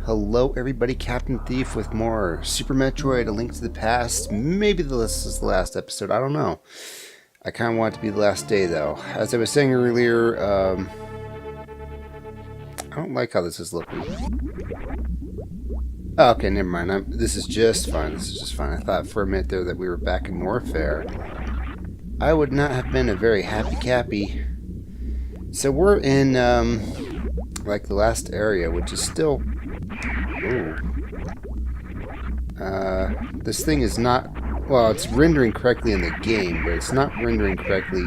Hello everybody, Captain Thief with more Super Metroid, A Link to the Past. Maybe this is the last episode, I don't know. I kind of want it to be the last day though. As I was saying earlier, I don't like how this is looking. Oh, okay, never mind. This is just fine. This is just fine. I thought for a minute there that we were back in Warfare. I would not have been a very happy Cappy. So we're in, like the last area, which is still... Ooh. This thing is not... Well, it's rendering correctly in the game, but it's not rendering correctly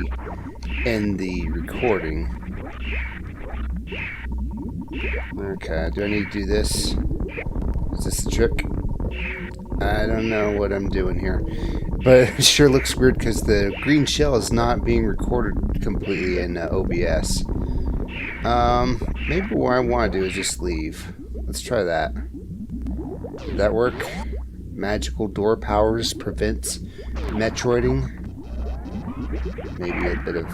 in the recording. Okay, do I need to do this? Is this the trick? I don't know what I'm doing here. But it sure looks weird because the green shell is not being recorded completely in OBS. Maybe what I want to do is just leave. Let's try that. Did that work? Magical door powers prevents Metroiding. Maybe a bit of...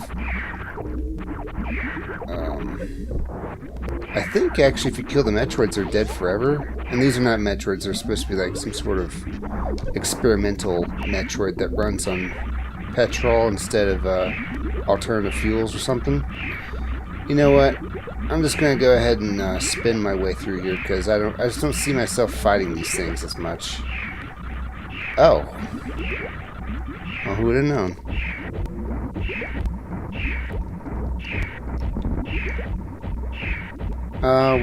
I think actually if you kill the Metroids, they're dead forever. And these are not Metroids, they're supposed to be like some sort of experimental Metroid that runs on petrol instead of alternative fuels or something. You know what? I'm just gonna go ahead and spin my way through here because I just don't see myself fighting these things as much. Oh. Well, who would have known?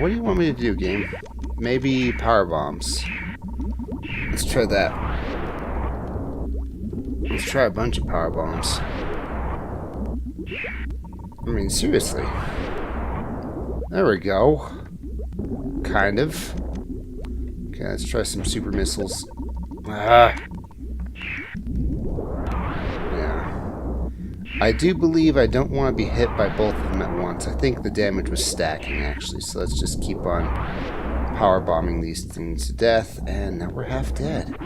What do you want me to do, game? Maybe power bombs. Let's try that. Let's try a bunch of power bombs. I mean, seriously. There we go. Kind of. Okay, let's try some super missiles. Yeah. I do believe I don't want to be hit by both of them at once. I think the damage was stacking, actually. So let's just keep on power bombing these things to death. And now we're half dead.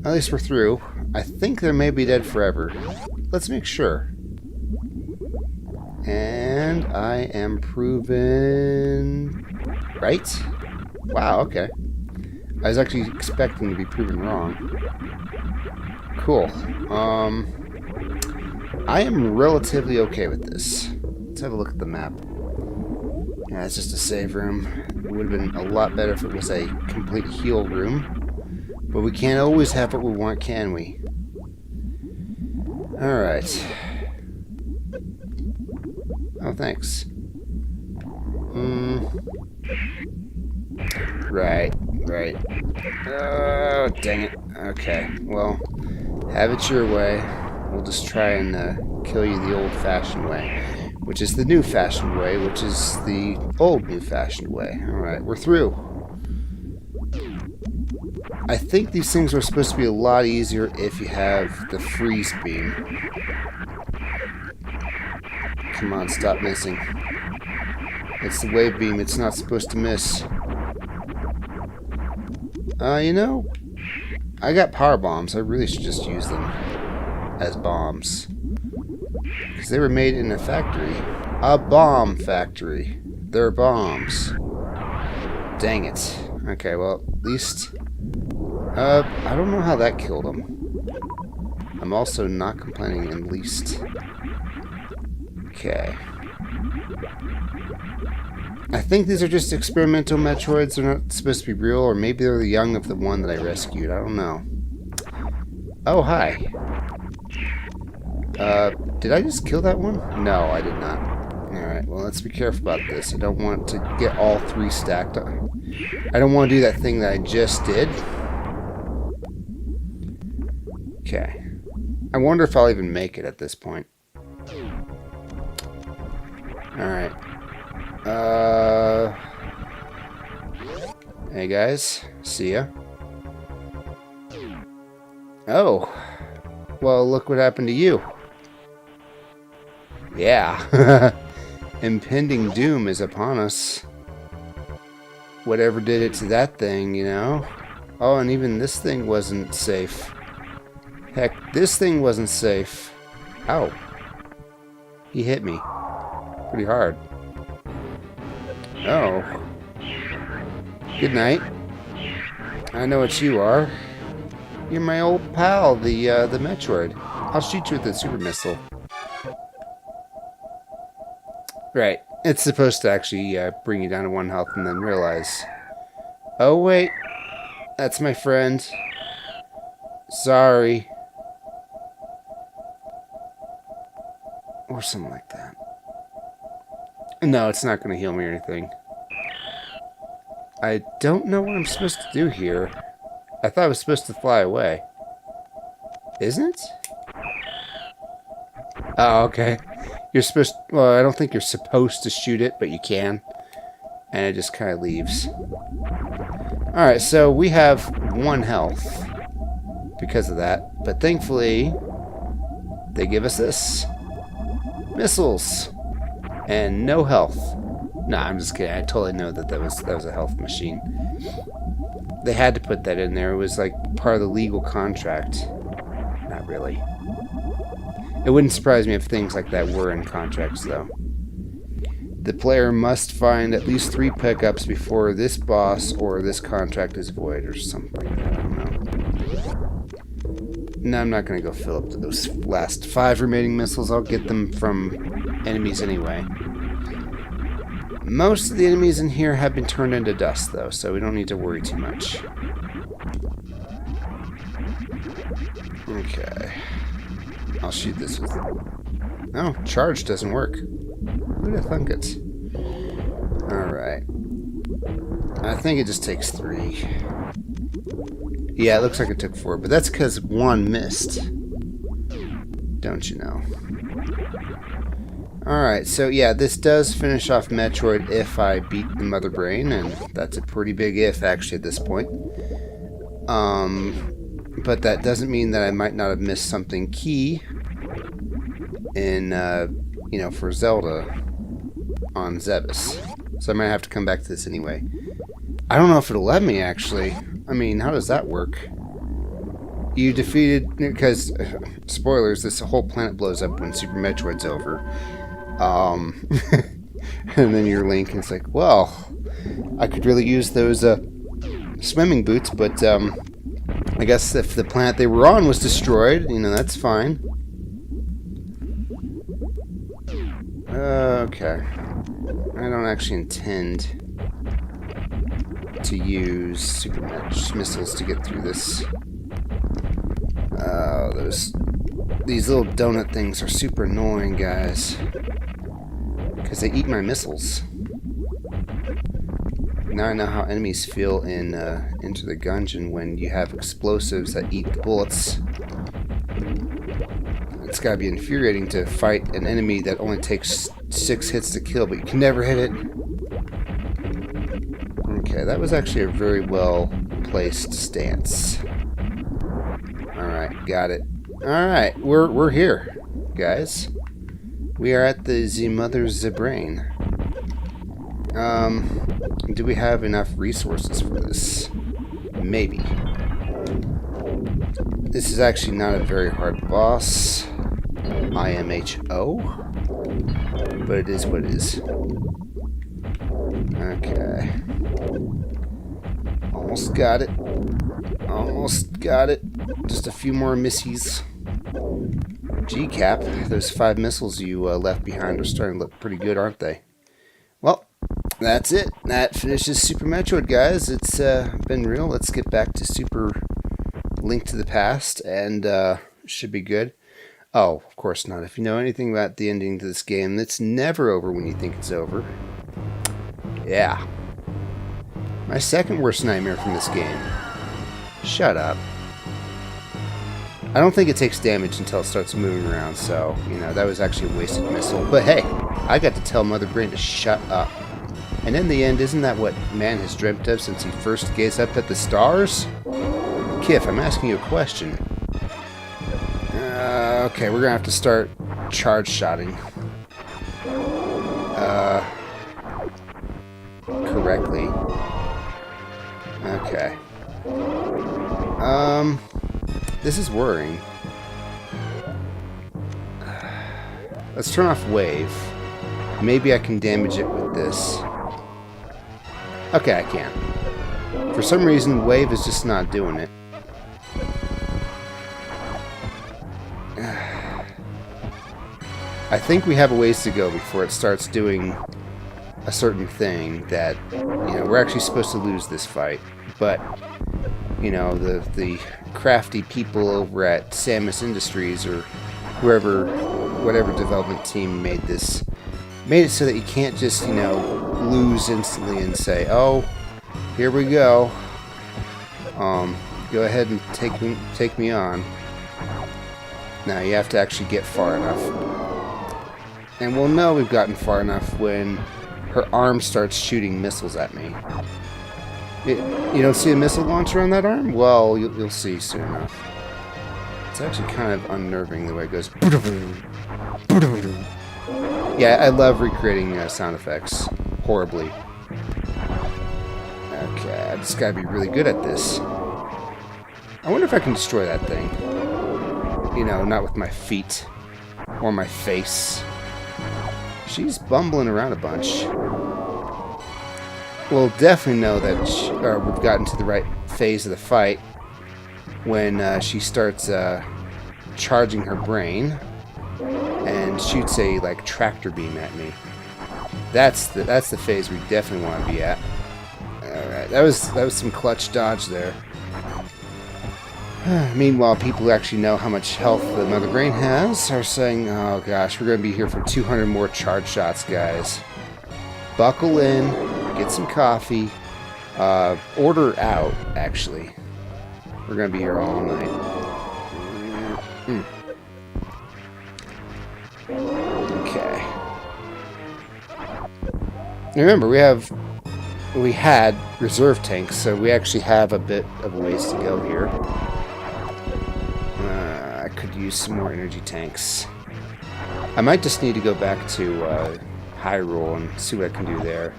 At least we're through. I think they may be dead forever. Let's make sure. And I am proven right? Wow, okay. I was actually expecting to be proven wrong. Cool. I am relatively okay with this. Let's have a look at the map. Yeah, it's just a save room. It would have been a lot better if it was a complete heal room. But we can't always have what we want, can we? Alright. Oh, thanks. Right. Oh, dang it. Okay, well, have it your way. We'll just try and kill you the old-fashioned way, which is the new-fashioned way, which is the old new-fashioned way. Alright, we're through. I think these things are supposed to be a lot easier if you have the freeze beam. Come on, stop missing. It's the wave beam, it's not supposed to miss. You know, I got power bombs. I really should just use them as bombs. Because they were made in a factory. A bomb factory. They're bombs. Dang it. Okay, well, at least... I don't know how that killed them. I'm also not complaining in the least. Okay. I think these are just experimental Metroids. They're not supposed to be real, or maybe they're the young of the one that I rescued. I don't know. Oh, hi. Did I just kill that one? No, I did not. Alright, well, let's be careful about this. I don't want to get all three stacked up. I don't want to do that thing that I just did. Okay. I wonder if I'll even make it at this point. Alright. Hey guys, see ya. Oh, well, look what happened to you. Yeah, impending doom is upon us. Whatever did it to that thing, you know? Oh, and even this thing wasn't safe. Heck, this thing wasn't safe. Ow. He hit me pretty hard. Oh. Good night. I know what you are. You're my old pal, the Metroid. I'll shoot you with the super missile. Right. It's supposed to actually bring you down to 1 health and then realize, oh wait, that's my friend. Sorry. Or something like that. No, it's not going to heal me or anything. I don't know what I'm supposed to do here. I thought I was supposed to fly away. Isn't it? Oh, okay. You're supposed to, well, I don't think you're supposed to shoot it, but you can. And it just kind of leaves. Alright, so we have 1 health because of that. But thankfully, they give us this. Missiles. And no health. Nah, I'm just kidding. I totally know that was a health machine. They had to put that in there. It was like part of the legal contract. Not really. It wouldn't surprise me if things like that were in contracts, though. The player must find at least 3 pickups before this boss or this contract is void, or something like that. I don't know. No, I'm not going to go fill up those last 5 remaining missiles. I'll get them from enemies anyway. Most of the enemies in here have been turned into dust, though, so we don't need to worry too much. Okay. I'll shoot this with... Oh, charge doesn't work. Who'd have thunk it? Alright. I think it just takes 3. Yeah, it looks like it took 4, but that's because 1 missed. Don't you know? Alright, so yeah, this does finish off Metroid if I beat the Mother Brain, and that's a pretty big if, actually, at this point. But that doesn't mean that I might not have missed something key in, you know, for Zelda on Zebes. So I might have to come back to this anyway. I don't know if it'll let me, actually. I mean, how does that work? You defeated... Because, spoilers, this whole planet blows up when Super Metroid's over. And then your Link is like, well, I could really use those swimming boots, but I guess if the planet they were on was destroyed, you know, that's fine. Okay. I don't actually intend to use super missiles to get through this. These little donut things are super annoying, guys. Because they eat my missiles. Now I know how enemies feel in Enter the Gungeon when you have explosives that eat the bullets. It's gotta be infuriating to fight an enemy that only takes 6 hits to kill, but you can never hit it. Okay, that was actually a very well placed stance. Alright, got it. Alright, we're here, guys. We are at the Mother's Brain. Do we have enough resources for this? Maybe. This is actually not a very hard boss. IMHO. But it is what it is. Okay. Almost got it. Almost got it. Just a few more missies. G-Cap, those 5 missiles you left behind are starting to look pretty good, aren't they? Well, that's it. That finishes Super Metroid, guys. It's been real. Let's get back to Super Link to the Past, and should be good. Oh, of course not. If you know anything about the ending to this game, it's never over when you think it's over. Yeah. My second worst nightmare from this game. Shut up. I don't think it takes damage until it starts moving around, so, you know, that was actually a wasted missile. But hey, I got to tell Mother Brain to shut up. And in the end, isn't that what man has dreamt of since he first gazed up at the stars? Kif, I'm asking you a question. Okay, we're gonna have to start charge-shotting. Correctly. Okay. This is worrying. Let's turn off wave. Maybe I can damage it with this. Okay, I can. For some reason, Wave is just not doing it. I think we have a ways to go before it starts doing a certain thing that, you know, we're actually supposed to lose this fight. But, you know, the crafty people over at Samus Industries or whoever, whatever development team made this, made it so that you can't just, you know, lose instantly and say, oh, here we go. Go ahead and take me on. Now you have to actually get far enough. And we'll know we've gotten far enough when her arm starts shooting missiles at me. You don't see a missile launcher on that arm? Well, you'll see soon enough. It's actually kind of unnerving the way it goes. Yeah, I love recreating sound effects horribly. Okay, I just gotta be really good at this. I wonder if I can destroy that thing. You know, not with my feet or my face. She's bumbling around a bunch. We'll definitely know that we've gotten to the right phase of the fight when she starts charging her brain and shoots a like tractor beam at me. That's the phase we definitely want to be at. All right, that was some clutch dodge there. Meanwhile, people who actually know how much health the Mother Brain has are saying, oh gosh, we're going to be here for 200 more charge shots, guys. Buckle in, get some coffee, order out, actually. We're going to be here all night. Okay. Remember, we had reserve tanks, so we actually have a bit of a ways to go here. I could use some more energy tanks. I might just need to go back to Hyrule and see what I can do there.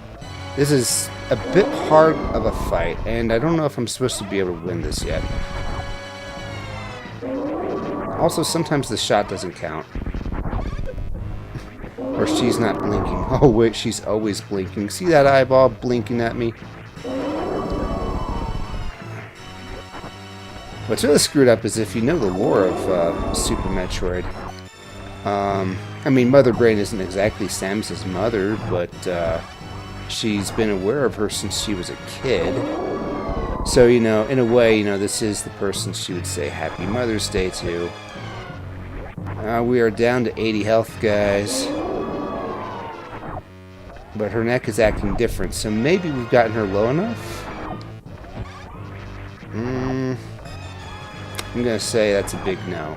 This is a bit hard of a fight, and I don't know if I'm supposed to be able to win this yet. Also, sometimes the shot doesn't count. Or she's not blinking. Oh wait, she's always blinking. See that eyeball blinking at me? What's really screwed up is if you know the lore of Super Metroid. I mean, Mother Brain isn't exactly Samus's mother, but she's been aware of her since she was a kid. So, you know, in a way, you know, this is the person she would say Happy Mother's Day to. We are down to 80 health, guys. But her neck is acting different, so maybe we've gotten her low enough? I'm gonna say that's a big no.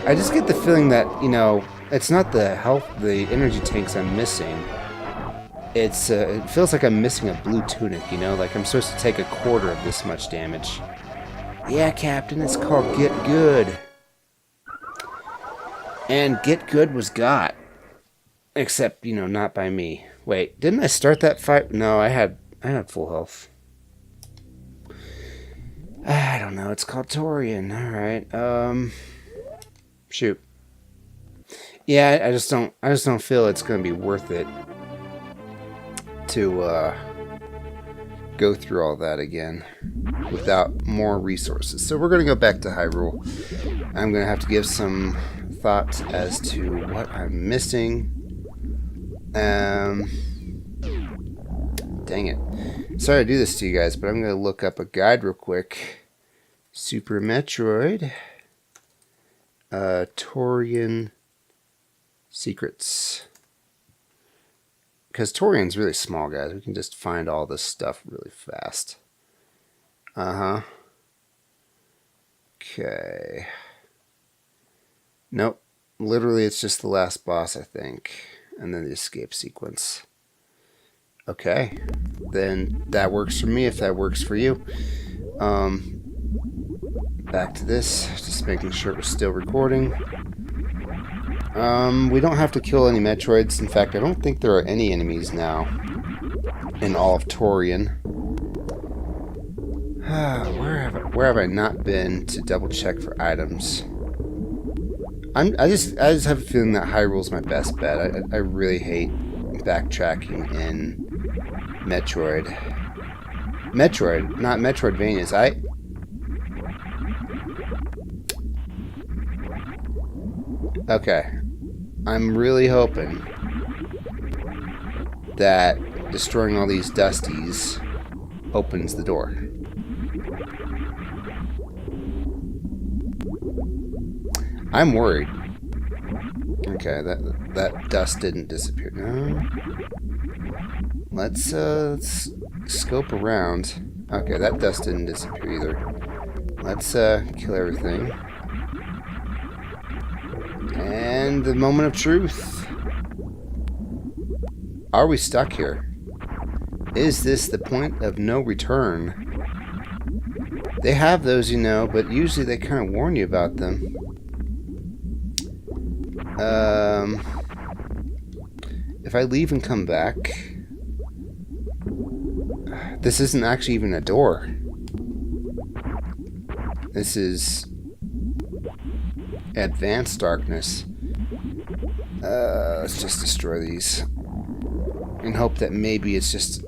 I just get the feeling that, you know, it's not the energy tanks I'm missing. It feels like I'm missing a blue tunic, you know? Like I'm supposed to take a quarter of this much damage. Yeah, Captain, it's called Get Good. And Get Good was got. Except, you know, not by me. Wait, didn't I start that fight? No, I had full health. I don't know, it's called Torian. Alright, shoot. Yeah, I just don't feel it's gonna be worth it to go through all that again without more resources. So we're gonna go back to Hyrule. I'm gonna have to give some thought as to what I'm missing. Dang it. Sorry to do this to you guys, but I'm going to look up a guide real quick. Super Metroid. Torian Secrets. Because Torian's really small, guys. We can just find all this stuff really fast. Okay. Nope. Literally, it's just the last boss, I think. And then the escape sequence. Okay. Then that works for me if that works for you. Back to this. Just making sure we're still recording. We don't have to kill any Metroids. In fact, I don't think there are any enemies now in all of Torian. Where have I not been to double check for items? I just have a feeling that Hyrule's my best bet. I really hate backtracking in Metroid. Metroid, not Metroidvanias. Okay. I'm really hoping that destroying all these dusties opens the door. I'm worried. Okay, that dust didn't disappear. No. Let's scope around. Okay, that dust didn't disappear either. Let's kill everything. And the moment of truth. Are we stuck here? Is this the point of no return? They have those, you know, but usually they kind of warn you about them. If I leave and come back, this isn't actually even a door. This is advanced darkness. Let's just destroy these and hope that maybe it's just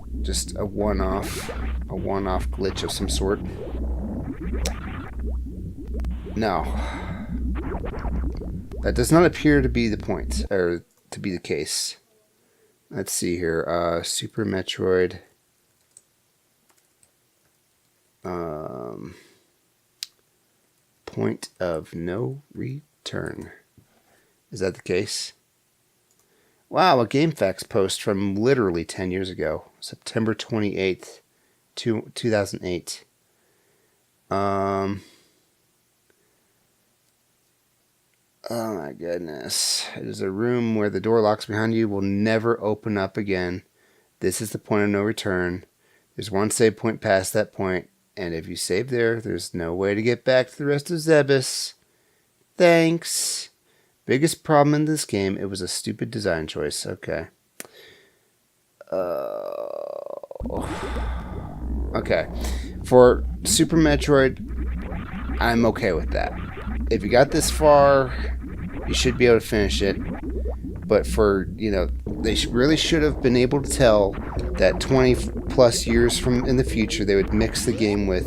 a one-off glitch of some sort. No. That does not appear to be the point, or to be the case. Let's see here. Super Metroid. Point of no return. Is that the case? Wow, a GameFAQs post from literally 10 years ago. September 28th, 2008. Oh my goodness. It is a room where the door locks behind you will never open up again. This is the point of no return. There's one save point past that point, and if you save there, there's no way to get back to the rest of Zebus. Thanks. Biggest problem in this game, it was a stupid design choice. Okay. Okay. For Super Metroid, I'm okay with that. If you got this far, you should be able to finish it. But for, you know, they really should have been able to tell that 20 plus years from in the future, they would mix the game with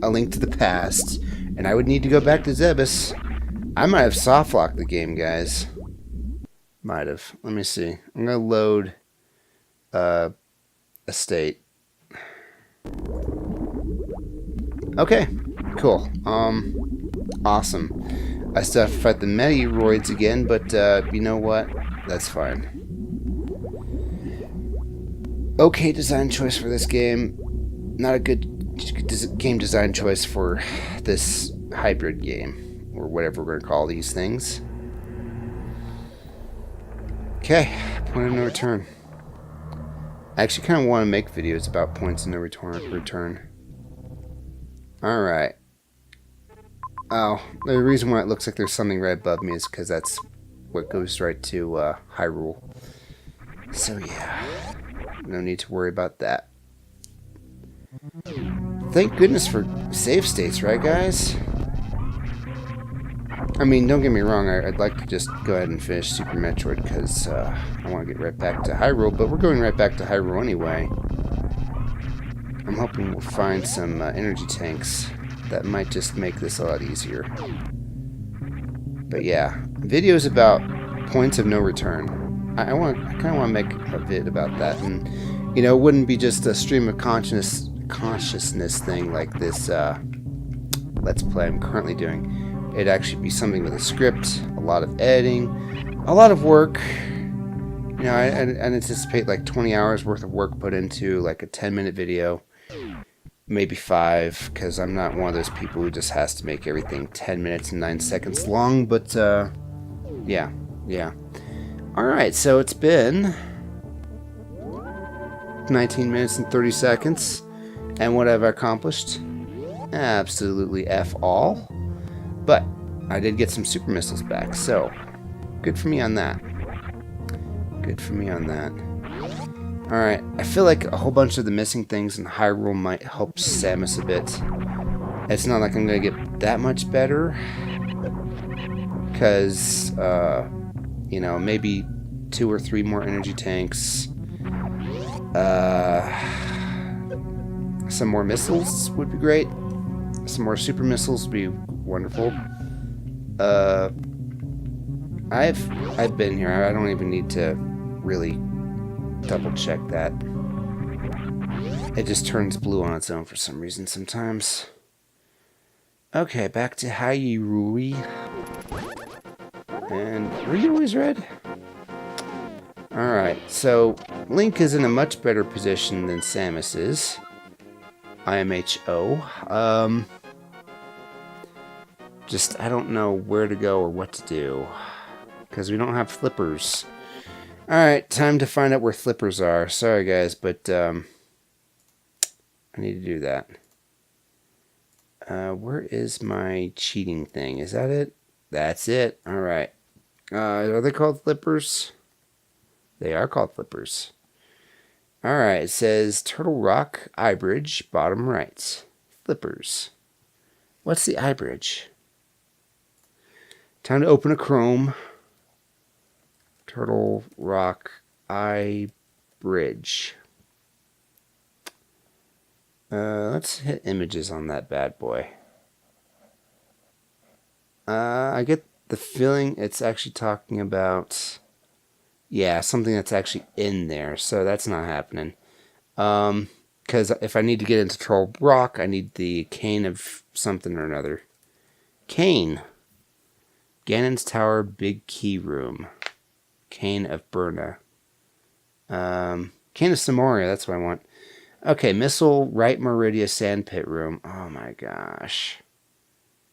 A Link to the Past. And I would need to go back to Zebus. I might have soft-locked the game, guys. Might have. Let me see. I'm going to load a state. Okay. Cool. Awesome. I still have to fight the Metroids again, but you know what? That's fine. Okay design choice for this game. Not a good game design choice for this hybrid game, or whatever we're going to call these things. Okay, point of no return. I actually kind of want to make videos about points of no return. Alright. Oh, the reason why it looks like there's something right above me is because that's what goes right to Hyrule. So yeah, no need to worry about that. Thank goodness for save states, right guys? I mean, don't get me wrong, I'd like to just go ahead and finish Super Metroid because I want to get right back to Hyrule, but we're going right back to Hyrule anyway. I'm hoping we'll find some energy tanks that might just make this a lot easier. But yeah, videos about points of no return. I kind of want to make a vid about that, and you know, it wouldn't be just a stream of consciousness thing like this Let's Play I'm currently doing. It'd actually be something with a script, a lot of editing, a lot of work. You know, I'd anticipate like 20 hours worth of work put into like a 10-minute video. Maybe 5, because I'm not one of those people who just has to make everything 10 minutes and 9 seconds long, but yeah. Alright, so it's been 19 minutes and 30 seconds, and what have I accomplished? Absolutely F all. But I did get some super missiles back, so good for me on that. Good for me on that. Alright, I feel like a whole bunch of the missing things in Hyrule might help Samus a bit. It's not like I'm going to get that much better, because, You know, maybe 2 or 3 more energy tanks. Some more missiles would be great. Some more super missiles would be wonderful. I've been here. I don't even need to really double check that. It just turns blue on its own for some reason sometimes. Okay, back to Hyrule. And were you always red? Alright, so Link is in a much better position than Samus is. IMHO. Just, I don't know where to go or what to do. Because we don't have flippers. Alright, time to find out where flippers are. Sorry guys, but I need to do that. Where is my cheating thing? Is that it? That's it. Alright. Are they called flippers? They are called flippers. Alright, it says Turtle Rock, Eye Bridge, bottom right. Flippers. What's the eye bridge? Time to open a Chrome. Turtle Rock, Eye Bridge. Let's hit images on that bad boy. I get the feeling it's actually talking about... Yeah, something that's actually in there, so that's not happening. Because if I need to get into Turtle Rock, I need the cane of something or another. Cane. Ganon's Tower, Big Key Room. Cane of Burna. Cane of Samoria, that's what I want. Okay, Missile, Right Meridia, Sandpit Room. Oh my gosh.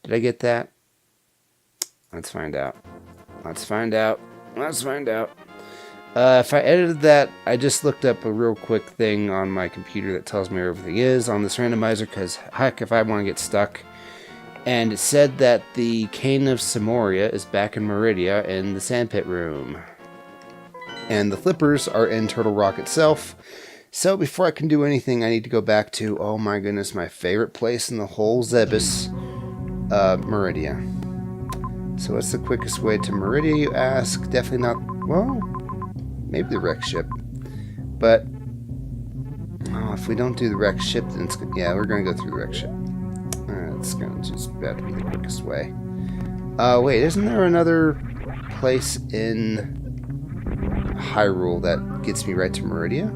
Did I get that? Let's find out. Let's find out. Let's find out. If I edited that, I just looked up a real quick thing on my computer that tells me where everything is on this randomizer, because heck, if I want to get stuck. And it said that the Cane of Samoria is back in Meridia in the Sandpit Room. And the flippers are in Turtle Rock itself. So before I can do anything, I need to go back to, oh my goodness, my favorite place in the whole Zebus, Meridia. So what's the quickest way to Meridia, you ask? Definitely not, well, maybe the wreck ship. But, oh, if we don't do the wreck ship, then it's, yeah, we're going to go through the wreck ship. It's going to just about to be the quickest way. Wait, isn't there another place in Hyrule that gets me right to Meridia?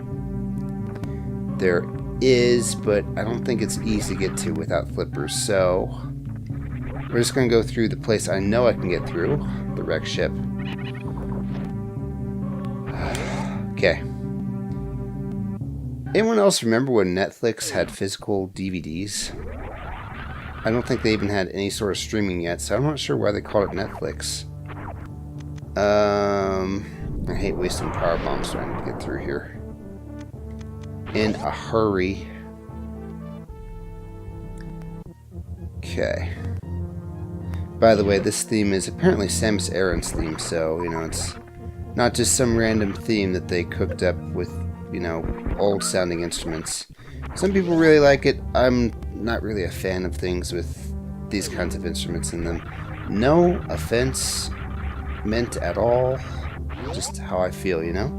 There is, but I don't think it's easy to get to without flippers, so we're just going to go through the place I know I can get through, the wreck ship. Okay. Anyone else remember when Netflix had physical DVDs? I don't think they even had any sort of streaming yet, so I'm not sure why they called it Netflix. I hate wasting power bombs trying to get through here. In a hurry. Okay. By the way, this theme is apparently Samus Aran's theme, so, you know, it's not just some random theme that they cooked up with, you know, old-sounding instruments. Some people really like it. I'm not really a fan of things with these kinds of instruments in them. No offense meant at all. Just how I feel, you know?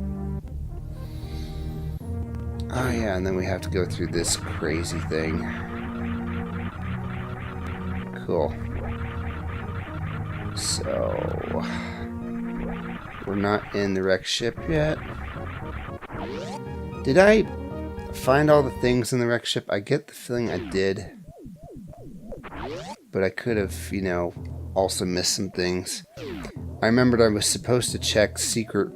Oh yeah, and then we have to go through this crazy thing. Cool. So... we're not in the wreck ship yet. Did I find all the things in the wreck ship? I get the feeling I did. But I could have, you know, also missed some things. I remembered I was supposed to check secret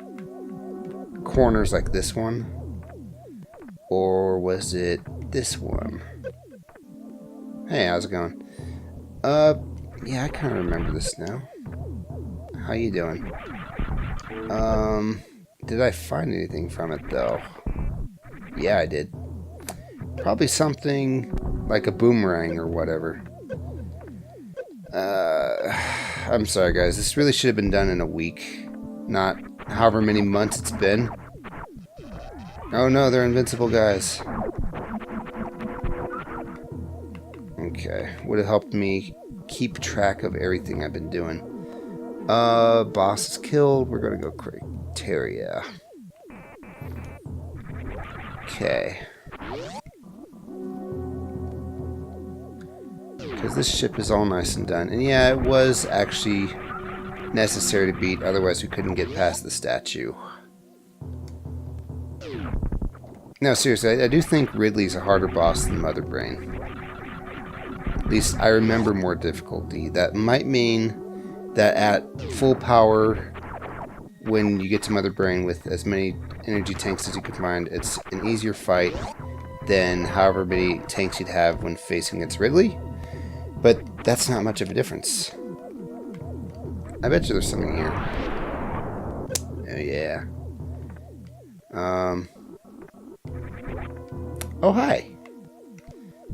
corners like this one. Or was it this one? Hey, how's it going? Yeah, I kind of remember this now. How you doing? Did I find anything from it, though? Yeah, I did. Probably something like a boomerang or whatever. I'm sorry, guys. This really should have been done in a week. Not however many months it's been. Oh no, they're invincible guys. Okay, would have helped me keep track of everything I've been doing. Boss is killed. We're gonna go criteria. Okay. Because this ship is all nice and done. And yeah, it was actually necessary to beat, otherwise we couldn't get past the statue. No, seriously, I do think Ridley's a harder boss than Mother Brain. At least I remember more difficulty. That might mean that at full power, when you get to Mother Brain with as many energy tanks as you can find, it's an easier fight than however many tanks you'd have when facing against Ridley. But that's not much of a difference. I bet you there's something here. Oh, yeah. Oh, hi.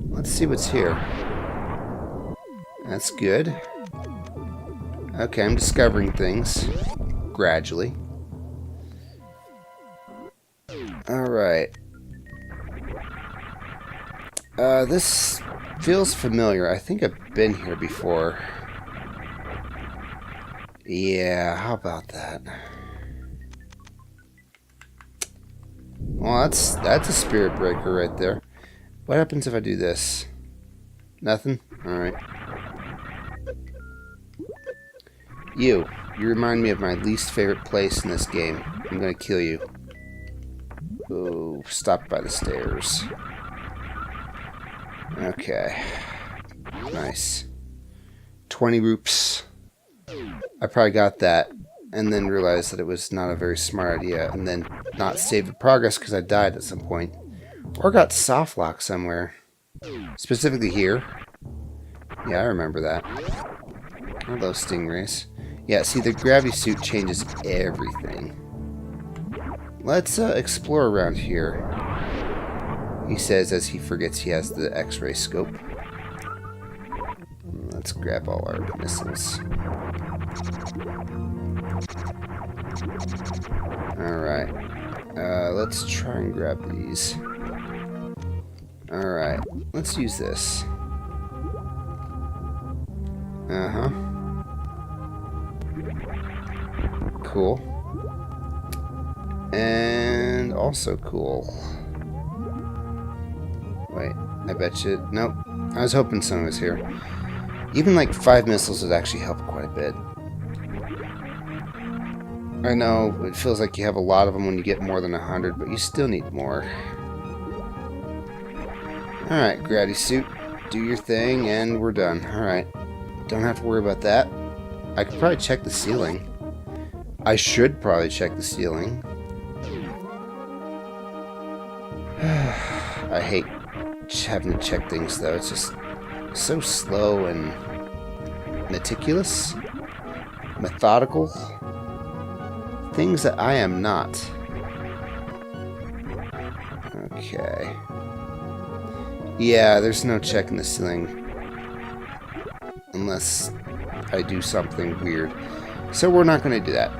Let's see what's here. That's good. Okay, I'm discovering things. Gradually. Alright. This feels familiar. I think I've been here before. Yeah, how about that? Well, that's a spirit breaker right there. What happens if I do this? Nothing? Alright. You remind me of my least favorite place in this game. I'm gonna kill you. Oh, stop by the stairs. Okay. Nice. 20 roops. I probably got that and then realized that it was not a very smart idea and then not saved the progress because I died at some point. Or got soft locked somewhere. Specifically here. Yeah, I remember that. All those stingrays. Yeah, see, the gravity suit changes everything. Let's explore around here. He says as he forgets he has the X-ray scope. Let's grab all our missiles. Alright. Let's try and grab these. Alright. Let's use this. Uh-huh. Cool. And also cool. Wait, I bet you... Nope. I was hoping someone was here. Even like 5 missiles would actually help quite a bit. I know, it feels like you have a lot of them when you get more than 100, but you still need more. Alright, gravity suit. Do your thing, and we're done. Alright. Don't have to worry about that. I could probably check the ceiling. I should probably check the ceiling. I hate having to check things, though. It's just so slow and meticulous, methodical. Things that I am not. Okay. Yeah, there's no checking the ceiling unless I do something weird. So we're not going to do that.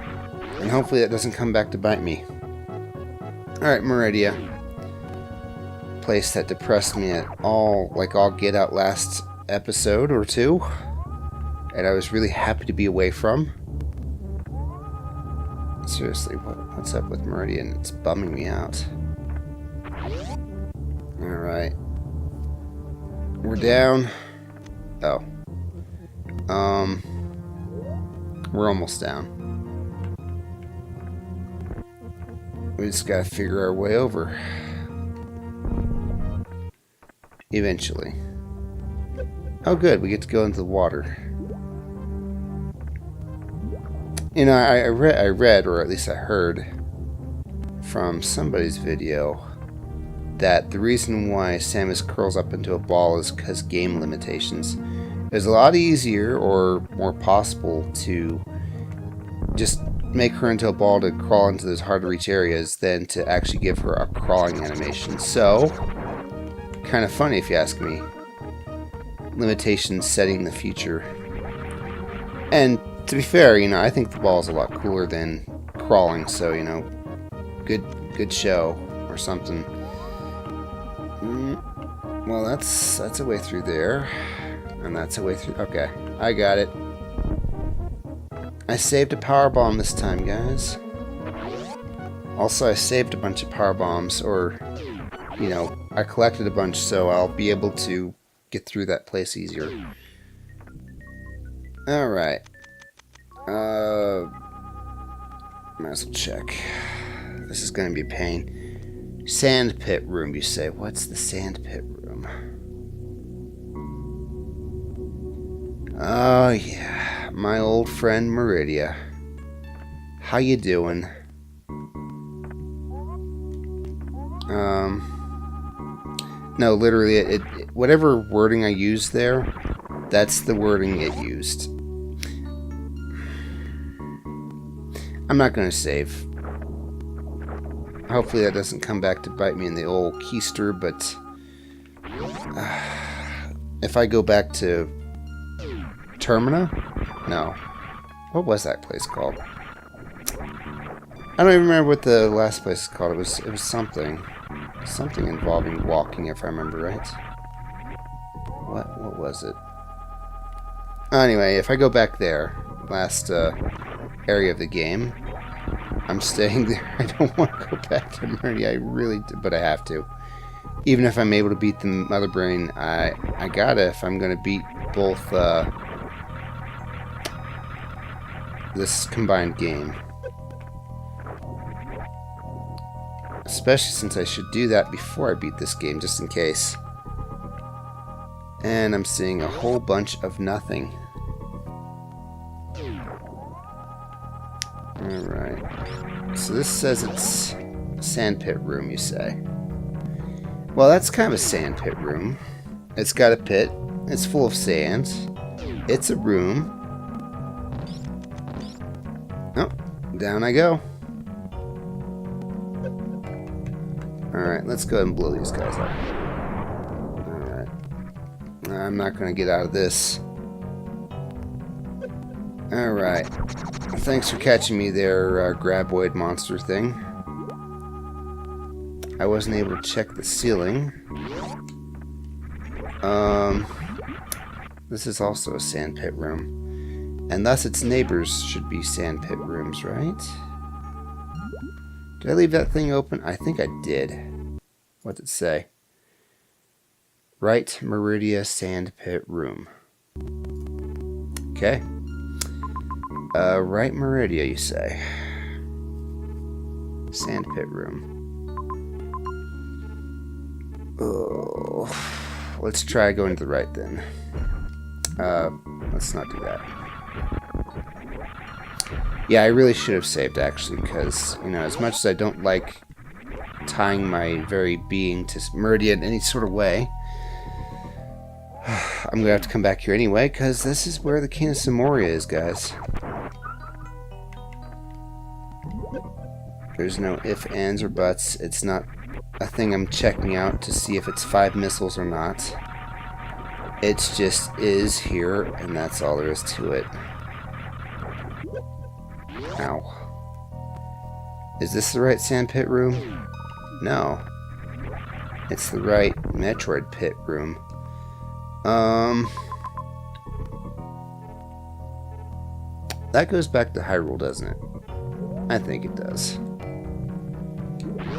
And hopefully that doesn't come back to bite me. Alright, Meridia. Place that depressed me at all, like I'll get out last episode or two. And I was really happy to be away from. Seriously, what's up with Meridian? It's bumming me out. Alright. We're down. Oh. We're almost down. We just gotta figure our way over. Eventually. Oh good, we get to go into the water. You know, I read, or at least I heard from somebody's video that the reason why Samus curls up into a ball is because game limitations. It's a lot easier or more possible to just make her into a ball to crawl into those hard to reach areas than to actually give her a crawling animation. So, kind of funny if you ask me. Limitations setting the future. And to be fair, you know, I think the ball is a lot cooler than crawling, so, you know, good show or something. Well, that's a way through there. And that's a way through... Okay, I got it. I saved a power bomb this time, guys. Also, I saved a bunch of power bombs, or, you know, I collected a bunch, so I'll be able to get through that place easier. Alright. Might as well check. This is going to be a pain. Sand pit room, you say. What's the sand pit room? Oh, yeah. My old friend Meridia. How you doing? No, literally, whatever wording I used there, that's the wording it used. I'm not going to save. Hopefully that doesn't come back to bite me in the old keister, but if I go back to Termina? No. What was that place called? I don't even remember what the last place is called. It was something. Something involving walking, if I remember right. What was it? Anyway, if I go back there, last area of the game, I'm staying there. I don't want to go back to Meridia. I really do, but I have to. Even if I'm able to beat the Mother Brain, I gotta if I'm gonna beat both this combined game. Especially since I should do that before I beat this game, just in case. And I'm seeing a whole bunch of nothing. Alright. So this says it's a sandpit room, you say. Well, that's kind of a sandpit room. It's got a pit. It's full of sand. It's a room. Oh, down I go. Alright, let's go ahead and blow these guys up. Alright. I'm not going to get out of this. Alright. Thanks for catching me there, graboid monster thing. I wasn't able to check the ceiling. This is also a sandpit room. And thus its neighbors should be sandpit rooms, right? Did I leave that thing open? I think I did. What's it say? Right Meridia Sandpit Room. Okay. Right Meridia, you say. Sandpit Room. Oh, let's try going to the right then. Let's not do that. Yeah, I really should have saved, actually, because, you know, as much as I don't like tying my very being to Meridia in any sort of way, I'm going to have to come back here anyway, because this is where the King of Samoria is, guys. There's no ifs, ands, or buts. It's not a thing I'm checking out to see if it's 5 missiles or not. It just is here, and that's all there is to it. Ow. Is this the right sandpit room? No. It's the right Metroid pit room. That goes back to Hyrule, doesn't it? I think it does.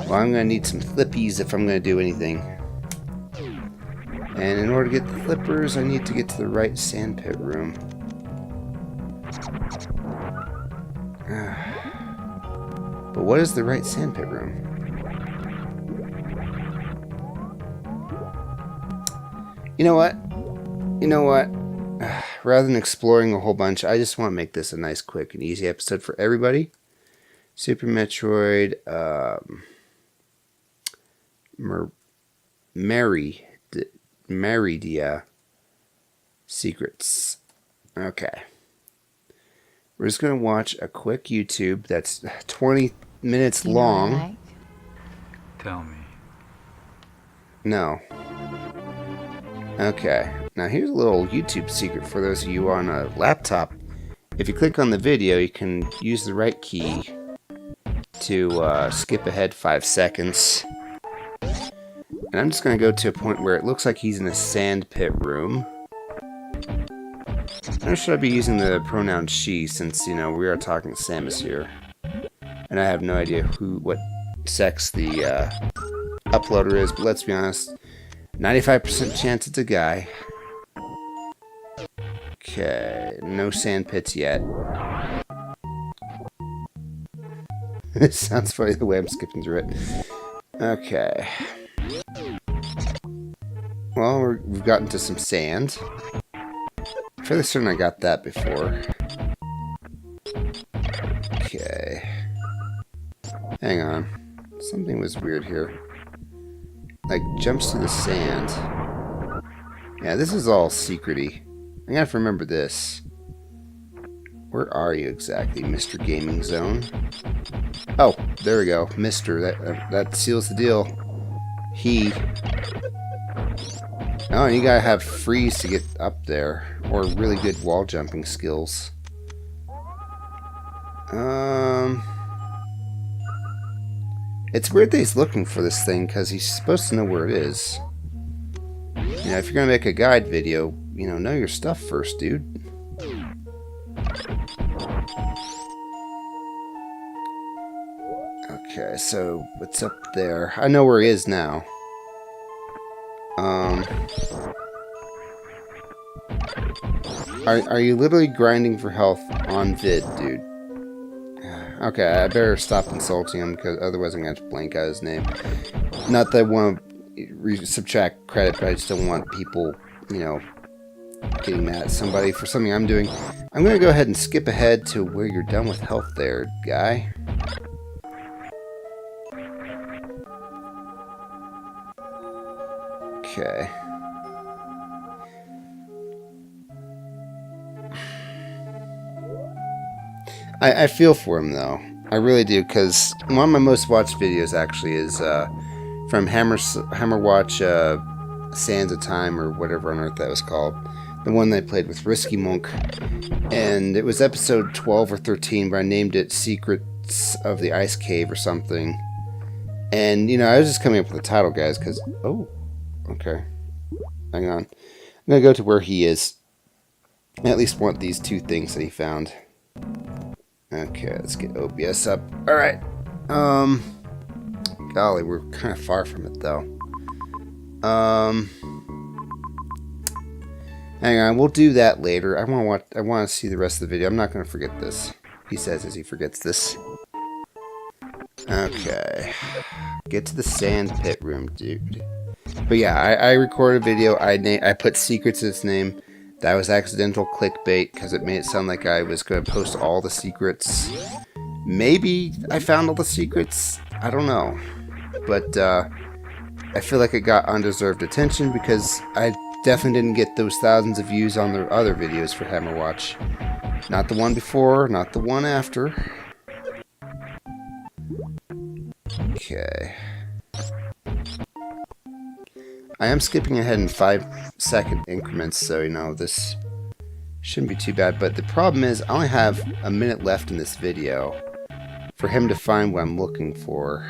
Well, I'm going to need some flippies if I'm going to do anything. And in order to get the flippers, I need to get to the right sandpit room. But what is the right sandpit room? You know what? You know what? Rather than exploring a whole bunch, I just want to make this a nice, quick, and easy episode for everybody. Super Metroid, Meridia Secrets. Okay. We're just going to watch a quick YouTube that's 20 minutes long. You know what I like? Tell me. No. Okay. Now here's a little YouTube secret for those of you on a laptop. If you click on the video, you can use the right key to skip ahead 5 seconds. And I'm just going to go to a point where it looks like he's in a sand pit room. Or should I be using the pronoun she, since, you know, we are talking Samus here. And I have no idea what sex the uploader is, but let's be honest. 95% chance it's a guy. Okay, no sand pits yet. It sounds funny the way I'm skipping through it. Okay. Well, we've gotten to some sand. I'm fairly certain I got that before. Okay. Hang on. Something was weird here. Like, jumps to the sand. Yeah, this is all secrety. I gotta remember this. Where are you exactly, Mr. Gaming Zone? Oh, there we go. Mr. That seals the deal. He. Oh, you gotta have freeze to get up there. Or really good wall jumping skills. It's weird that he's looking for this thing, because he's supposed to know where it is. You know, if you're gonna make a guide video, you know your stuff first, dude. Okay, so what's up there? I know where he is now. Are you literally grinding for health on vid, dude? Okay, I better stop insulting him, because otherwise I'm going to blank out his name. Not that I want to subtract credit, but I just don't want people, you know, getting mad at somebody for something I'm doing. I'm going to go ahead and skip ahead to where you're done with health there, guy. Okay. I feel for him, though. I really do, because one of my most watched videos, actually, is from Hammerwatch Sands of Time, or whatever on earth that was called. The one they played with Risky Monk. And it was episode 12 or 13, but I named it Secrets of the Ice Cave or something. And, you know, I was just coming up with the title, guys, because... Oh, okay. Hang on. I'm going to go to where he is. I at least want these two things that he found. Okay, let's get OBS up. Alright. Golly, we're kind of far from it, though. Hang on, we'll do that later. I want to see the rest of the video. I'm not going to forget this. He says as he forgets this. Okay. Get to the sand pit room, dude. But yeah, I recorded a video. I put secrets in its name. That was accidental clickbait because it made it sound like I was going to post all the secrets. Maybe I found all the secrets. I don't know. But I feel like it got undeserved attention because I definitely didn't get those thousands of views on the other videos for Hammerwatch. Not the one before, not the one after. Okay. I am skipping ahead in 5-second increments, so, you know, this shouldn't be too bad. But the problem is, I only have a minute left in this video for him to find what I'm looking for.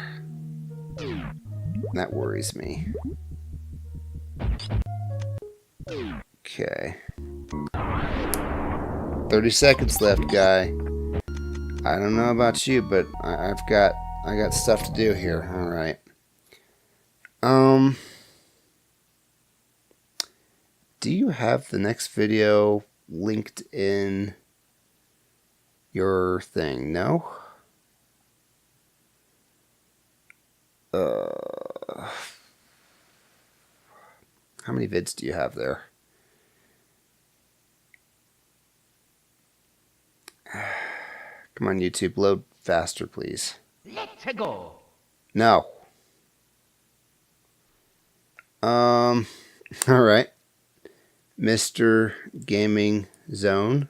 That worries me. Okay. 30 seconds left, guy. I don't know about you, but I got stuff to do here. All right. Do you have the next video linked in your thing? No? How many vids do you have there? Come on, YouTube, load faster, please. Let's go. No. All right. Mr. Gaming Zone,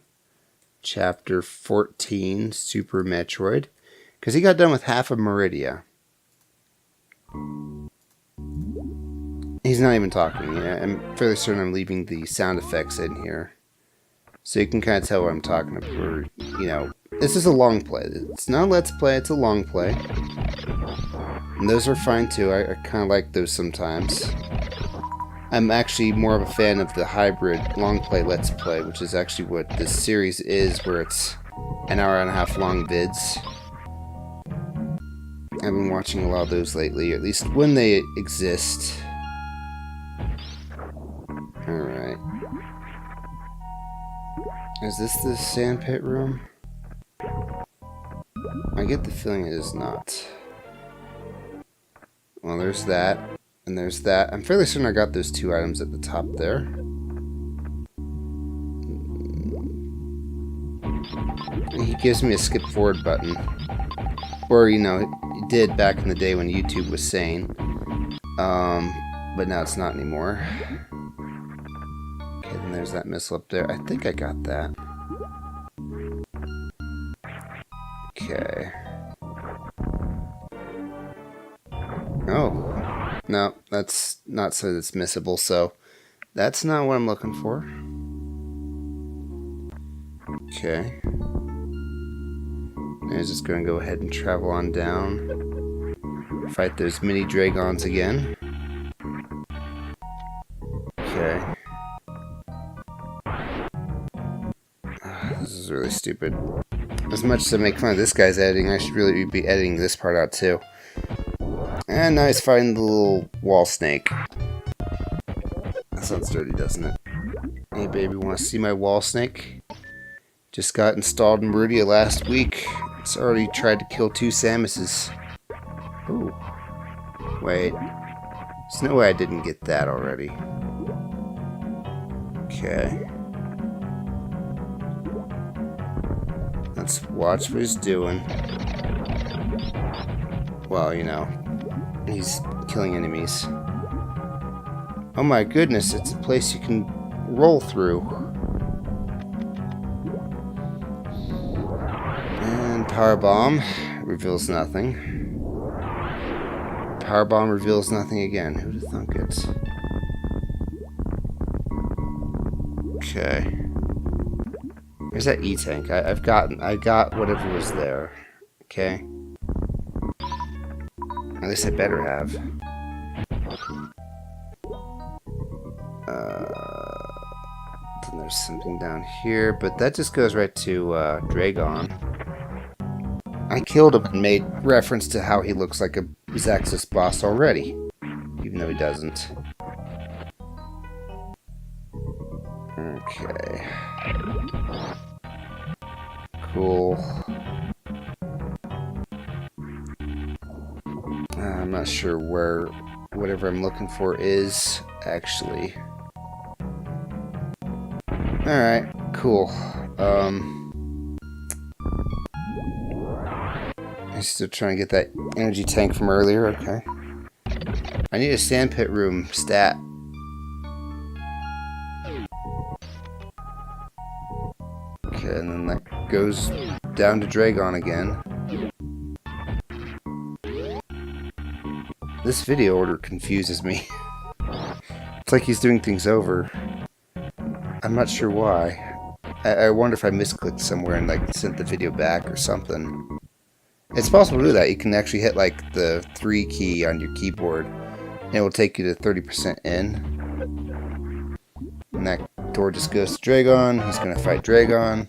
Chapter 14, Super Metroid. Because he got done with half of Meridia. He's not even talking. Yeah, I'm fairly certain I'm leaving the sound effects in here. So you can kind of tell what I'm talking about. Or, you know, this is a long play. It's not a let's play, it's a long play. And those are fine too. I kind of like those sometimes. I'm actually more of a fan of the hybrid long play let's play, which is actually what this series is, where it's an hour and a half long vids. I've been watching a lot of those lately, at least when they exist. Alright. Is this the sandpit room? I get the feeling it is not. Well, there's that, and there's that. I'm fairly certain I got those two items at the top there. He gives me a skip forward button. Or, you know, it did back in the day when YouTube was sane. But now it's not anymore. Okay, then there's that missile up there. I think I got that. Okay. Oh. No, that's not so it's missable, so that's not what I'm looking for. Okay. I'm just going to go ahead and travel on down. Fight those mini dragons again. Okay. This is really stupid. As much as I make fun of this guy's editing, I should really be editing this part out too. And now he's fighting the little wall snake. That sounds dirty, doesn't it? Hey baby, want to see my wall snake? Just got installed in Meridia last week. It's already tried to kill 2 Samuses. Ooh. Wait. There's no way I didn't get that already. Okay. Let's watch what he's doing. Well, you know, he's killing enemies. Oh my goodness, it's a place you can roll through. And Power Bomb reveals nothing. Power Bomb reveals nothing again. Who'd have thunk it? Okay. Where's that E-tank? I got whatever was there. Okay. At least I better have. Then there's something down here, but that just goes right to Dragon. I killed him and made reference to how he looks like a Zaxxas boss already, even though he doesn't. Okay. Cool. I'm not sure where whatever I'm looking for is, actually. Alright, cool. I'm still trying to get that energy tank from earlier, okay. I need a sandpit room stat. Okay, and then that goes down to Dragon again. This video order confuses me. It's like he's doing things over. I'm not sure why. I wonder if I misclicked somewhere and like sent the video back or something. It's possible to do that. You can actually hit like the 3 key on your keyboard and it will take you to 30% in. And that door just goes to Dragon. He's gonna fight Dragon.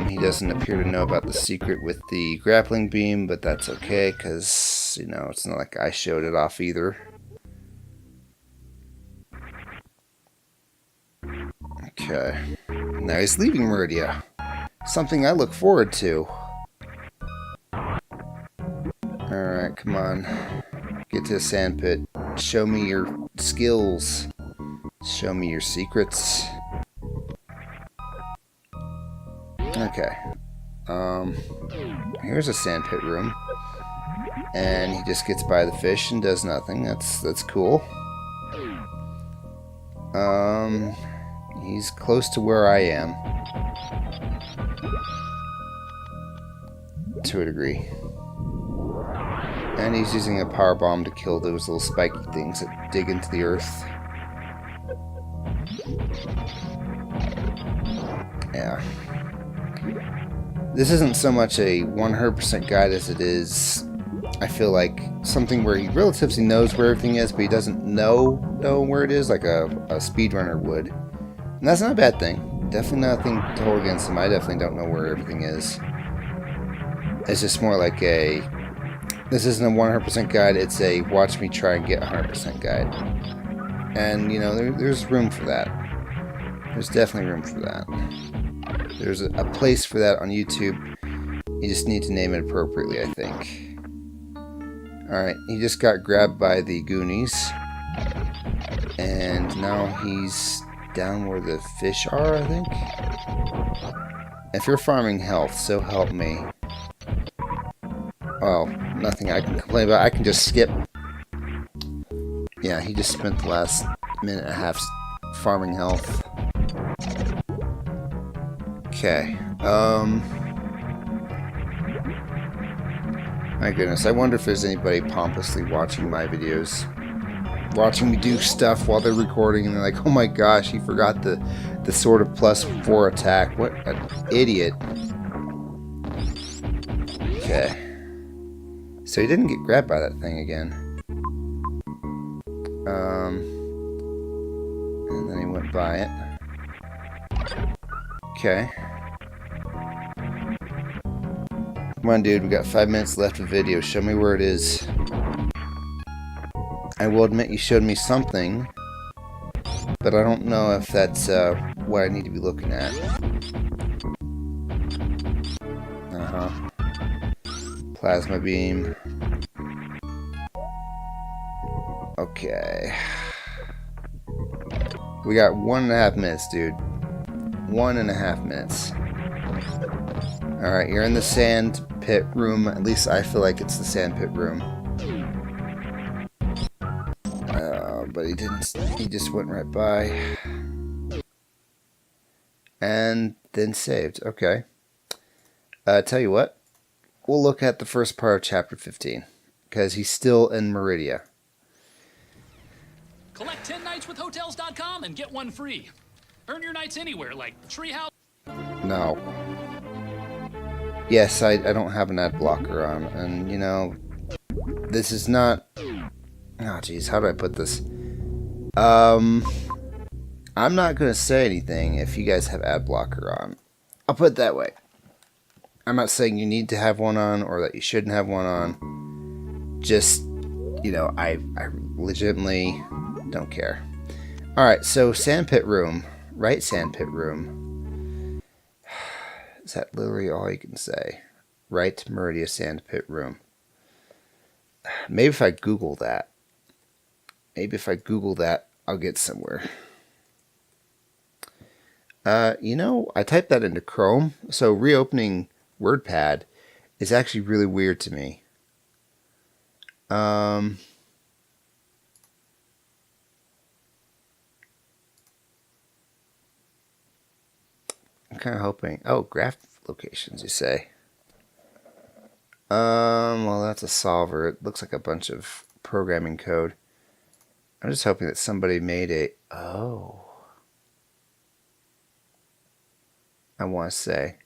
He doesn't appear to know about the secret with the grappling beam, but that's okay, because, you know, it's not like I showed it off either. Okay. Now he's leaving Meridia. Something I look forward to. Alright, come on. Get to the sandpit. Show me your skills. Show me your secrets. Okay. Here's a sandpit room. And he just gets by the fish and does nothing. That's cool. He's close to where I am. To a degree. And he's using a power bomb to kill those little spiky things that dig into the earth. Yeah. This isn't so much a 100% guide as it is I feel like something where he relatively knows where everything is, but he doesn't know where it is, like a speedrunner would. And that's not a bad thing. Definitely nothing to hold against him. I definitely don't know where everything is. It's just more like a... This isn't a 100% guide, it's a watch me try and get 100% guide. And, you know, there's room for that. There's definitely room for that. There's a place for that on YouTube. You just need to name it appropriately, I think. Alright, he just got grabbed by the Goonies. And now he's down where the fish are, I think. If you're farming health, so help me. Well, nothing I can complain about. I can just skip. Yeah, he just spent the last minute and a half farming health. Okay. My goodness, I wonder if there's anybody pompously watching my videos. Watching me do stuff while they're recording, and they're like, oh my gosh, he forgot the sword of +4 attack. What an idiot. Okay. So he didn't get grabbed by that thing again. And then he went by it. Okay. Come on, dude. We got 5 minutes left of video. Show me where it is. I will admit you showed me something, but I don't know if that's what I need to be looking at. Plasma beam. Okay. We got 1.5 minutes, dude. 1.5 minutes. Alright, you're in the sand pit room. At least I feel like it's the sand pit room. But he didn't. He just went right by. And then saved. Okay. Tell you what. We'll look at the first part of chapter 15. Because he's still in Meridia. Collect 10 nights with Hotels.com and get one free. Earn your nights anywhere, like Treehouse. No. Yes, I don't have an ad blocker on. And, you know, this is not... Oh, jeez, how do I put this? I'm not going to say anything if you guys have ad blocker on. I'll put it that way. I'm not saying you need to have one on or that you shouldn't have one on. Just, you know, I legitimately don't care. Alright, so sandpit room. Right sandpit room. Is that literally all you can say? Right Meridia sandpit room. Maybe if I Google that. I'll get somewhere. You know, I typed that into Chrome, so reopening WordPad is actually really weird to me. I'm kind of hoping... Oh, graph locations, you say? Well, that's a solver. It looks like a bunch of programming code. I'm just hoping that somebody made a... Oh. I want to say.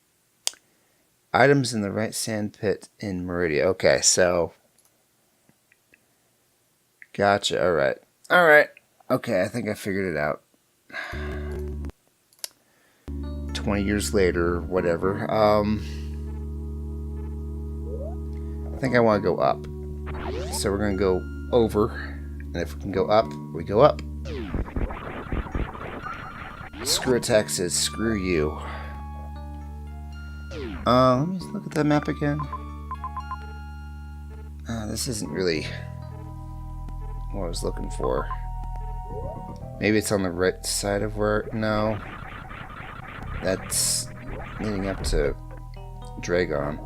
Items in the right sand pit in Meridia. Okay, so... Gotcha, alright. Alright. Okay, I think I figured it out. 20 years later, whatever. I think I want to go up. So we're going to go over. And if we can go up, we go up. Screw attack says, screw you. Let me look at that map again. This isn't really what I was looking for. Maybe it's on the right side of where... No. That's leading up to Dragon.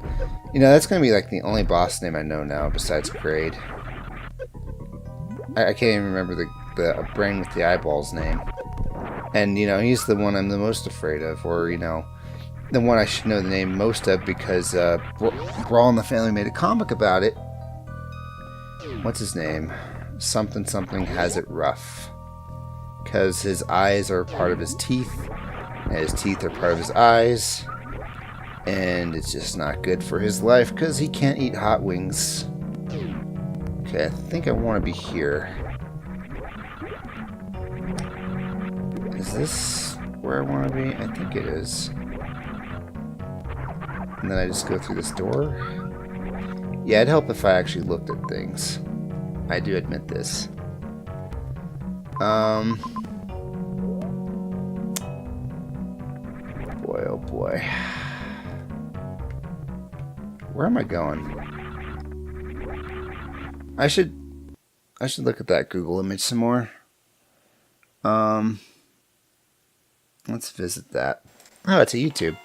You know, that's going to be like the only boss name I know now besides Kraid. I can't even remember the brain with the eyeballs name. And, you know, he's the one I'm the most afraid of. Or, you know, the one I should know the name most of because Brawl in the Family made a comic about it. What's his name? Something something has it rough. Because his eyes are part of his teeth. And his teeth are part of his eyes. And it's just not good for his life because he can't eat hot wings. Okay, I think I want to be here. Is this where I want to be? I think it is. And then I just go through this door. Yeah, it'd help if I actually looked at things. I do admit this. Boy, oh boy. Where am I going? I should look at that Google image some more. Let's visit that. Oh, it's a YouTube.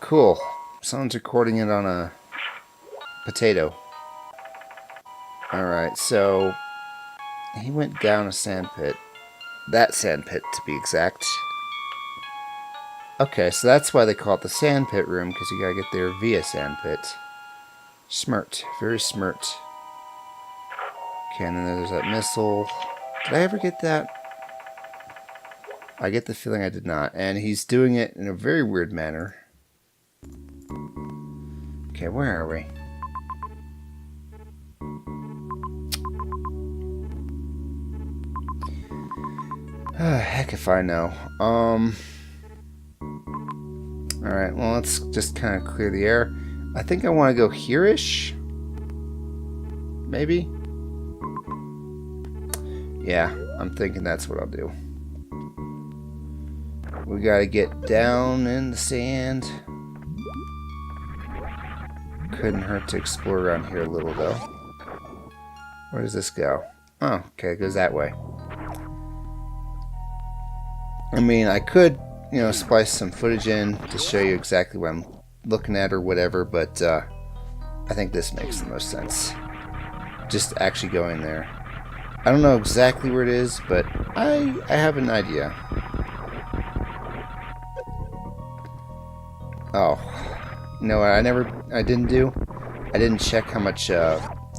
Cool. Someone's recording it on a potato. Alright, so he went down a sand pit. That sand pit, to be exact. Okay, so that's why they call it the sand pit room, because you gotta get there via sand pit. Smart. Very smart. Okay, and then there's that missile. Did I ever get that? I get the feeling I did not. And he's doing it in a very weird manner. Okay, where are we? Heck if I know. Alright, well, let's just kind of clear the air. I think I want to go here-ish. Maybe? Yeah, I'm thinking that's what I'll do. We gotta get down in the sand. Couldn't hurt to explore around here a little, though. Where does this go? Oh, okay, it goes that way. I mean, I could, you know, splice some footage in to show you exactly what I'm looking at or whatever, but I think this makes the most sense. Just actually going there. I don't know exactly where it is, but I have an idea. Oh, you know what I didn't do? I didn't check how much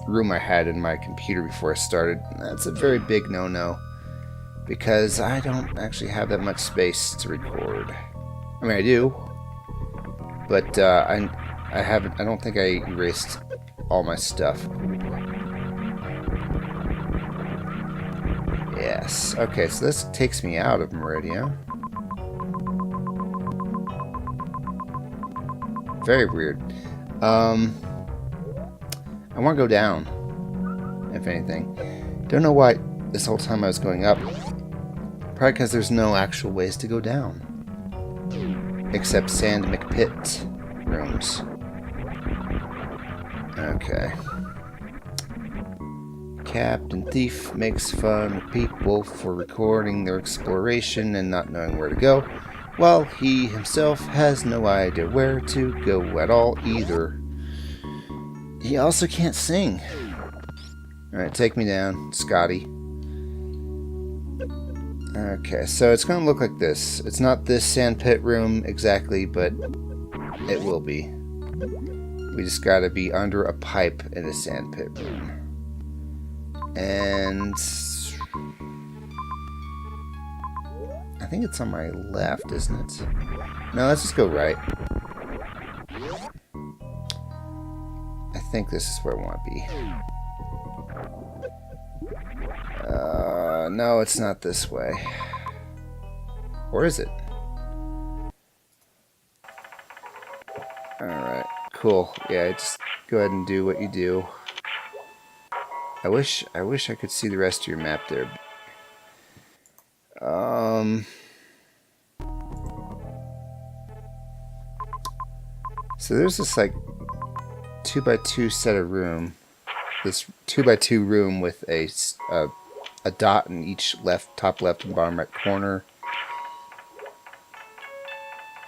room I had in my computer before I started. That's a very big no-no, because I don't actually have that much space to record. I mean, I do, but I haven't. I don't think I erased all my stuff. Yes. Okay, so this takes me out of Meridia. Very weird. I want to go down, if anything. Don't know why this whole time I was going up. Probably because there's no actual ways to go down. Except Sand McPit rooms. Okay. Captain Thief makes fun of people for recording their exploration and not knowing where to go, while he himself has no idea where to go at all either. He also can't sing. Alright, take me down, Scotty. Okay, so it's going to look like this. It's not this sandpit room exactly, but it will be. We just got to be under a pipe in a sandpit room. And I think it's on my left, isn't it? No, let's just go right. I think this is where I want to be. No, it's not this way. Or is it? Alright, cool. Yeah, just go ahead and do what you do. I wish I could see the rest of your map there. So there's this like 2x2 set of room. This 2x2 room with a dot in each top left and bottom right corner.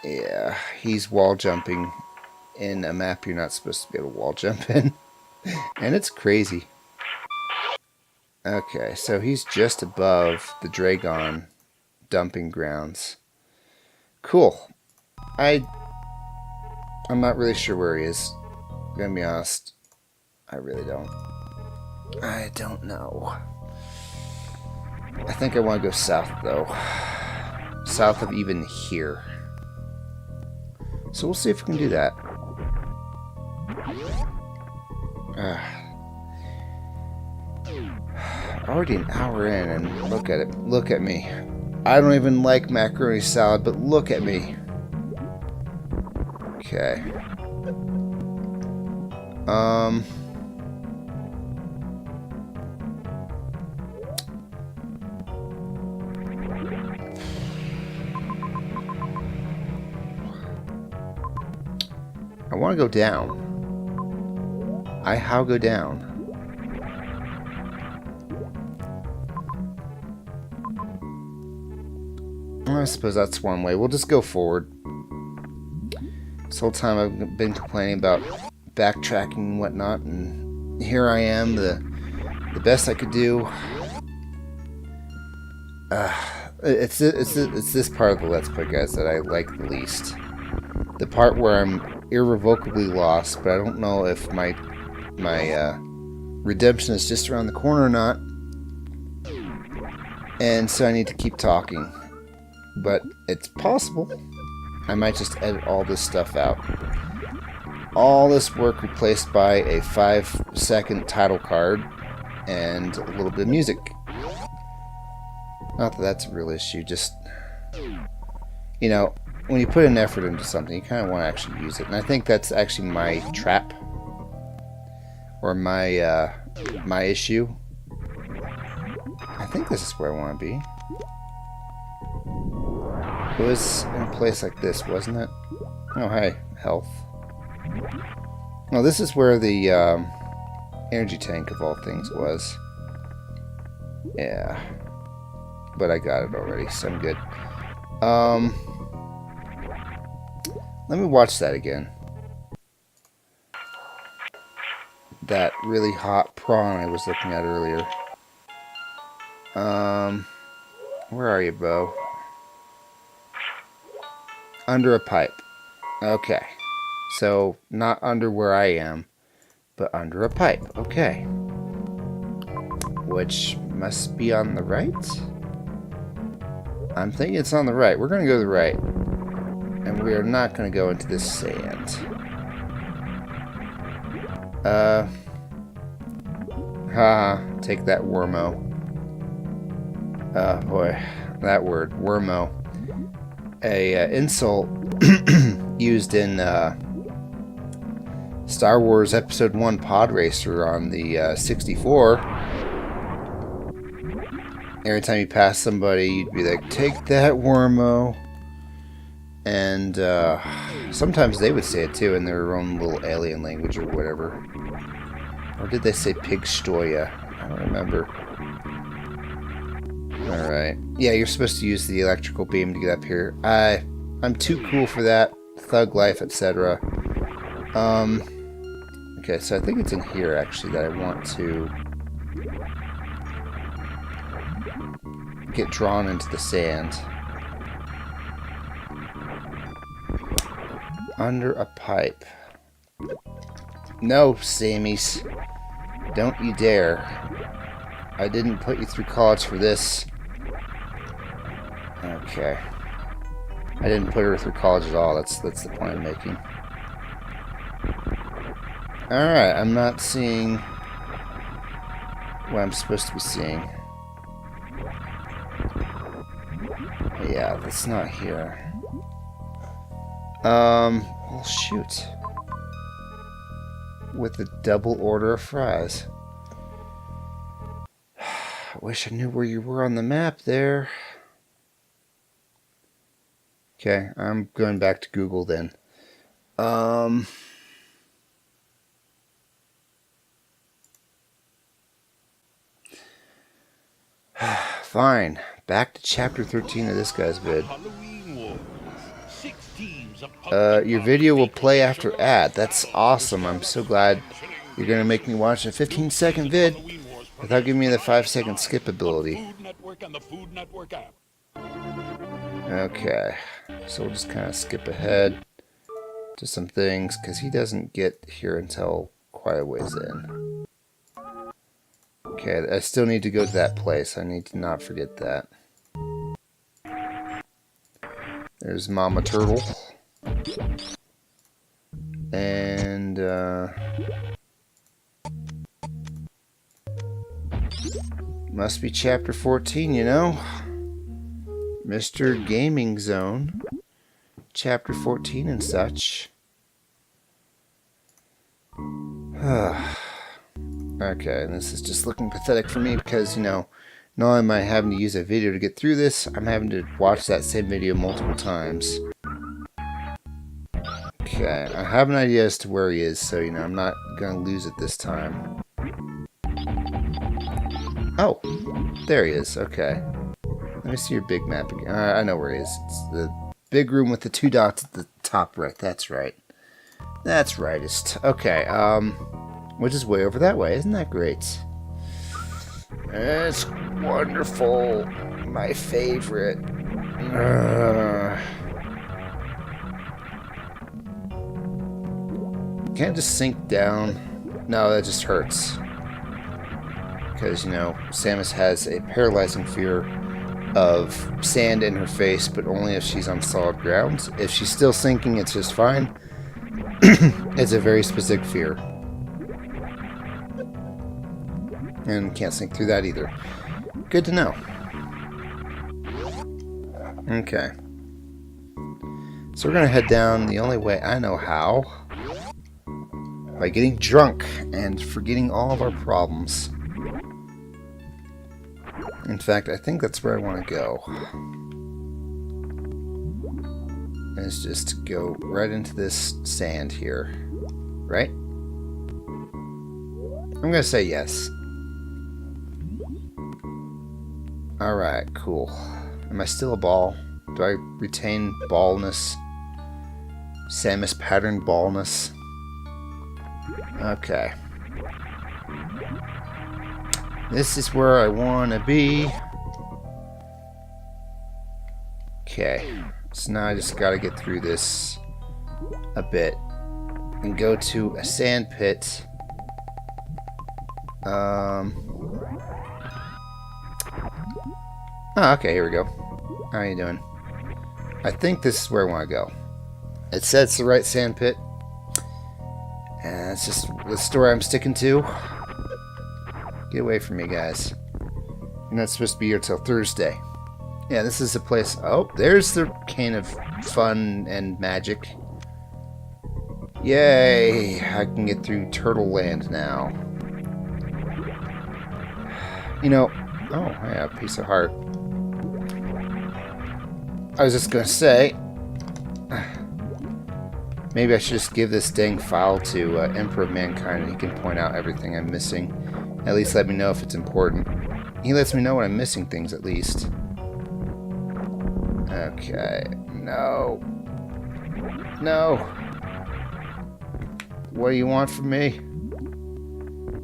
Yeah, he's wall jumping in a map you're not supposed to be able to wall jump in. And it's crazy. Okay, so he's just above the Dragon dumping grounds. Cool. I'm not really sure where he is. I'm gonna be honest. I really don't. I don't know. I think I want to go south, though. South of even here. So we'll see if we can do that. Already an hour in, and look at it. Look at me. I don't even like macaroni salad, but look at me. Okay. I want to go down. How go down? I suppose that's one way. We'll just go forward. This whole time I've been complaining about backtracking and whatnot, and here I am, the best I could do. It's this part of the Let's Play, guys, that I like the least. The part where I'm irrevocably lost, but I don't know if my redemption is just around the corner or not. And so I need to keep talking. But it's possible. I might just edit all this stuff out. All this work replaced by a 5-second title card and a little bit of music. Not that that's a real issue, just, you know, when you put an effort into something, you kind of want to actually use it. And I think that's actually my trap. Or my, my issue. I think this is where I want to be. It was in a place like this, wasn't it? Oh, hey, health. No, this is where the energy tank of all things was. Yeah. But I got it already, so I'm good. Let me watch that again. That really hot prawn I was looking at earlier. Where are you, Bo? Under a pipe. Okay. So, not under where I am, but under a pipe. Okay. Which must be on the right? I'm thinking it's on the right. We're going to go to the right. And we are not going to go into this sand. Take that, wormo. Oh, boy. That word, wormo. A insult used in Star Wars Episode 1 Pod Racer on the 64. Every time you pass somebody, you'd be like, take that, wormo. And sometimes they would say it too in their own little alien language or whatever. Or did they say pigstoya? I don't remember. Alright. Yeah, you're supposed to use the electrical beam to get up here. I'm too cool for that. Thug life, etc. Okay, so I think it's in here, actually, that I want to get drawn into the sand. Under a pipe. No, Samies. Don't you dare. I didn't put you through college for this. Okay. I didn't put her through college at all. That's the point I'm making. Alright, I'm not seeing what I'm supposed to be seeing. Yeah, that's not here. Well, shoot. With a double order of fries. I wish I knew where you were on the map there. Okay, I'm going back to Google then. Fine. Back to chapter 13 of this guy's vid. Your video will play after ad. That's awesome. I'm so glad you're going to make me watch a 15-second vid without giving me the 5-second skip ability. Okay. So we'll just kind of skip ahead to some things because he doesn't get here until quite a ways in. Okay, I still need to go to that place. I need to not forget that. There's Mama Turtle. And, Must be chapter 14, you know. Mr. Gaming Zone. Chapter 14 and such. Okay, and this is just looking pathetic for me because, you know, not only am I having to use a video to get through this, I'm having to watch that same video multiple times. Okay, I have an idea as to where he is, so, you know, I'm not going to lose it this time. Oh, there he is, okay. Let me see your big map again. I know where he is. It's the big room with the 2 dots at the top right. That's right. That's rightist. Okay, which is way over that way. Isn't that great? It's wonderful. My favorite. Can't just sink down. No, that just hurts. Because, you know, Samus has a paralyzing fear of sand in her face, but only if she's on solid ground. If she's still sinking, it's just fine. It's a very specific fear. And can't sink through that either. Good to know. Okay. So we're going to head down the only way I know how. By getting drunk and forgetting all of our problems. In fact, I think that's where I want to go. Is just go right into this sand here. Right? I'm going to say yes. Alright, cool. Am I still a ball? Do I retain ballness? Samus pattern ballness? Okay. This is where I want to be. Okay. So now I just got to get through this a bit. And go to a sand pit. Oh, okay, here we go. How are you doing? I think this is where I want to go. It said it's the right sand pit. And it's just the story I'm sticking to. Get away from me, guys. You're not supposed to be here till Thursday. Yeah, this is the place. Oh, there's the cane of fun and magic. Yay! I can get through Turtle Land now. You know... Oh, yeah, piece of heart. I was just gonna say... Maybe I should just give this dang file to Emperor of Mankind and he can point out everything I'm missing. At least let me know if it's important. He lets me know when I'm missing things, at least. Okay. No. No. What do you want from me?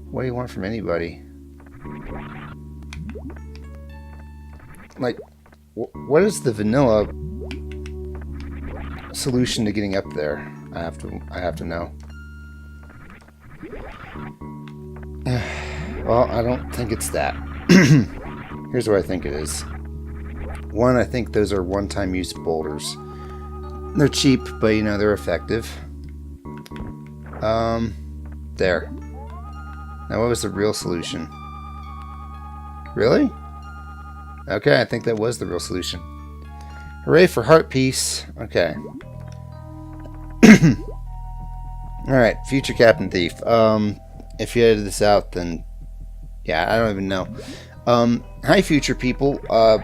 What do you want from anybody? Like, what is the vanilla solution to getting up there? I have to know. Well, I don't think it's that. Here's what I think it is. One, I think those are one-time use boulders. They're cheap, but you know, they're effective. There. Now what was the real solution? Really? Okay, I think that was the real solution. Hooray for heart peace. Okay. Alright, future Captain Thief. If you edited this out, then... Yeah, I don't even know. Hi, future people. I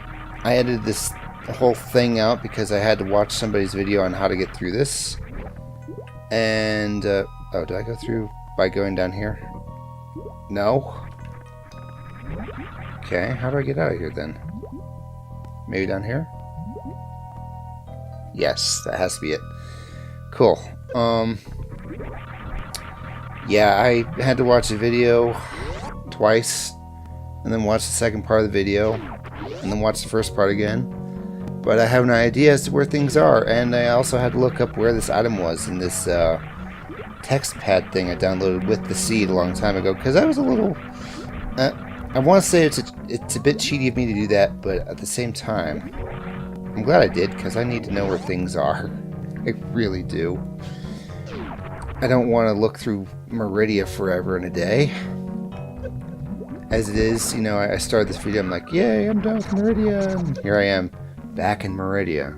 edited this whole thing out because I had to watch somebody's video on how to get through this. And, oh, did I go through by going down here? No. Okay, how do I get out of here then? Maybe down here? Yes, that has to be it. Cool. Yeah, I had to watch the video twice, and then watch the second part of the video, and then watch the first part again. But I have an idea as to where things are, and I also had to look up where this item was in this text pad thing I downloaded with the seed a long time ago, because I was a little... I want to say it's a bit cheaty of me to do that, but at the same time, I'm glad I did, because I need to know where things are. I really do. I don't want to look through Meridia forever and a day. As it is, you know, I started this video, I'm like, yay, I'm done with Meridia. Here I am, back in Meridia.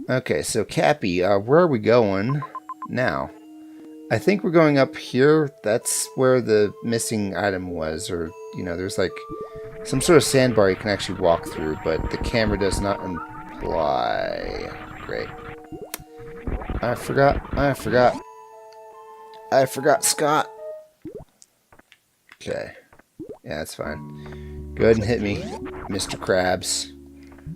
Okay, so Cappy, where are we going now? I think we're going up here. That's where the missing item was, or, you know, there's like some sort of sandbar you can actually walk through, but the camera does not imply. Great. I forgot Scott. Okay. Yeah, that's fine. Go ahead and hit me, Mr. Krabs.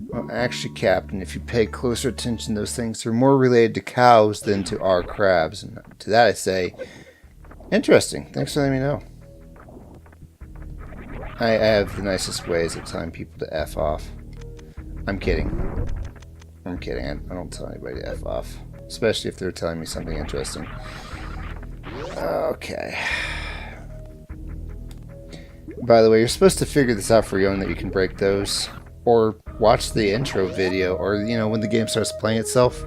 Well, actually, Captain, if you pay closer attention, those things are more related to cows than to our crabs. And to that I say, interesting. Thanks for letting me know. I have the nicest ways of telling people to F off. I'm kidding. I'm kidding. I don't tell anybody to F off. Especially if they're telling me something interesting. Okay. By the way, you're supposed to figure this out for your own, that you can break those. Or watch the intro video, or, you know, when the game starts playing itself,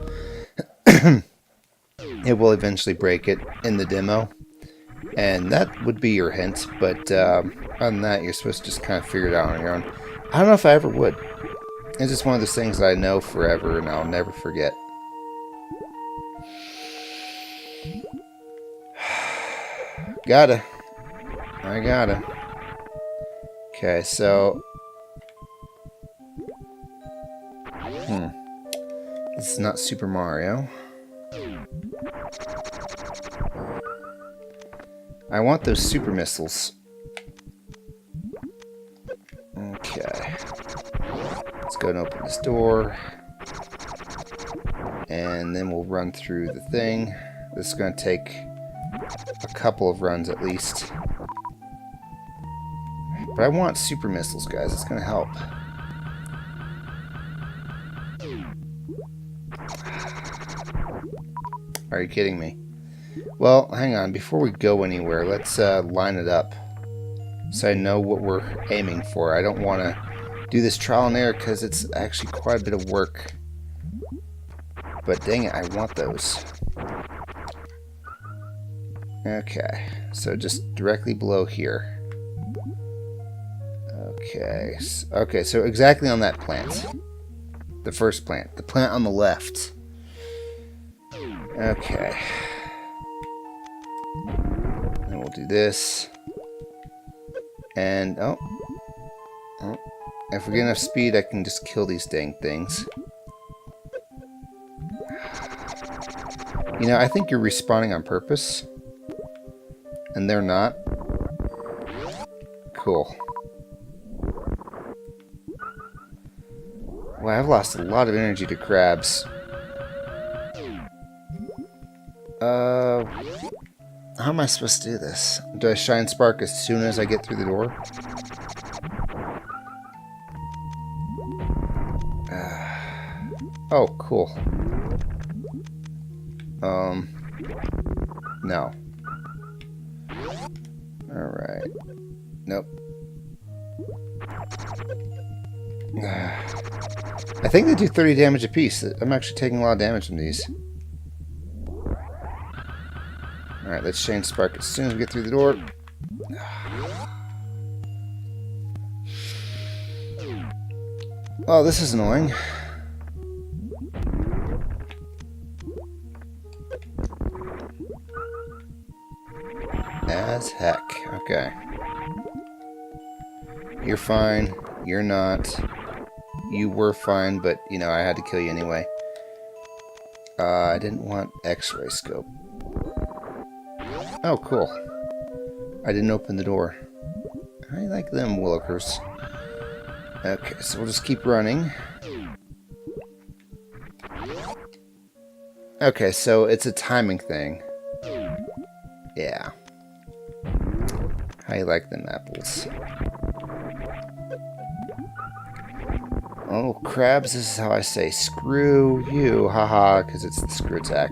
it will eventually break it in the demo. And that would be your hint, but other than that, you're supposed to just kind of figure it out on your own. I don't know if I ever would. It's just one of those things that I know forever and I'll never forget. I gotta. Okay, so... This is not Super Mario. I want those super missiles. Okay. Let's go and open this door. And then we'll run through the thing. This is going to take a couple of runs at least. But I want super missiles, guys. It's going to help. Are you kidding me? Well, hang on. Before we go anywhere, let's line it up so I know what we're aiming for. I don't want to do this trial and error because it's actually quite a bit of work. But dang it, I want those. Okay, so just directly below here. Okay, so exactly on that plant. The first plant. The plant on the left. Okay. And we'll do this. And, oh. If we get enough speed, I can just kill these dang things. You know, I think you're respawning on purpose. And they're not. Cool. Well, I've lost a lot of energy to crabs. How am I supposed to do this? Do I shine spark as soon as I get through the door? Oh, cool. No. Alright. Nope. I think they do 30 damage apiece. I'm actually taking a lot of damage from these. Alright, let's change spark as soon as we get through the door. Oh, this is annoying. As heck. Okay. You're fine. You're not. You were fine, but, you know, I had to kill you anyway. I didn't want X-ray scope. Oh, cool. I didn't open the door. I like them willikers. Okay, so we'll just keep running. Okay, so it's a timing thing. Yeah. How you like them apples? Oh, crabs, this is how I say screw you, haha, because it's the screw attack.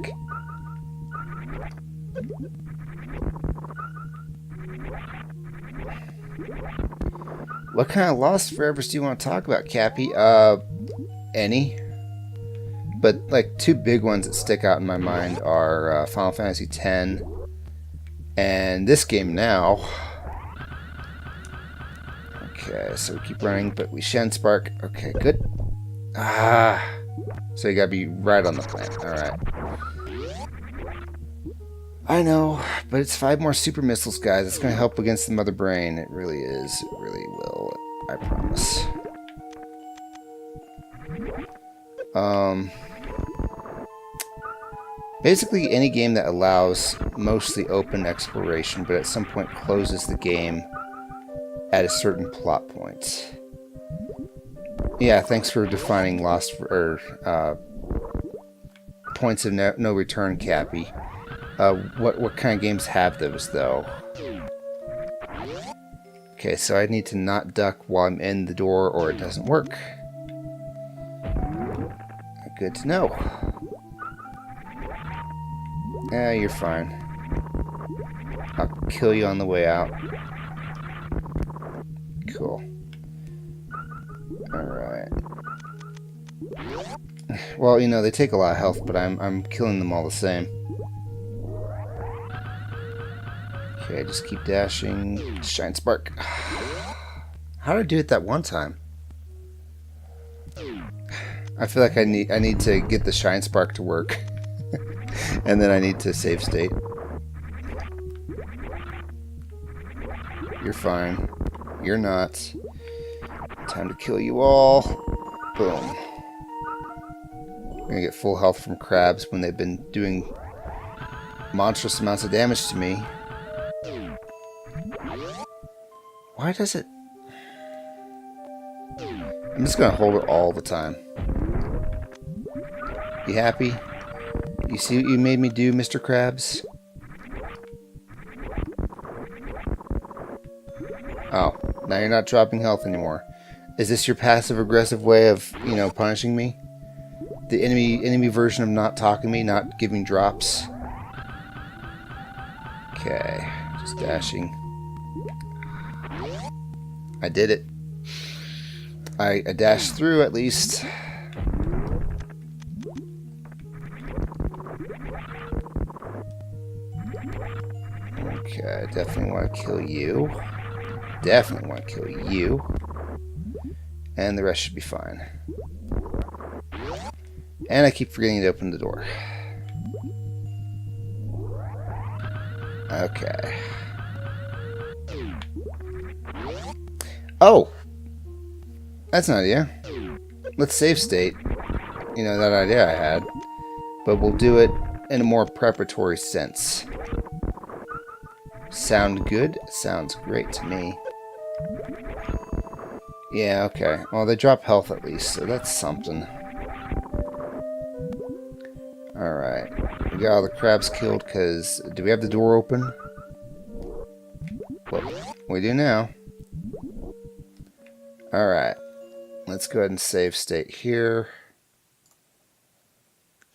What kind of Lost Forevers do you want to talk about, Cappy? Any. But, like, two big ones that stick out in my mind are Final Fantasy X and this game now. Okay, so we keep running, but we shen spark. Okay, good. Ah, so you gotta be right on the plant. Alright. I know, but it's 5 more super missiles, guys. It's gonna help against the mother brain. It really is. It really will. I promise. Basically, any game that allows mostly open exploration, but at some point closes the game at a certain plot point. Yeah, thanks for defining lost or points of no return, Cappy. What kind of games have those though? Okay, so I need to not duck while I'm in the door, or it doesn't work. Good to know. Yeah, you're fine. I'll kill you on the way out. Cool. Alright. Well, you know, they take a lot of health, but I'm killing them all the same. Okay, just keep dashing. Shine spark. How did I do it that one time? I feel like I need to get the shine spark to work. And then I need to save state. You're fine. You're not. Time to kill you all. Boom. I'm gonna get full health from crabs when they've been doing monstrous amounts of damage to me. Why does it... I'm just gonna hold it all the time. You happy? You see what you made me do, Mr. Krabs? Oh, now you're not dropping health anymore. Is this your passive-aggressive way of, you know, punishing me? The enemy version of not talking to me, not giving drops? Okay, just dashing. I did it. I dashed through at least. Okay, I definitely want to kill you. Definitely want to kill you. And the rest should be fine. And I keep forgetting to open the door. Okay. Oh! That's an idea. Let's save state. You know, that idea I had. But we'll do it in a more preparatory sense. Sound good? Sounds great to me. Yeah, okay. Well, they drop health at least, so that's something. Alright. We got all the crabs killed because... Do we have the door open? Well, we do now. Alright. Let's go ahead and save state here.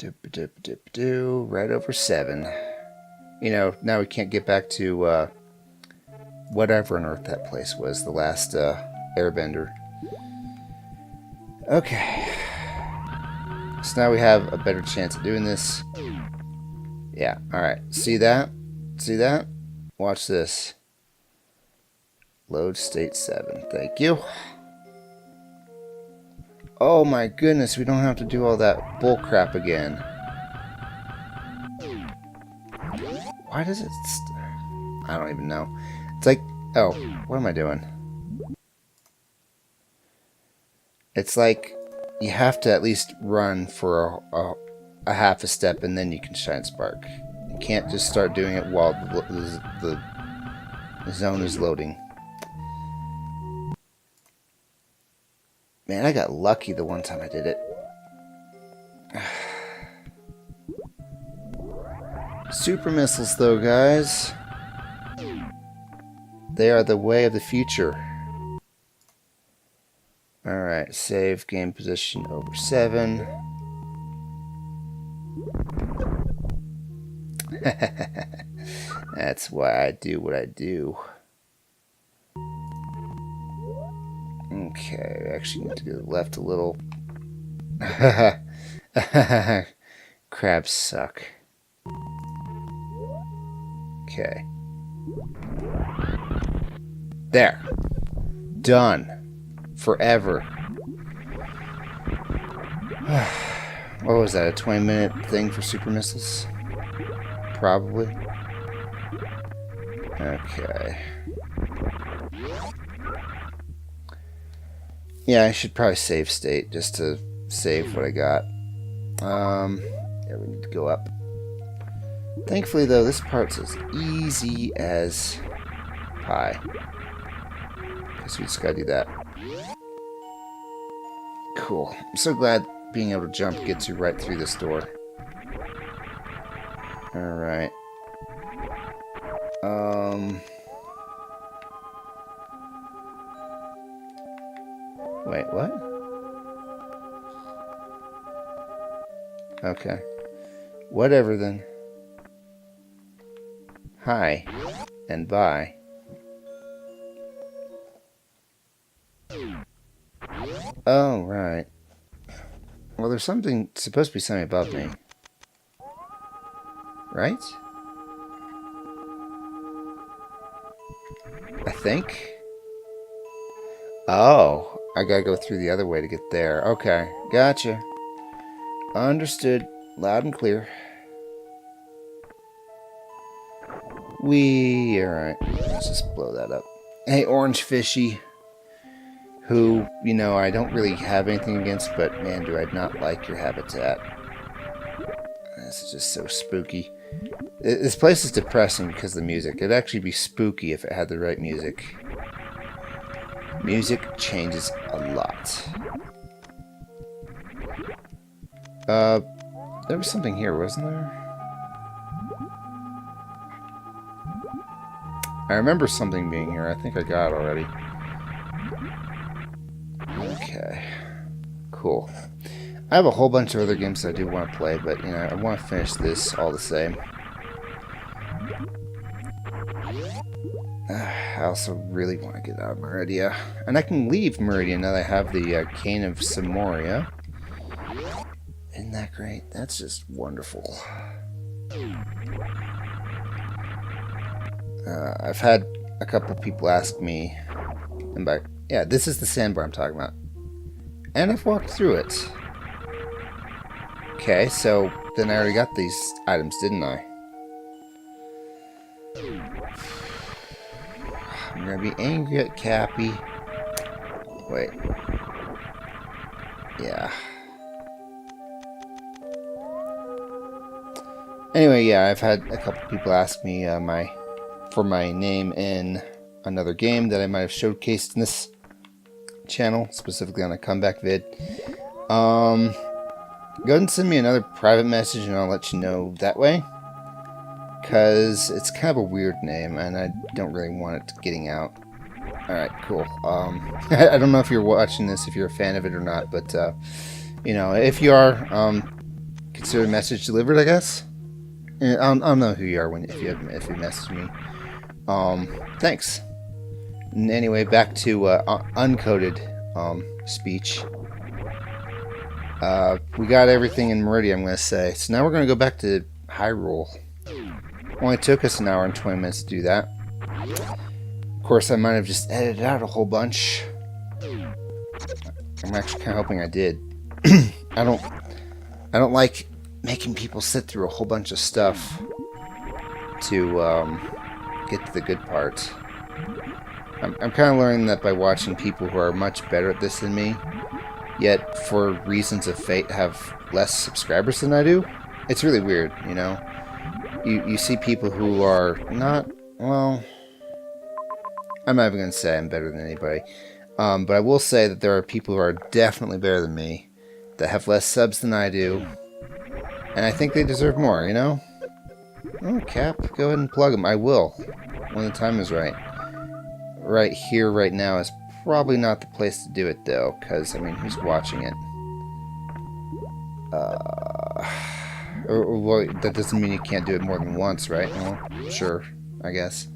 Right over 7. You know, now we can't get back to whatever on earth that place was, the last airbender. Okay. So now we have a better chance of doing this. Yeah, alright. See that? See that? Watch this. Load state 7. Thank you. Oh my goodness, we don't have to do all that bull crap again. Why does it... I don't even know. It's like... Oh, what am I doing? It's like you have to at least run for a half a step and then you can shine spark. You can't just start doing it while the zone is loading. Man, I got lucky the one time I did it. Super missiles, though, guys. They are the way of the future. Alright, save game position over 7. That's why I do what I do. Okay, I actually need to go left a little. Crabs suck. Okay. There. done. Forever. What was that, a 20-minute thing for super missiles? Probably. Okay. Yeah, I should probably save state just to save what I got. Yeah, we need to go up. Thankfully, though, this part's as easy as pie. Guess we just gotta do that. Cool. I'm so glad being able to jump gets you right through this door. Alright. Wait, what? Okay. Whatever then. Hi. And bye. Oh, right. Well, there's supposed to be something above me. Right? I think? Oh, I gotta go through the other way to get there. Okay, gotcha. Understood. Loud and clear. Alright, let's just blow that up. Hey, Orange Fishy. Who, you know, I don't really have anything against, but man, do I not like your habitat. This is just so spooky. This place is depressing because of the music. It'd actually be spooky if it had the right music. Music changes a lot. There was something here, wasn't there? I remember something being here. I think I got it already. Okay. Cool. I have a whole bunch of other games that I do want to play, but, you know, I want to finish this all the same. I also really want to get out of Meridia. And I can leave Meridia now that I have the Cane of Samoria. Isn't that great? That's just wonderful. I've had a couple people ask me, and by, yeah, this is the sandbar I'm talking about. And I've walked through it. Okay, so then I already got these items, didn't I? I'm gonna be angry at Cappy. Wait. Yeah. Anyway, yeah, I've had a couple people ask me for my name in another game that I might have showcased in this channel, specifically on a comeback vid. Go ahead and send me another private message and I'll let you know that way. Because it's kind of a weird name and I don't really want it getting out. Alright, cool. I don't know if you're watching this, if you're a fan of it or not, but, you know, if you are, consider a message delivered, I guess. I'll know who you are if you message me. Thanks. And anyway, back to uncoded speech. We got everything in Meridia, I'm going to say. So now we're going to go back to Hyrule. Only took us an hour and 20 minutes to do that. Of course, I might have just edited out a whole bunch. I'm actually kind of hoping I did. I don't like making people sit through a whole bunch of stuff to get to the good part. I'm kind of learning that by watching people who are much better at this than me, yet for reasons of fate have less subscribers than I do. It's really weird, you know? You see people who are not, well, I'm not even going to say I'm better than anybody. But I will say that there are people who are definitely better than me that have less subs than I do. And I think they deserve more, you know? Oh, Cap, go ahead and plug them. I will, when the time is right. Right here, right now, is probably not the place to do it, though, because, I mean, who's watching it? Well, that doesn't mean you can't do it more than once, right? Well, sure, I guess.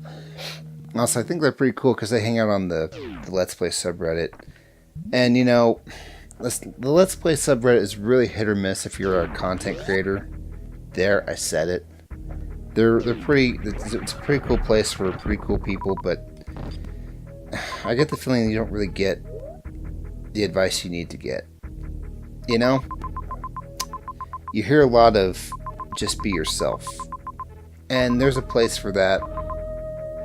Also, I think they're pretty cool because they hang out on the Let's Play subreddit. And, you know, the Let's Play subreddit is really hit or miss if you're a content creator. There, I said it. They're pretty, it's a pretty cool place for pretty cool people, but I get the feeling you don't really get the advice you need to get. You know? You hear a lot of just be yourself. And there's a place for that.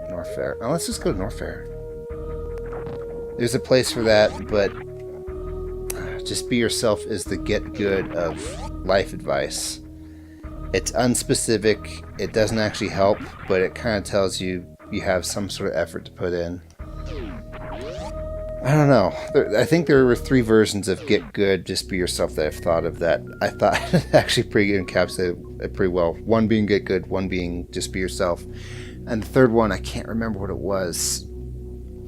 North Fair. Oh, let's just go to North Fair. There's a place for that, but just be yourself is the get good of life advice. It's unspecific. It doesn't actually help, but it kind of tells you you have some sort of effort to put in. I don't know. I think there were 3 versions of get good, just be yourself that I've thought of that I thought actually pretty encapsulated it pretty well. One being get good, one being just be yourself. And the third one, I can't remember what it was.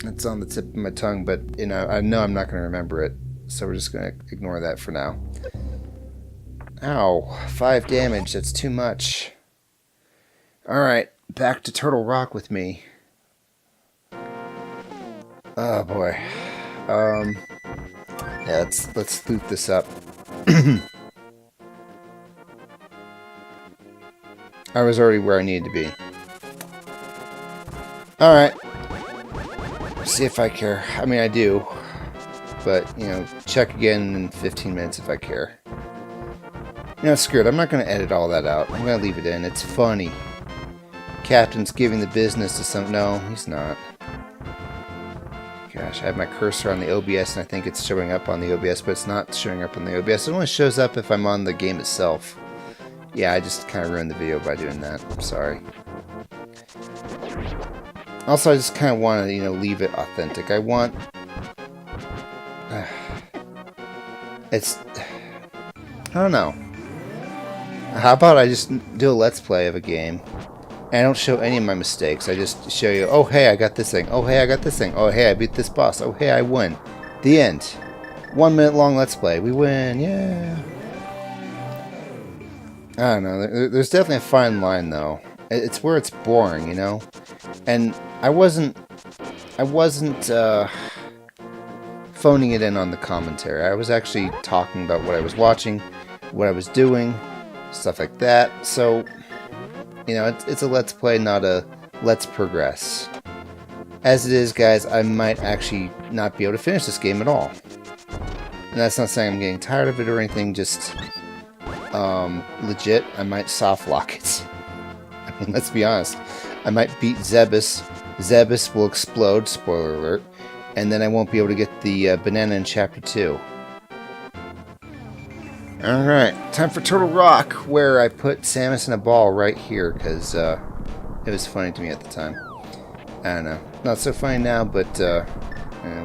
It's on the tip of my tongue, but you know, I know I'm not going to remember it. So we're just going to ignore that for now. Ow, 5 damage, that's too much. Alright, back to Turtle Rock with me. Oh boy. Yeah, let's loot this up. I was already where I needed to be. Alright. See if I care. I mean, I do. But, you know, check again in 15 minutes if I care. You know, screw it. I'm not going to edit all that out. I'm going to leave it in. It's funny. Captain's giving the business to some... No, he's not. Gosh, I have my cursor on the OBS and I think it's showing up on the OBS, but it's not showing up on the OBS. It only shows up if I'm on the game itself. Yeah, I just kind of ruined the video by doing that. I'm sorry. Also, I just kind of want to, you know, leave it authentic. I want... it's... I don't know. How about I just do a let's play of a game and I don't show any of my mistakes. I just show you, oh hey, I got this thing. Oh hey, I got this thing. Oh hey, I beat this boss. Oh hey, I win. The end. 1 minute long let's play. We win. Yeah. I don't know. There's definitely a fine line though. It's where it's boring, you know? And I wasn't phoning it in on the commentary. I was actually talking about what I was watching, what I was doing, stuff like that. So, you know, it's a let's play, not a let's progress. As it is, guys, I might actually not be able to finish this game at all. And that's not saying I'm getting tired of it or anything, just legit, I might soft lock it. I mean, let's be honest. I might beat Zebus. Zebus will explode, spoiler alert, and then I won't be able to get the banana in Chapter 2. Alright, time for Turtle Rock, where I put Samus in a ball right here, because it was funny to me at the time. I don't know. Not so funny now, but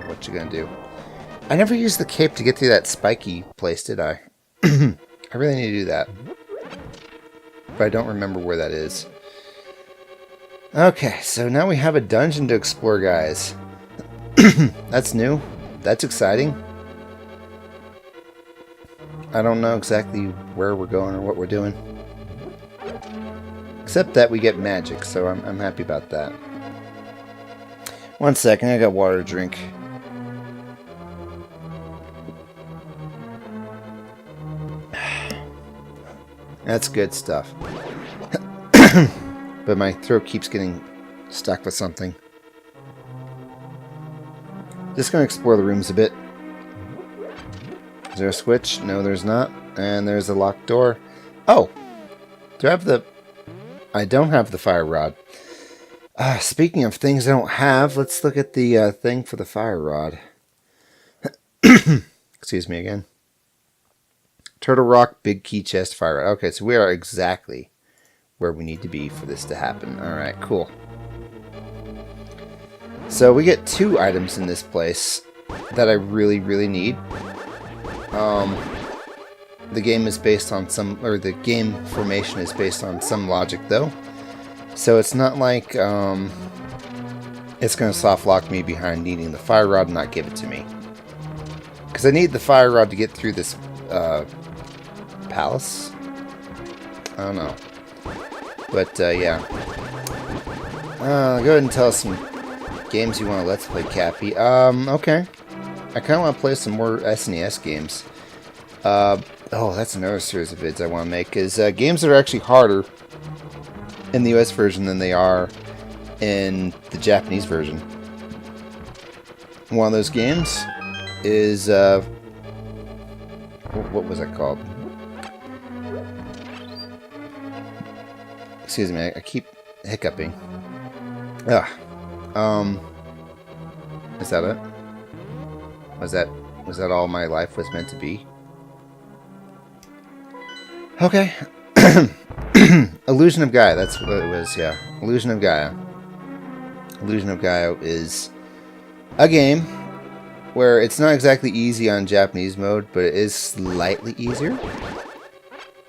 what you gonna do? I never used the cape to get through that spiky place, did I? I really need to do that. But I don't remember where that is. Okay, so now we have a dungeon to explore, guys. That's new. That's exciting. I don't know exactly where we're going or what we're doing. Except that we get magic, so I'm happy about that. 1 second, I got water to drink. That's good stuff. But my throat keeps getting stuck with something. Just gonna explore the rooms a bit. Is there a switch? No, there's not. And there's a locked door. Oh! Do I have the... I don't have the fire rod. Speaking of things I don't have, let's look at the thing for the fire rod. Excuse me again. Turtle Rock, big key chest, fire rod. Okay, so we are exactly where we need to be for this to happen. Alright, cool. So we get 2 items in this place that I really, really need. The game is based on some, or the game formation is based on some logic though. So it's not like it's going to soft lock me behind needing the fire rod and not give it to me. Because I need the fire rod to get through this palace. I don't know. But yeah. Go ahead and tell us some games you want to let's play, Cappy. Okay. I kind of want to play some more SNES games. Oh, that's another series of vids I want to make. Is games that are actually harder in the US version than they are in the Japanese version. one of those games is what was that called? Excuse me, I keep hiccuping. Ugh. Is that it? Was that all my life was meant to be? Okay. Illusion of Gaia, that's what it was, yeah. Illusion of Gaia. Illusion of Gaia is a game where it's not exactly easy on Japanese mode, but it is slightly easier.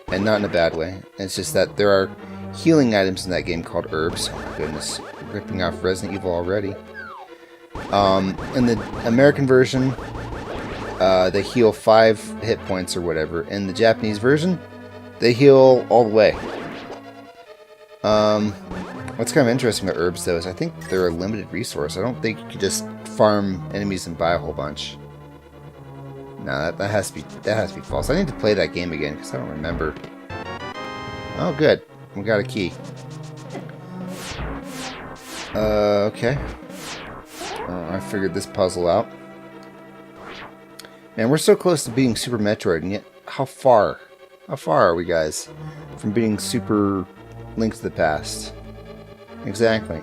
And not in a bad way. It's just that there are healing items in that game called herbs. Oh, goodness, ripping off Resident Evil already. In the American version, they heal 5 hit points or whatever. In the Japanese version, they heal all the way. What's kind of interesting about herbs, though, is I think they're a limited resource. I don't think you can just farm enemies and buy a whole bunch. No, that has to be false. I need to play that game again because I don't remember. Oh, good. We got a key. Okay. I figured this puzzle out. Man, we're so close to beating Super Metroid, and yet, how far? How far are we, guys, from beating Super Link to the Past? Exactly.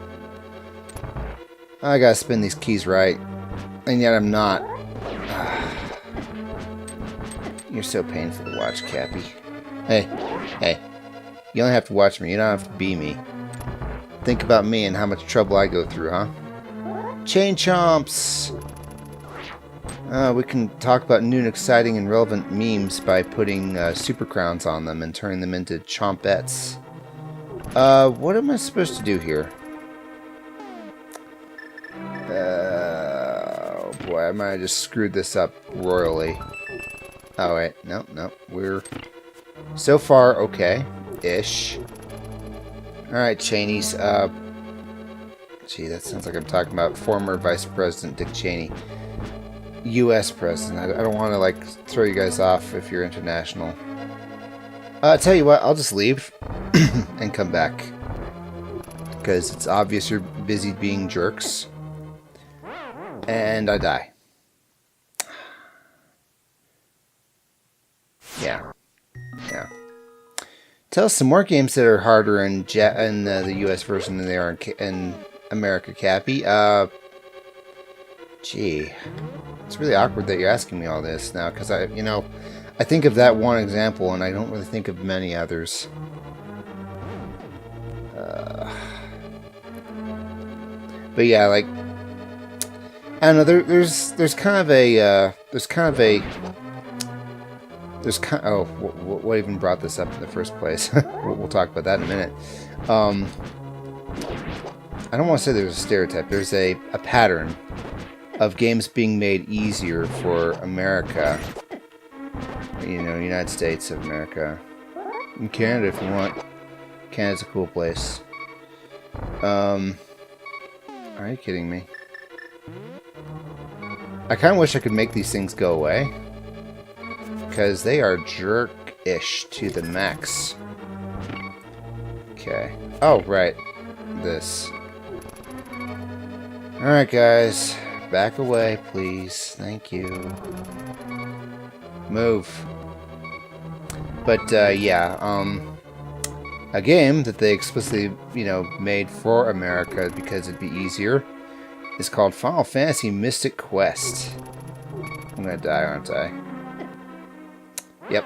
I gotta spin these keys right, and yet I'm not. You're so painful to watch, Cappy. Hey, hey. You only have to watch me, you don't have to be me. Think about me and how much trouble I go through, huh? Chain chomps! We can talk about new and exciting and relevant memes by putting super crowns on them and turning them into chompettes. What am I supposed to do here? Oh boy, I might have just screwed this up royally. Oh wait, nope, we're so far okay-ish. Alright, Cheneys, gee, that sounds like I'm talking about former Vice President Dick Cheney. U.S. President. I don't want to, like, throw you guys off if you're international. Tell you what, I'll just leave and come back. Because it's obvious you're busy being jerks. And I die. Yeah. Tell us some more games that are harder in the U.S. version than they are in America, Cappy. Gee. It's really awkward that you're asking me all this now, because I think of that one example, and I don't really think of many others. But yeah, like, I don't know. There's kind of a what even brought this up in the first place? We'll talk about that in a minute. I don't want to say there's a stereotype. There's a pattern of games being made easier for America. You know, United States of America. And Canada if you want. Canada's a cool place. Are you kidding me? I kind of wish I could make these things go away. Because they are jerk-ish to the max. Okay. Oh, right. This. Alright, guys. Back away, please. Thank you. Move. But, yeah, a game that they explicitly, made for America because it'd be easier is called Final Fantasy Mystic Quest. I'm gonna die, aren't I? Yep.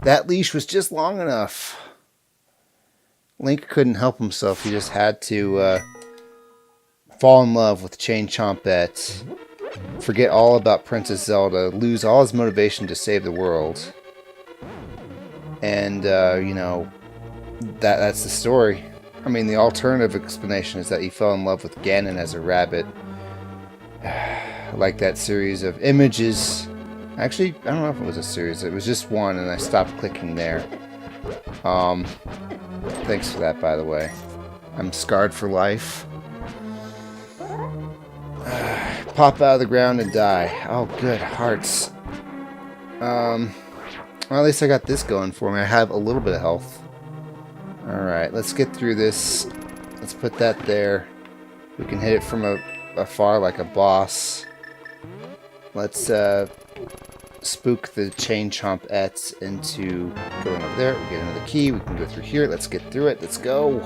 That leash was just long enough. Link couldn't help himself. He just had to, fall in love with Chain Chompette, forget all about Princess Zelda, lose all his motivation to save the world. And, that's the story. I mean, the alternative explanation is that he fell in love with Ganon as a rabbit. Like that series of images. Actually, I don't know if it was a series. It was just one, and I stopped clicking there. Thanks for that, by the way. I'm scarred for life. Pop out of the ground and die. Oh, good hearts. Well, at least I got this going for me. I have a little bit of health. Alright, let's get through this. Let's put that there. We can hit it from afar like a boss. Let's spook the chain chomp-ettes into going over there. We get another key. We can go through here. Let's get through it. Let's go.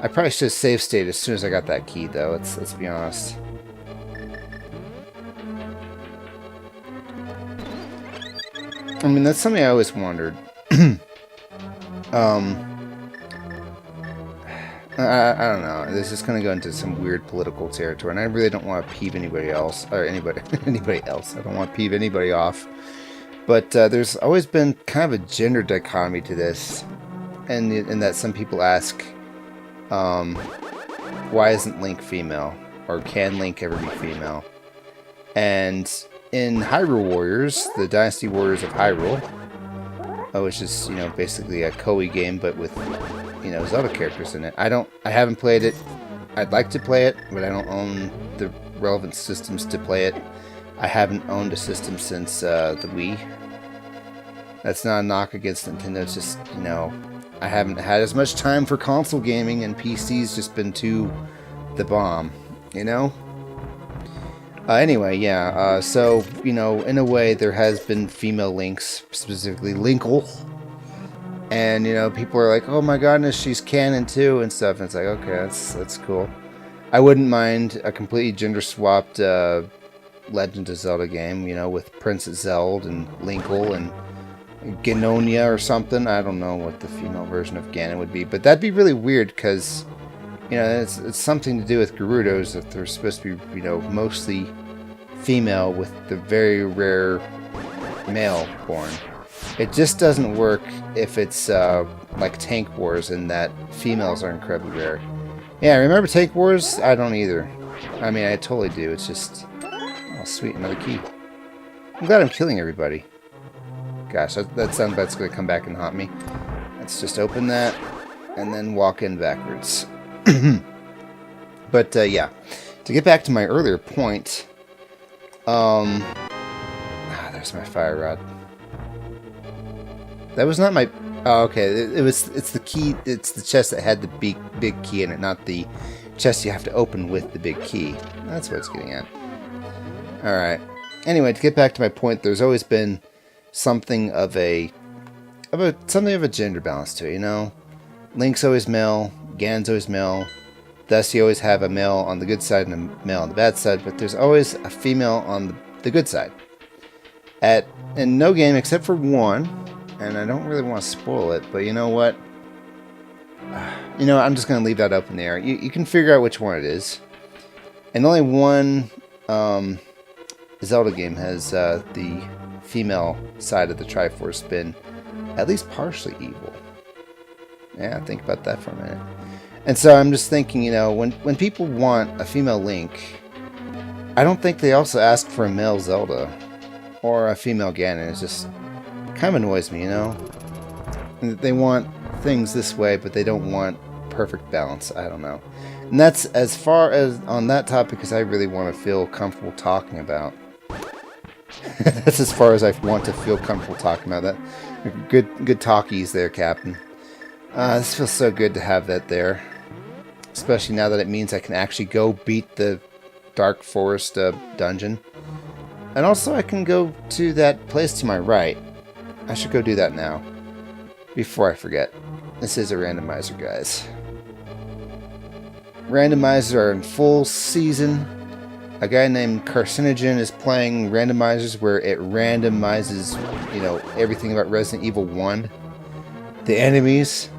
I probably should have save state as soon as I got that key, though. Let's be honest. I mean, that's something I always wondered. I don't know. This is going to go into some weird political territory, and I really don't want to peeve anybody else, or anybody else. I don't want to peeve anybody off. But there's always been kind of a gender dichotomy to this, and in that some people ask, why isn't Link female, or can Link ever be female? And in Hyrule Warriors, the Dynasty Warriors of Hyrule, which is, you know, basically a Koei game, but with, you know, Zelda characters in it. I haven't played it. I'd like to play it, but I don't own the relevant systems to play it. I haven't owned a system since the Wii. That's not a knock against Nintendo. It's just, you know, I haven't had as much time for console gaming, and PC's just been too the bomb, you know? Anyway, yeah, so, you know, in a way, there has been female Links, specifically Linkle. And, you know, people are like, oh my goodness, she's canon too, and stuff. And it's like, okay, that's cool. I wouldn't mind a completely gender-swapped Legend of Zelda game, you know, with Princess Zelda and Linkle and Ganonia or something. I don't know what the female version of Ganon would be, but that'd be really weird because, you know, it's something to do with Gerudos, if they're supposed to be, you know, mostly female with the very rare male born. It just doesn't work if it's like Tank Wars, in that females are incredibly rare. Yeah, remember Tank Wars? I don't either. I mean, I totally do. It's just... Oh, sweet, another key. I'm glad I'm killing everybody. Gosh, that sound bet's going to come back and haunt me. Let's just open that and then walk in backwards. But, yeah. To get back to my earlier point... there's my fire rod. That was not my... Oh, okay. It's the key. It's the chest that had the big key in it, not the chest you have to open with the big key. That's what it's getting at. Alright. Anyway, to get back to my point, there's always been something of a gender balance to it, you know? Link's always male, Ganon's always male, thus you always have a male on the good side and a male on the bad side, but there's always a female on the good side. In no game except for one, and I don't really want to spoil it, but you know what? You know, I'm just going to leave that up in the air. You can figure out which one it is. And only one Zelda game has the female side of the Triforce been at least partially evil. Yeah, think about that for a minute. And so I'm just thinking, you know, when people want a female Link, I don't think they also ask for a male Zelda or a female Ganon. It just kind of annoys me, you know? They want things this way, but they don't want perfect balance. I don't know. And that's as far as on that topic as I really want to feel comfortable talking about. That's as far as I want to feel comfortable talking about that. Good talkies there, Captain. This feels so good to have that there. Especially now that it means I can actually go beat the Dark Forest dungeon. And also I can go to that place to my right. I should go do that now. Before I forget. This is a randomizer, guys. Randomizers are in full season. A guy named Carcinogen is playing randomizers where it randomizes, you know, everything about Resident Evil 1. The enemies.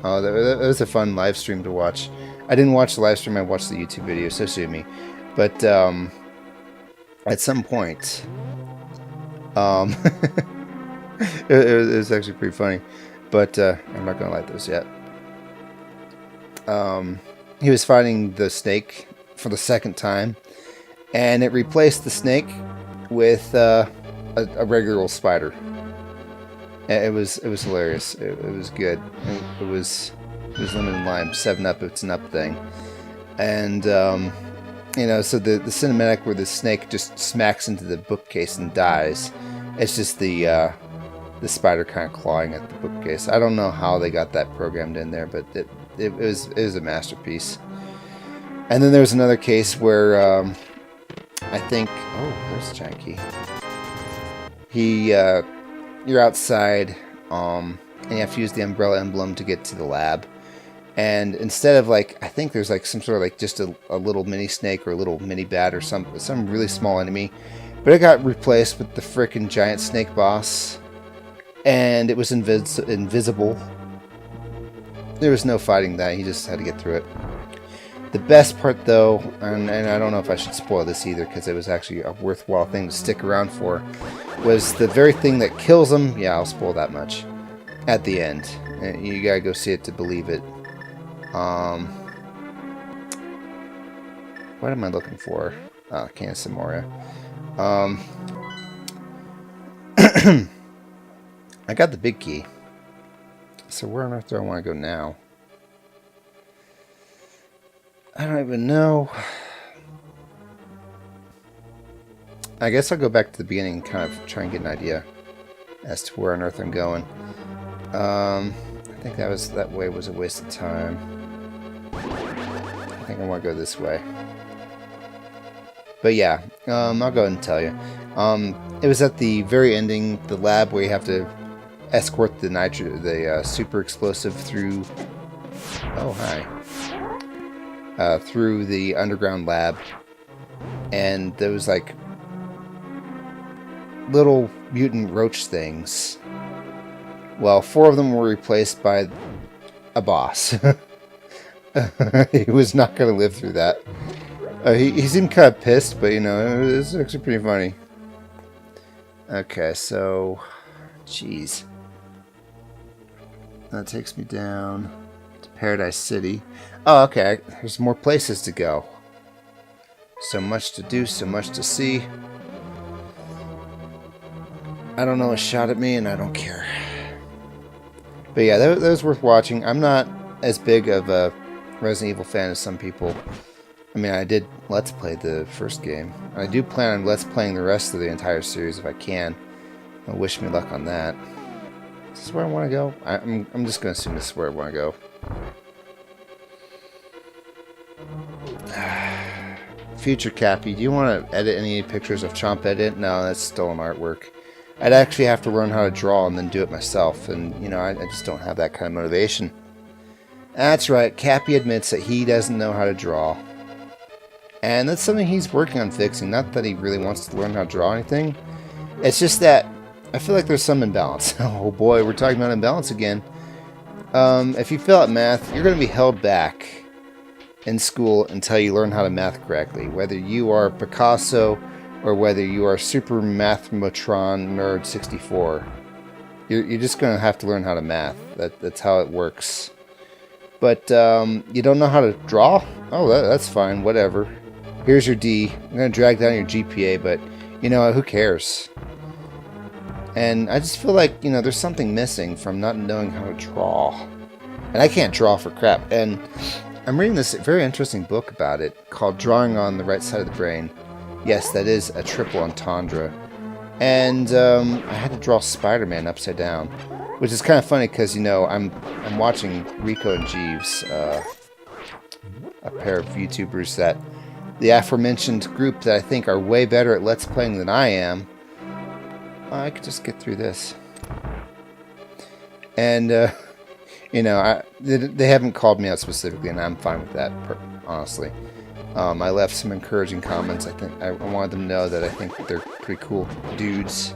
Oh, that was a fun live stream to watch. I didn't watch the live stream, I watched the YouTube video, so sue me. But, at some point, it was actually pretty funny. But, I'm not going to light those yet. He was fighting the snake for the second time. And it replaced the snake with a regular old spider. It was hilarious. It was good. It was limited lime, 7-Up. It's an up thing, and you know, so the cinematic where the snake just smacks into the bookcase and dies. It's just the spider kind of clawing at the bookcase. I don't know how they got that programmed in there, but it was a masterpiece. And then there was another case where I think... Oh, there's a giant key. You're outside, and you have to use the umbrella emblem to get to the lab. And instead of like, I think there's like some sort of like just a little mini snake or a little mini bat or some really small enemy. But it got replaced with the frickin' giant snake boss. And it was invisible. There was no fighting that, he just had to get through it. The best part though, and I don't know if I should spoil this either because it was actually a worthwhile thing to stick around for, was the very thing that kills him. Yeah, I'll spoil that much. At the end. You gotta go see it to believe it. What am I looking for? Oh, Can Samora. I got the big key. So where on earth do I want to go now? I don't even know. I guess I'll go back to the beginning and kind of try and get an idea as to where on earth I'm going. I think that way was a waste of time. I think I want to go this way. But yeah, I'll go ahead and tell you. It was at the very ending, the lab where you have to escort the super explosive through. Oh hi. Through the underground lab, and there was like little mutant roach things. Well, 4 of them were replaced by a boss. He was not going to live through that. He seemed kind of pissed, but you know, it was actually pretty funny. Okay, so, jeez, that takes me down to Paradise City. Oh, okay, there's more places to go. So much to do, so much to see. I don't know a shot at me, and I don't care. But yeah, that was worth watching. I'm not as big of a Resident Evil fan as some people. I mean, I did Let's Play the first game. I do plan on Let's Playing the rest of the entire series if I can. Wish me luck on that. Is this where I want to go? I'm just going to assume this is where I want to go. Future Cappy, do you want to edit any pictures of Chomp Edit? No, that's stolen artwork. I'd actually have to learn how to draw and then do it myself, and you know, I just don't have that kind of motivation. That's right, Cappy admits that he doesn't know how to draw. And that's something he's working on fixing, not that he really wants to learn how to draw anything. It's just that I feel like there's some imbalance. Oh boy, we're talking about imbalance again. If you fail at math, you're going to be held back in school until you learn how to math correctly. Whether you are Picasso or whether you are Super Mathmatron Nerd 64, you're just going to have to learn how to math. That's how it works. But you don't know how to draw? Oh, that's fine. Whatever. Here's your D. I'm going to drag down your GPA, but you know, who cares? And I just feel like, you know, there's something missing from not knowing how to draw. And I can't draw for crap. And I'm reading this very interesting book about it called Drawing on the Right Side of the Brain. Yes, that is a triple entendre. And I had to draw Spider-Man upside down, which is kind of funny because, you know, I'm watching Rico and Jeeves, a pair of YouTubers that the aforementioned group that I think are way better at Let's Playing than I am. I could just get through this. And, you know, they haven't called me out specifically, and I'm fine with that, honestly. I left some encouraging comments. I think I wanted them to know that I think they're pretty cool dudes.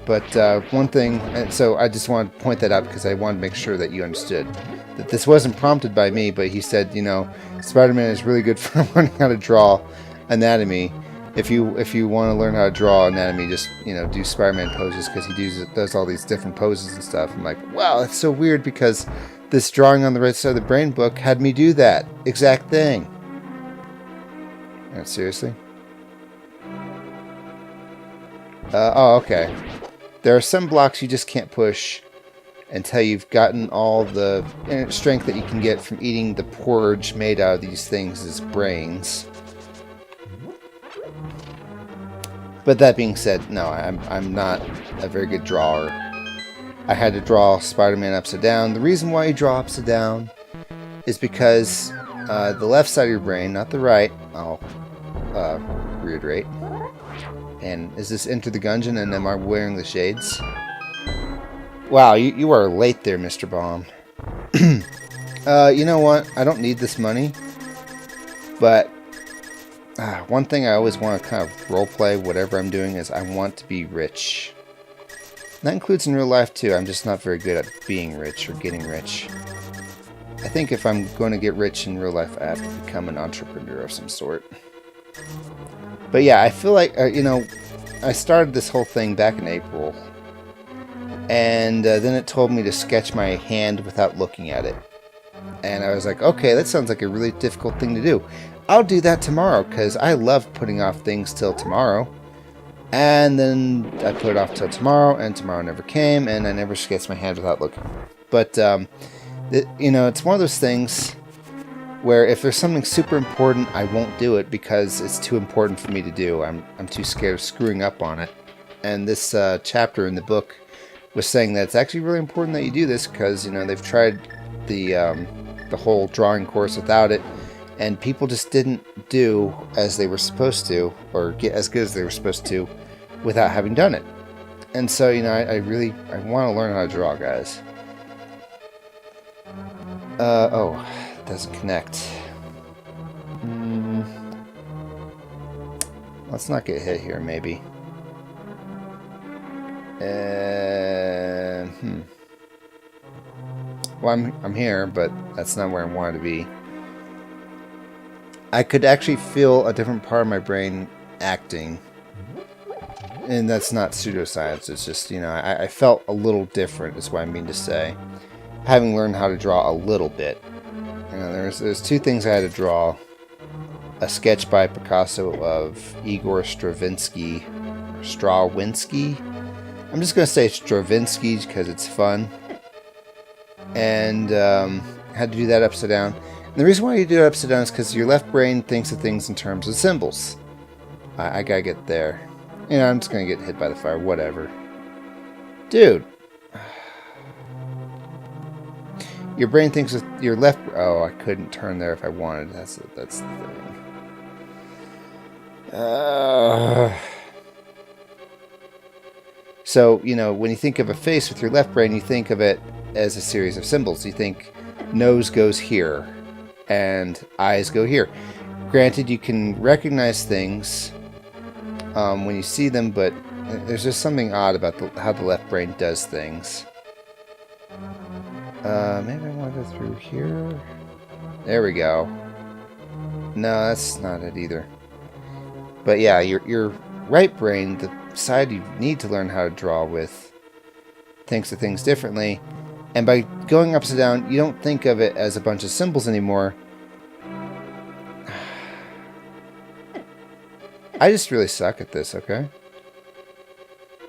But one thing, and so I just wanted to point that out because I wanted to make sure that you understood that this wasn't prompted by me, but he said, you know, Spider-Man is really good for learning how to draw anatomy. If you want to learn how to draw anatomy, just, you know, do Spider-Man poses because he does all these different poses and stuff. I'm like, wow, that's so weird because this Drawing on the Right Side of the Brain book had me do that exact thing. Seriously? Oh, okay. There are some blocks you just can't push until you've gotten all the strength that you can get from eating the porridge made out of these things as brains. But that being said, no, I'm not a very good drawer. I had to draw Spider-Man upside down. The reason why you draw upside down is because the left side of your brain, not the right, oh, reiterate. And is this Enter the Gungeon, and am I wearing the shades? Wow, you are late there, Mr. Bomb. You know what? I don't need this money. But one thing I always want to kind of roleplay whatever I'm doing is I want to be rich. That includes in real life too. I'm just not very good at being rich or getting rich. I think if I'm going to get rich in real life, I have to become an entrepreneur of some sort. But yeah, I feel like, you know, I started this whole thing back in April. And then it told me to sketch my hand without looking at it. And I was like, okay, that sounds like a really difficult thing to do. I'll do that tomorrow, because I love putting off things till tomorrow. And then I put it off till tomorrow, and tomorrow never came, and I never sketched my hand without looking. But, you know, it's one of those things where if there's something super important, I won't do it because it's too important for me to do. I'm too scared of screwing up on it. And this chapter in the book was saying that it's actually really important that you do this because, you know, they've tried the whole drawing course without it, and people just didn't do as they were supposed to, or get as good as they were supposed to, without having done it. And so, you know, I want to learn how to draw, guys. Oh, it doesn't connect. Let's not get hit here, maybe. Well, I'm here, but that's not where I wanted to be. I could actually feel a different part of my brain acting. And that's not pseudoscience, it's just, you know, I felt a little different, is what I mean to say. Having learned how to draw a little bit. You know, there's two things I had to draw. A sketch by Picasso of Igor Stravinsky. I'm just going to say Stravinsky because it's fun. And had to do that upside down. And the reason why you do it upside down is because your left brain thinks of things in terms of symbols. I gotta get there. You know, I'm just gonna get hit by the fire, whatever. Dude. Your brain thinks with your left... Oh, I couldn't turn there if I wanted. That's the thing. So, you know, when you think of a face with your left brain, you think of it as a series of symbols. You think nose goes here and eyes go here. Granted, you can recognize things when you see them, but there's just something odd about how the left brain does things. Maybe I want to go through here. There we go. No, that's not it either. But yeah, your right brain, the side you need to learn how to draw with, thinks of things differently. And by going upside down, you don't think of it as a bunch of symbols anymore. I just really suck at this, okay?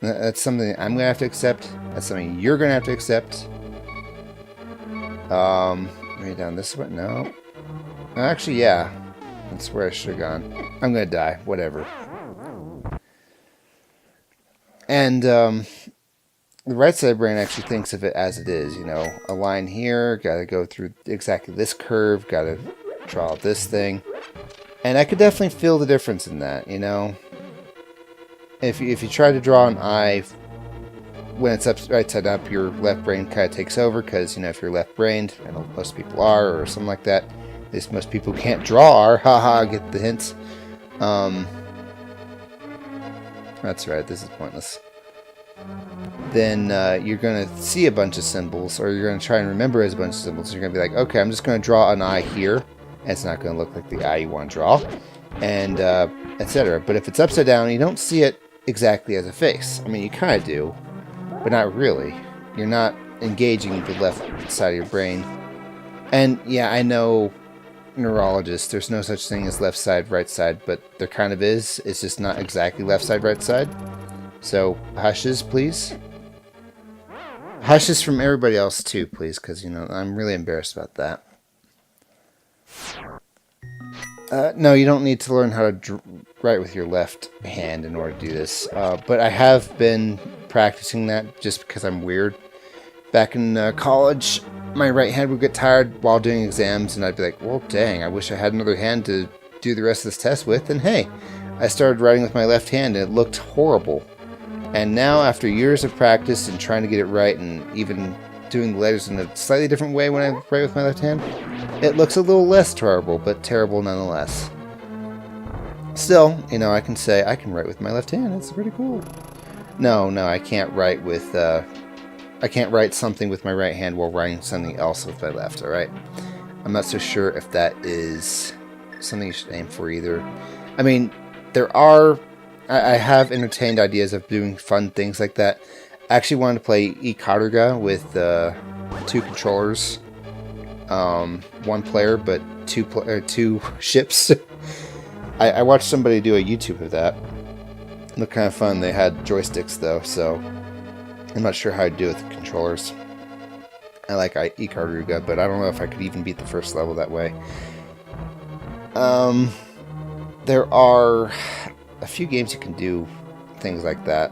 That's something I'm going to have to accept. That's something you're going to have to accept. Maybe down this way? No. Actually, yeah. That's where I should have gone. I'm going to die. Whatever. And, the right side brain actually thinks of it as it is, you know, a line here, gotta go through exactly this curve, gotta draw this thing. And I could definitely feel the difference in that, you know. If you try to draw an eye when it's right side up, your left brain kind of takes over, because, you know, if you're left-brained, I know most people are, or something like that. At least most people who can't draw are, haha, get the hints. That's right, this is pointless. Then you're going to see a bunch of symbols, or you're going to try and remember as a bunch of symbols. You're going to be like, okay, I'm just going to draw an eye here, and it's not going to look like the eye you want to draw, and etc. But if it's upside down, you don't see it exactly as a face. I mean, you kind of do, but not really. You're not engaging the left side of your brain. And yeah, I know neurologists, there's no such thing as left side, right side, but there kind of is. It's just not exactly left side, right side. So, hushes, please. Hushes from everybody else, too, please, because, you know, I'm really embarrassed about that. No, you don't need to learn how to write with your left hand in order to do this. But I have been practicing that just because I'm weird. Back in college, my right hand would get tired while doing exams, and I'd be like, well, dang, I wish I had another hand to do the rest of this test with, and hey, I started writing with my left hand and it looked horrible. And now, after years of practice and trying to get it right, and even doing the letters in a slightly different way when I write with my left hand, it looks a little less terrible, but terrible nonetheless. Still, you know, I can say I can write with my left hand. It's pretty cool. No, I can't write with, I can't write something with my right hand while writing something else with my left, alright? I'm not so sure if that is something you should aim for either. I mean, there are... I have entertained ideas of doing fun things like that. I actually wanted to play Ikaruga with 2 controllers. 1 player, but 2 ships. I watched somebody do a YouTube of that. It looked kind of fun. They had joysticks though, so I'm not sure how I'd do it with the controllers. I like Ikaruga, but I don't know if I could even beat the first level that way. There are a few games you can do things like that.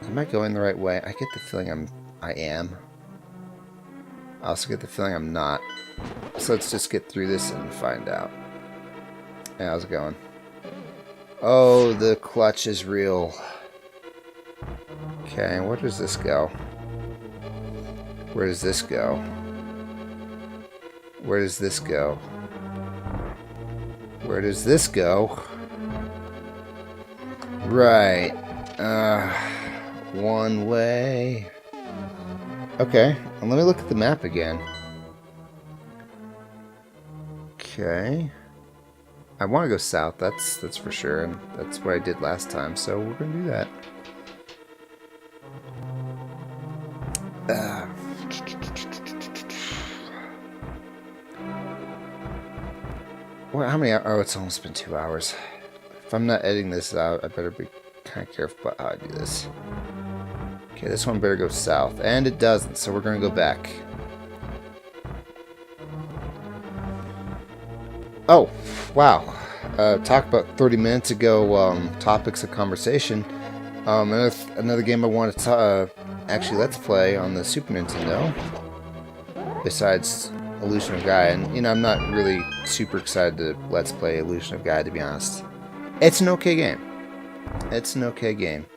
Am I going the right way? I get the feeling I am. I also get the feeling I'm not. So let's just get through this and find out. Hey, how's it going? Oh, the clutch is real. Okay, where does this go? Where does this go? Where does this go? Where does this go? Right. One way. Okay, and let me look at the map again. Okay. I want to go south, that's for sure, and that's what I did last time, so we're going to do that. Well, how many hours? Oh, it's almost been 2 hours. If I'm not editing this out, I better be kind of careful about how I do this. Okay, this one better go south. And it doesn't, so we're going to go back. Oh, wow. Talk about 30 minutes ago, topics of conversation. Another game I wanted to actually let's play on the Super Nintendo. Besides Illusion of Gaia. And, you know, I'm not really super excited to let's play Illusion of Gaia, to be honest. It's an okay game. It's an okay game.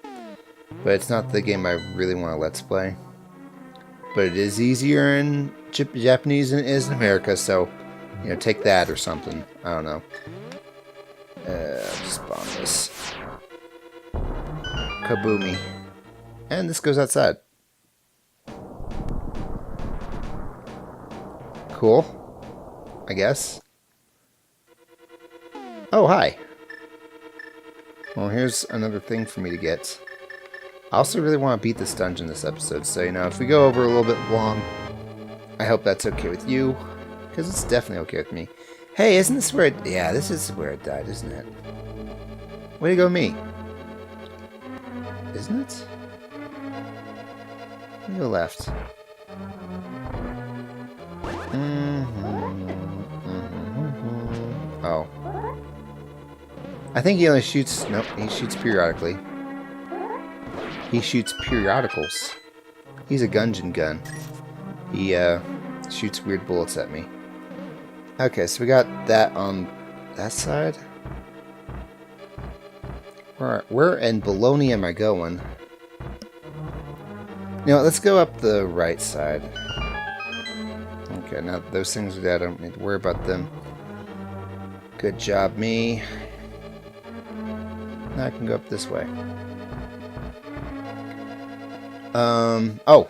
But it's not the game I really want to let's play. But it is easier in Japanese than it is in America, so, you know, take that or something. I don't know. Just bomb this. Kaboomy. And this goes outside. Cool. I guess. Oh, hi. Well, here's another thing for me to get. I also really want to beat this dungeon this episode, so, you know, if we go over a little bit long, I hope that's okay with you, because it's definitely okay with me. Hey, isn't this where it... Yeah, this is where it died, isn't it? Way to go, me. Isn't it? Let me go left. Oh. I think he only shoots... Nope, he shoots periodically. He shoots periodicals. He's a Gungeon gun. He, shoots weird bullets at me. Okay, so we got that on that side. Where in baloney am I going? You know, let's go up the right side. Okay, now those things are dead. I don't need to worry about them. Good job, me. Now I can go up this way. Oh,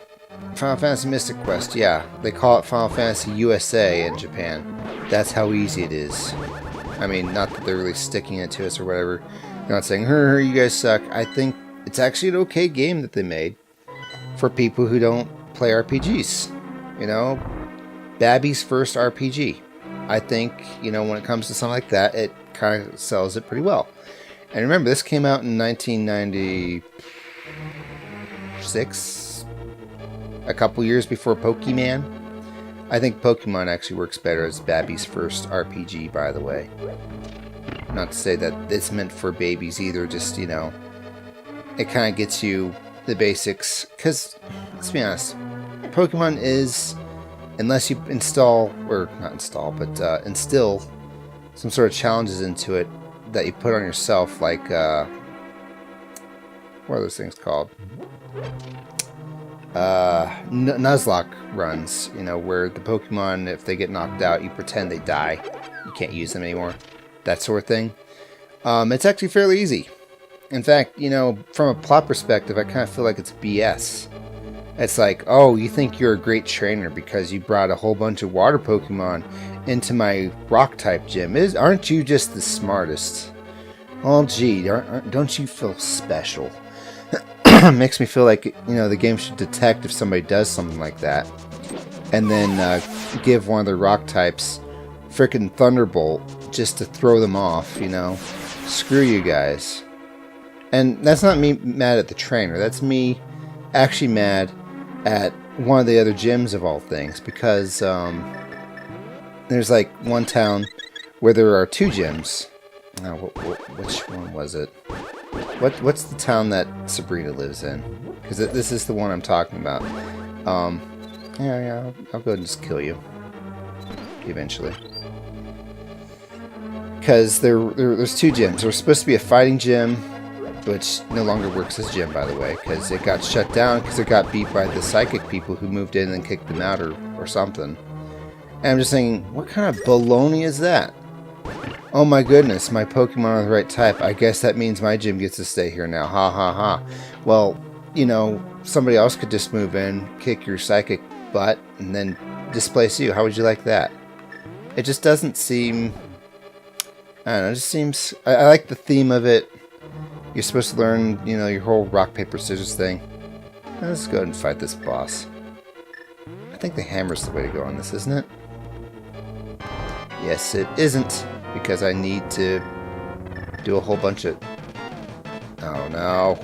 Final Fantasy Mystic Quest. Yeah, they call it Final Fantasy USA in Japan. That's how easy it is. I mean, not that they're really sticking it to us or whatever. They're not saying, you guys suck. I think it's actually an okay game that they made for people who don't play RPGs. You know, Babby's first RPG. I think, you know, when it comes to something like that, it kind of sells it pretty well. And remember, this came out in 1996, a couple years before Pokemon. I think Pokemon actually works better as Babby's first RPG, by the way. Not to say that it's meant for babies either, just, you know, it kind of gets you the basics. Because, let's be honest, Pokemon is unless you install, or not install, but instill some sort of challenges into it that you put on yourself, like, what are those things called? Nuzlocke runs, you know, where the Pokemon, if they get knocked out, you pretend they die. You can't use them anymore. That sort of thing. It's actually fairly easy. In fact, you know, from a plot perspective, I kind of feel like it's BS. It's like, oh, you think you're a great trainer because you brought a whole bunch of water Pokemon into my rock-type gym. Aren't you just the smartest? Oh, gee, don't you feel special? Makes me feel like, you know, the game should detect if somebody does something like that. And then give one of the rock types frickin' Thunderbolt just to throw them off, you know. Screw you guys. And that's not me mad at the trainer. That's me actually mad at one of the other gyms of all things. Because there's like one town where there are 2 gyms. Oh, which one was it? What's the town that Sabrina lives in? Because this is the one I'm talking about. Yeah, I'll go ahead and just kill you. Eventually. Because there's 2 gyms. There's supposed to be a fighting gym, which no longer works as gym, by the way, because it got shut down because it got beat by the psychic people who moved in and kicked them out or something. And I'm just thinking, what kind of baloney is that? Oh my goodness, my Pokemon are the right type. I guess that means my gym gets to stay here now. Ha ha ha. Well, you know, somebody else could just move in, kick your psychic butt, and then displace you. How would you like that? It just doesn't seem... I don't know, it just seems... I like the theme of it. You're supposed to learn, you know, your whole rock, paper, scissors thing. Let's go ahead and fight this boss. I think the hammer's the way to go on this, isn't it? Yes, it isn't. Because I need to do a whole bunch of... Oh, no.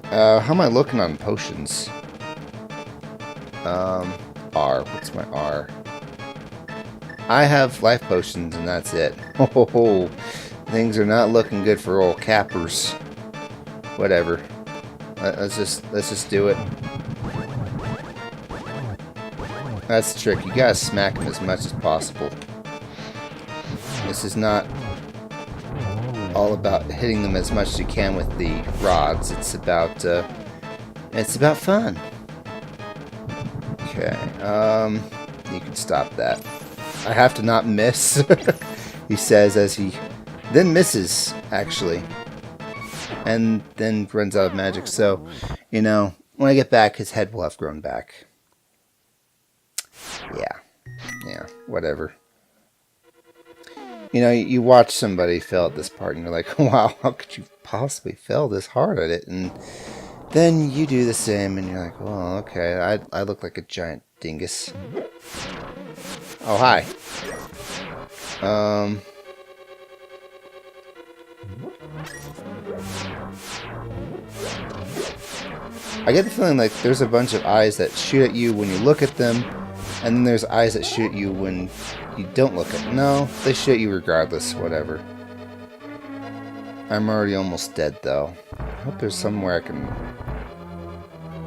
How am I looking on potions? R. What's my R? I have life potions, and that's it. Oh, things are not looking good for old cappers. Whatever. Let's just do it. That's the trick. You gotta smack him as much as possible. This is not all about hitting them as much as you can with the rods. It's about fun. Okay, you can stop that. I have to not miss, he says as he then misses, actually. And then runs out of magic. So, you know, when I get back, his head will have grown back. Yeah, whatever. You know, you watch somebody fail at this part, and you're like, wow, how could you possibly fail this hard at it? And then you do the same, and you're like, well, okay, I look like a giant dingus. Oh, hi. I get the feeling like there's a bunch of eyes that shoot at you when you look at them, and then there's eyes that shoot at you when you don't look at them. No, they shoot you regardless, whatever. I'm already almost dead, though. I hope there's somewhere I can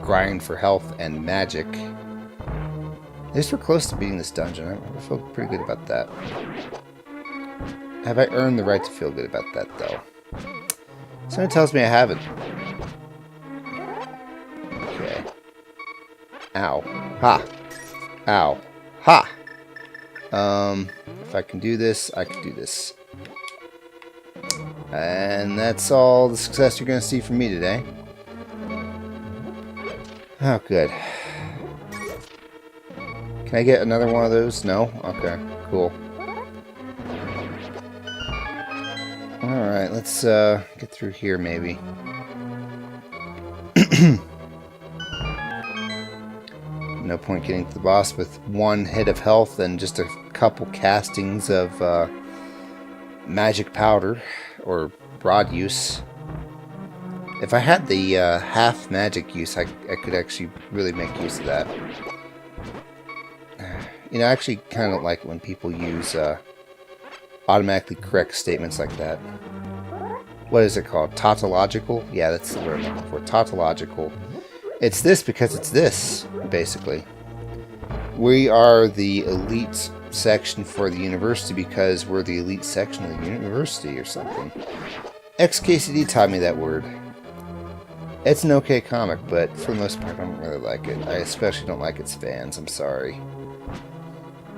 grind for health and magic. At least we're close to beating this dungeon. I feel pretty good about that. Have I earned the right to feel good about that, though? Something tells me I haven't. Okay. Ow. Ha! Ow. Ha! If I can do this, I can do this. And that's all the success you're going to see from me today. Oh, good. Can I get another one of those? No? Okay, cool. Alright, let's get through here, maybe. No point getting to the boss with one hit of health and just a couple castings of magic powder or broad use. If I had the half magic use, I could actually really make use of that. You know, I actually kind of like it when people use automatically correct statements like that. What is it called? Tautological? Yeah, that's the word I'm looking for. Tautological. It's this because it's this, basically. We are the elite section for the university because we're the elite section of the university or something. XKCD taught me that word. It's an okay comic, but for the most part I don't really like it. I especially don't like its fans, I'm sorry.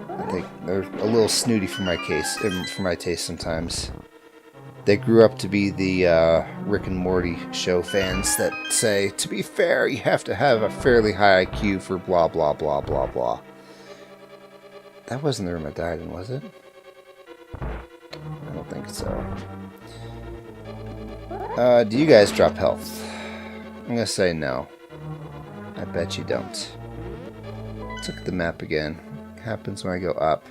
I think they're a little snooty for my taste sometimes. They grew up to be the Rick and Morty show fans that say, to be fair, you have to have a fairly high IQ for blah blah blah blah blah. That wasn't the room I died in, was it? I don't think so. Do you guys drop health? I'm gonna say no. I bet you don't. Let's look at the map again. What happens when I go up?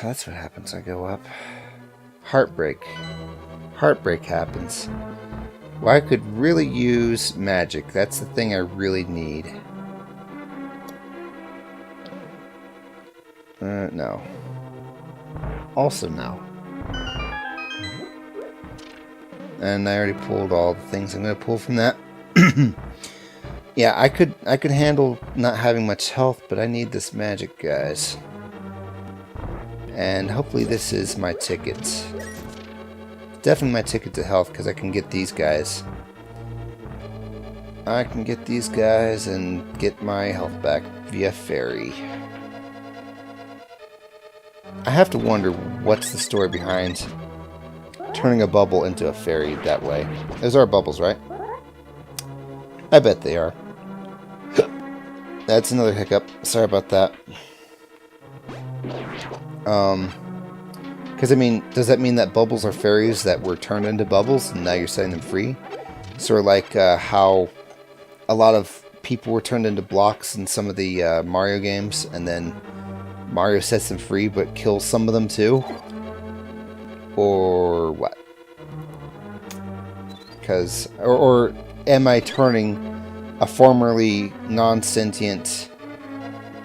That's what happens when I go up. Heartbreak. Heartbreak happens. Well, I could really use magic. That's the thing I really need. No. Also no. And I already pulled all the things I'm going to pull from that. Yeah, I could handle not having much health, but I need this magic, guys. And hopefully this is my ticket. Definitely my ticket to health, because I can get these guys. I can get these guys and get my health back via ferry. I have to wonder what's the story behind turning a bubble into a fairy that way. Those are bubbles, right? I bet they are. That's another hiccup. Sorry about that. Because I mean, does that mean that bubbles are fairies that were turned into bubbles and now you're setting them free? Sort of like how a lot of people were turned into blocks in some of the Mario games, and then Mario sets them free but kills some of them too? Or what? Because, or am I turning a formerly non-sentient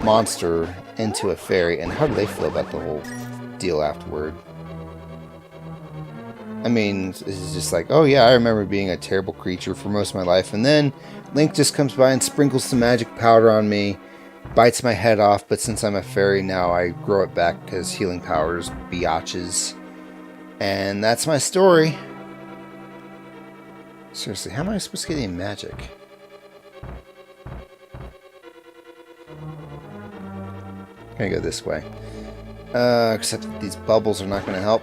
monster into a fairy? And how do they feel about the whole deal afterward? I mean, it's just like, oh yeah, I remember being a terrible creature for most of my life, and then Link just comes by and sprinkles some magic powder on me, bites my head off, but since I'm a fairy now, I grow it back because healing powers, biatches. And that's my story. Seriously, how am I supposed to get any magic? I'm gonna go this way. Except that these bubbles are not gonna help.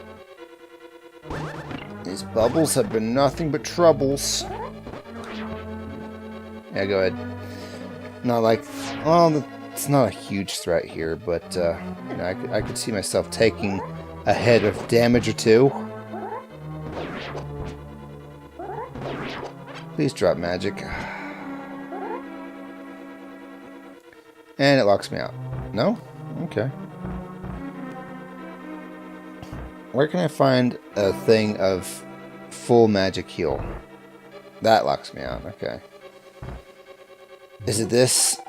These bubbles have been nothing but troubles. Yeah, go ahead. Not like, well, it's not a huge threat here, but you know, I could see myself taking a hit of damage or two. Please drop magic. And it locks me out. No? Okay. Where can I find a thing of full magic heal? That locks me out. Okay. Is it this?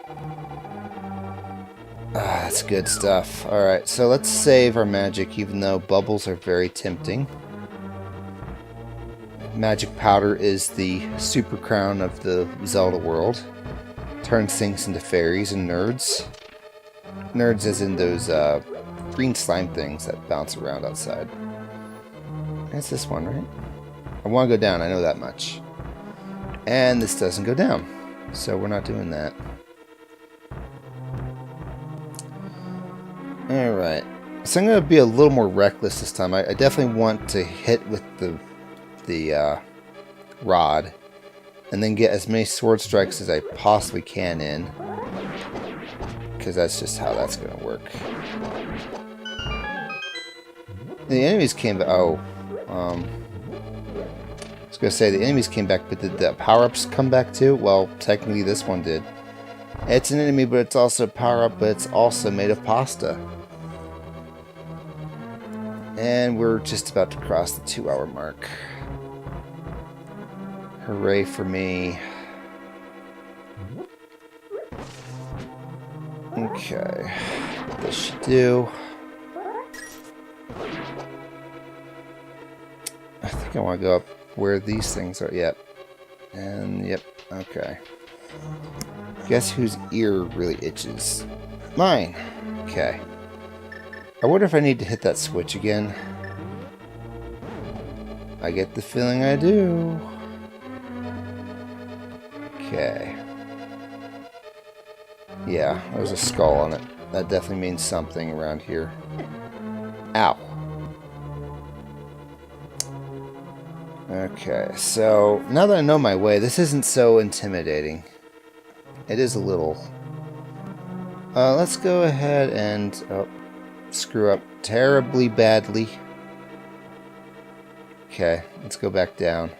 Ah, that's good stuff. Alright, so let's save our magic, even though bubbles are very tempting. Magic powder is the super crown of the Zelda world. Turns things into fairies and nerds. Nerds as in those green slime things that bounce around outside. That's this one, right? I want to go down, I know that much. And this doesn't go down. So we're not doing that. Alright. So I'm going to be a little more reckless this time. I definitely want to hit with the rod. And then get as many sword strikes as I possibly can in. Because that's just how that's going to work. The enemies came back. Oh. I was going to say the enemies came back, but did the power-ups come back too? Well, technically this one did. It's an enemy, but it's also a power-up, but it's also made of pasta. And we're just about to cross the 2-hour mark. Hooray for me. Okay. This should do. I think I want to go up where these things are. Yep. And, yep. Okay. Guess whose ear really itches? Mine. Okay. I wonder if I need to hit that switch again. I get the feeling I do. Okay. Yeah, there's a skull on it. That definitely means something around here. Ow. Okay, so now that I know my way, this isn't so intimidating. It is a little. Let's go ahead and screw up terribly badly. Okay, let's go back down.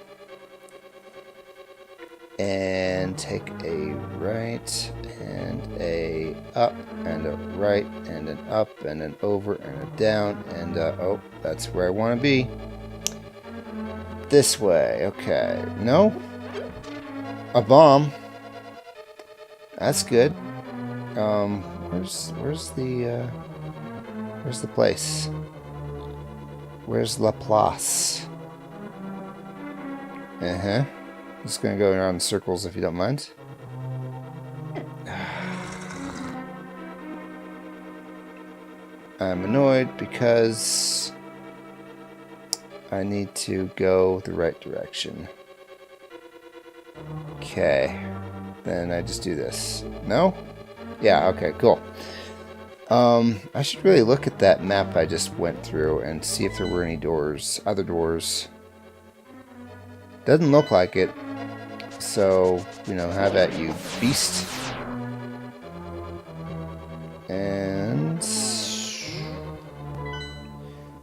And take a right, and a up, and a right, and an up, and an over, and a down, and oh, that's where I want to be. This way, okay. No? A bomb. That's good. Where's the place? Where's La Place? Uh-huh. Just gonna go around in circles if you don't mind. I'm annoyed because I need to go the right direction. Okay. Then I just do this. No? Yeah, okay, cool. I should really look at that map I just went through and see if there were any doors, other doors. Doesn't look like it. So, you know, have at you, beast. And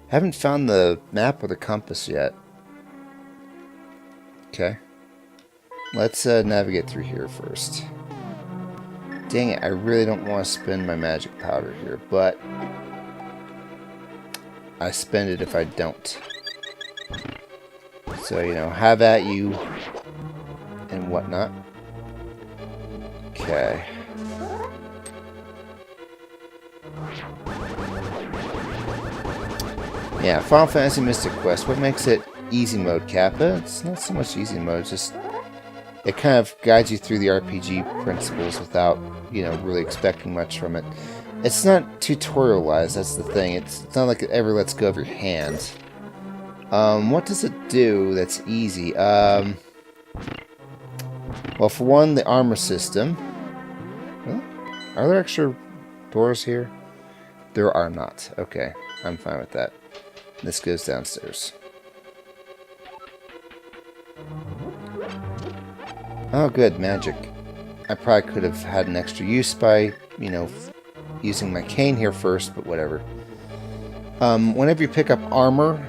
haven't found the map or the compass yet. Okay. Let's navigate through here first. Dang it, I really don't want to spend my magic powder here, but I spend it if I don't. So, you know, have at you and whatnot. Okay. Yeah, Final Fantasy Mystic Quest. What makes it easy mode, Kappa? It's not so much easy mode, it's just it kind of guides you through the RPG principles without, you know, really expecting much from it. It's not tutorialized, that's the thing. It's not like it ever lets go of your hand. What does it do that's easy? Well, for one, the armor system. Really? Are there extra doors here? There are not. Okay, I'm fine with that. This goes downstairs. Oh, good, magic. I probably could have had an extra use by, you know, using my cane here first, but whatever. Whenever you pick up armor,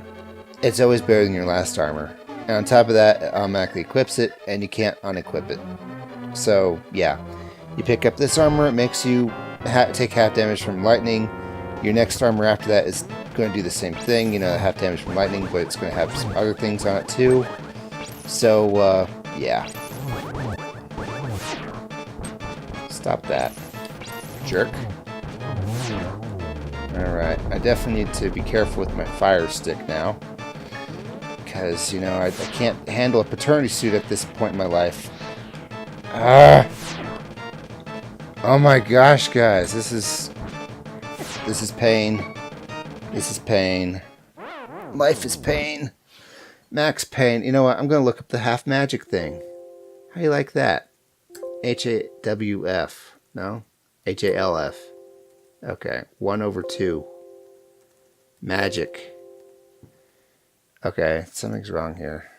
it's always better than your last armor. And on top of that, it automatically equips it, and you can't unequip it. So, yeah. You pick up this armor, it makes you take half damage from lightning. Your next armor after that is going to do the same thing, you know, half damage from lightning, but it's going to have some other things on it too. So, yeah. Stop that. Jerk. Alright, I definitely need to be careful with my fire stick now. Because, you know, I can't handle a paternity suit at this point in my life. Ah! Oh my gosh, guys, this is pain. This is pain. Life is pain. Max pain. You know what? I'm going to look up the half magic thing. How do you like that? H-A-W-F. No? H-A-L-F. Okay. 1/2. Magic. Okay. Something's wrong here.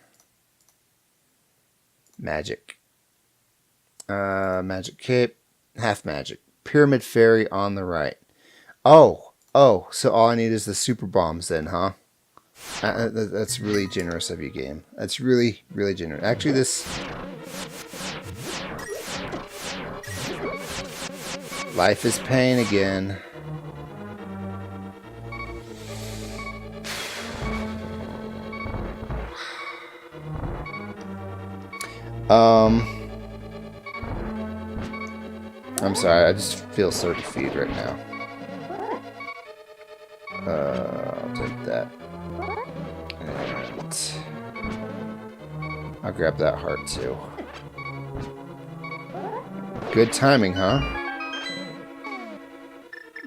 Magic. Magic cape. Half magic. Pyramid fairy on the right. Oh, so all I need is the super bombs then, huh? That's really generous of you, game. That's really, really generous. Actually, this... Life is pain again. I'm sorry, I just feel so defeated right now. I'll take that. And I'll grab that heart too. Good timing, huh?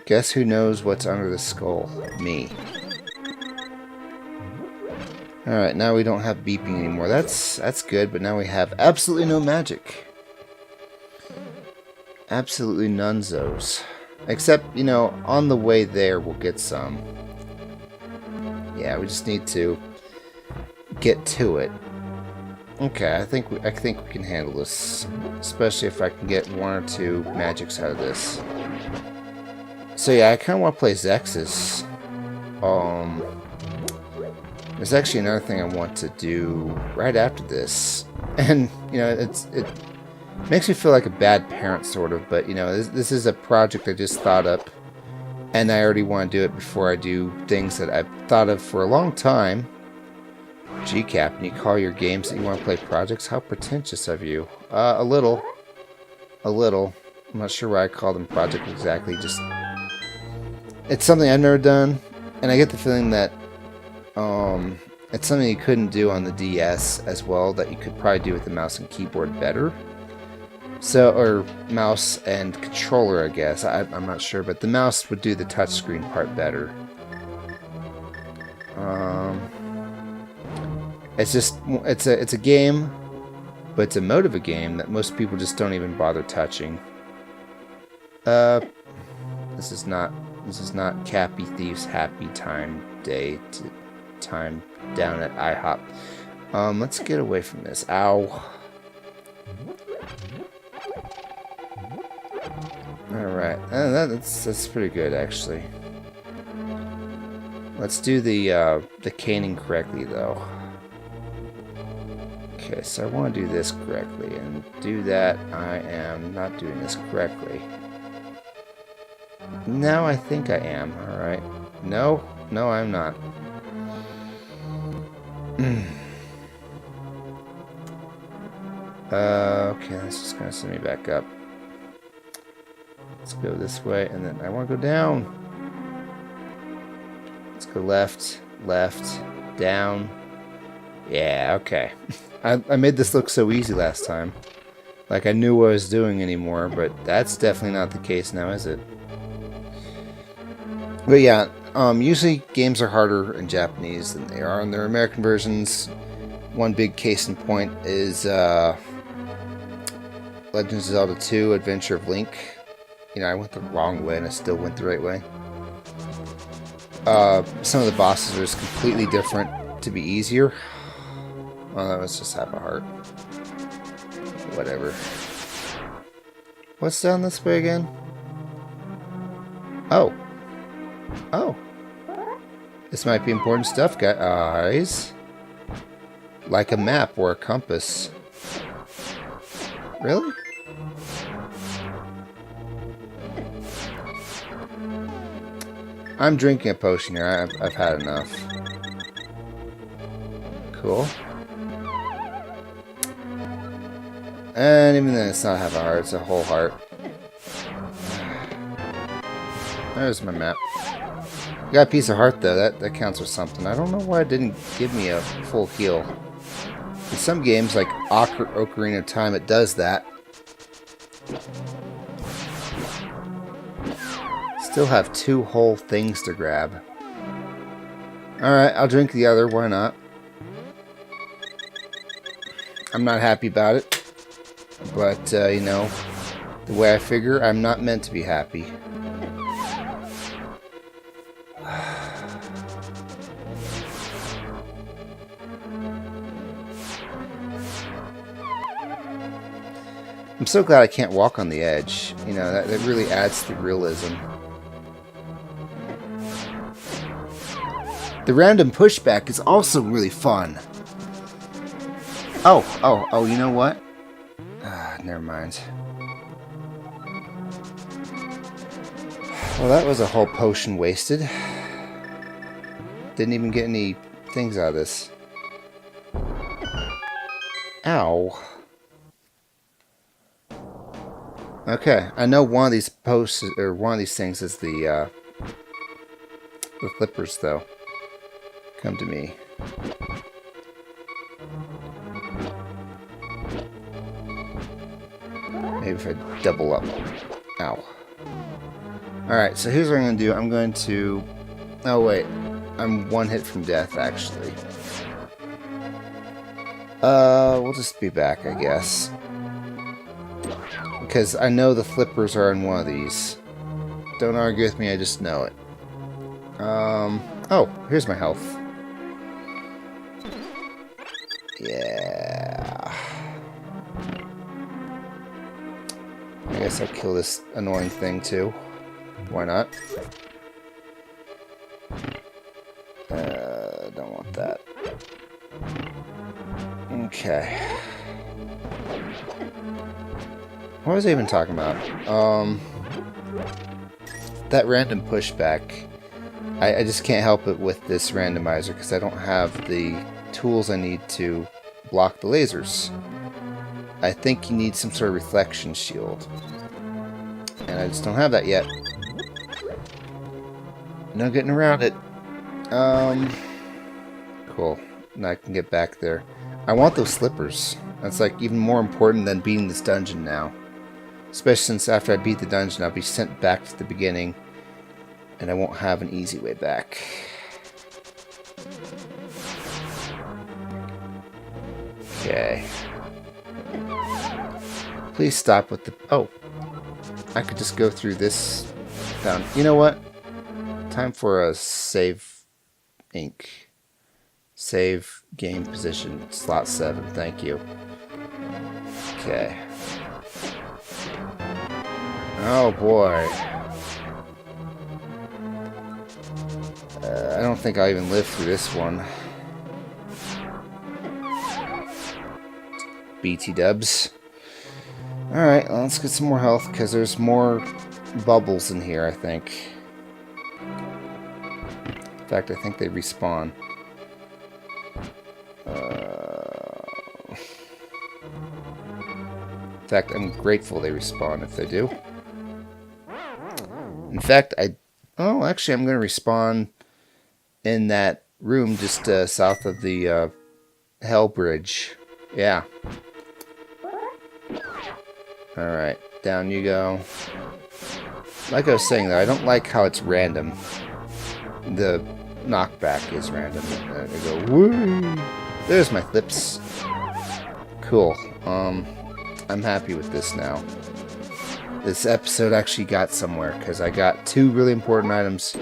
Guess who knows what's under the skull? Me. Alright, now we don't have beeping anymore. That's good, but now we have absolutely no magic. Absolutely nonezos. Except, you know, on the way there we'll get some. Yeah, we just need to get to it. Okay, I think we can handle this. Especially if I can get one or two magics out of this. So yeah, I kinda wanna play Zexus. There's actually another thing I want to do right after this. And, you know, it makes me feel like a bad parent, sort of. But, you know, this is a project I just thought up. And I already want to do it before I do things that I've thought of for a long time. Gee, Captain, you call your games that you want to play projects? How pretentious of you. A little. A little. I'm not sure why I call them projects exactly. Just, it's something I've never done. And I get the feeling that it's something you couldn't do on the DS as well, that you could probably do with the mouse and keyboard better. So, or mouse and controller, I guess. I'm not sure, but the mouse would do the touchscreen part better. It's just, it's a game, but it's a mode of a game that most people just don't even bother touching. This is not Cappy Thief's happy time day time down at IHOP. Let's get away from this. Ow. Alright, that's pretty good, actually. Let's do the caning correctly, though. Okay, so I want to do this correctly, and do that, I am not doing this correctly. Now I think I am, alright. No, I'm not. Okay, that's just gonna send me back up. Let's go this way, and then I want to go down. Let's go left, down. Yeah, okay. I made this look so easy last time. Like I knew what I was doing anymore, but that's definitely not the case now, is it? But yeah, usually games are harder in Japanese than they are in their American versions. One big case in point is Legend of Zelda 2: Adventure of Link. You know, I went the wrong way and I still went the right way. Some of the bosses are just completely different to be easier. Well, let's just have a heart. Whatever. What's down this way again? Oh. Oh. This might be important stuff, guys. Like a map or a compass. Really? I'm drinking a potion here. I've had enough. Cool. And even then, it's not half a heart. It's a whole heart. There's my map. Got a piece of heart, though. That counts for something. I don't know why it didn't give me a full heal. In some games, like Ocarina of Time, it does that. Still have 2 whole things to grab. Alright, I'll drink the other. Why not? I'm not happy about it. But, you know, the way I figure, I'm not meant to be happy. I'm so glad I can't walk on the edge. You know, that really adds to the realism. The random pushback is also really fun. Oh, you know what? Never mind. Well, that was a whole potion wasted. Didn't even get any things out of this. Ow. Okay, I know one of these posts, or one of these things is the flippers, though. Come to me. Maybe if I double up. Ow. Alright, so here's what I'm going to do. I'm going to... Oh, wait. I'm one hit from death, actually. We'll just be back, I guess. Because I know the flippers are in one of these. Don't argue with me, I just know it. Oh, here's my health. Yeah. I guess I'll kill this annoying thing too. Why not? Don't want that. Okay. What was I even talking about? That random pushback. I just can't help it with this randomizer because I don't have the tools I need to block the lasers. I think you need some sort of reflection shield. And I just don't have that yet. No getting around it. Cool. Now I can get back there. I want those slippers. That's like even more important than beating this dungeon now. Especially since after I beat the dungeon, I'll be sent back to the beginning. And I won't have an easy way back. Okay. Please stop with the... Oh. I could just go through this down. You know what? Time for a save ink. Save game position. Slot 7. Thank you. Okay. Oh boy. I don't think I'll even live through this one. BT dubs. Alright, well, let's get some more health, because there's more bubbles in here, I think. In fact, I think they respawn. In fact, I'm grateful they respawn if they do. In fact, Oh, actually, I'm going to respawn in that room just south of the Hell Bridge. Yeah. Alright, down you go. Like I was saying, though, I don't like how it's random. The knockback is random. I go, woo! There's my flips. Cool. I'm happy with this now. This episode actually got somewhere, because I got 2 really important items,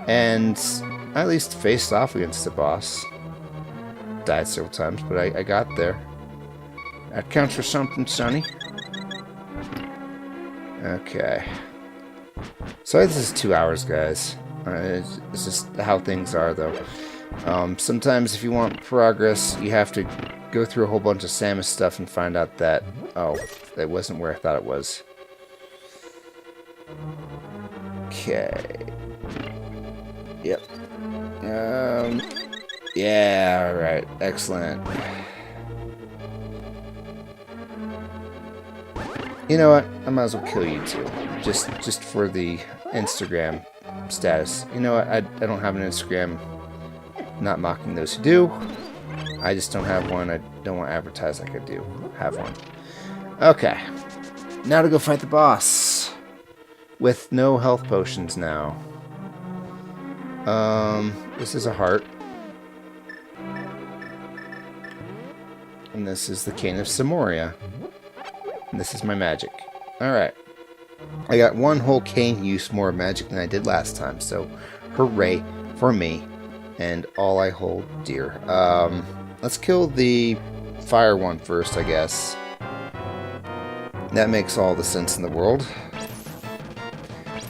and I at least faced off against the boss. Died several times, but I got there. That counts for something, Sonny. Okay. Sorry this is 2 hours, guys. It's just how things are, though. Sometimes if you want progress, you have to go through a whole bunch of Samus stuff and find out that, oh, that wasn't where I thought it was. Okay. Yep. Yeah, alright. Excellent. You know what? I might as well kill you too. Just for the Instagram status. You know what? I don't have an Instagram. Not mocking those who do. I just don't have one. I don't want to advertise like I do have one. Okay. Now to go fight the boss. With no health potions now. This is a heart. And this is the Cane of Samoria. And this is my magic. Alright. I got 1 whole cane use more magic than I did last time, so hooray for me. And all I hold dear. Let's kill the fire one first, I guess. That makes all the sense in the world.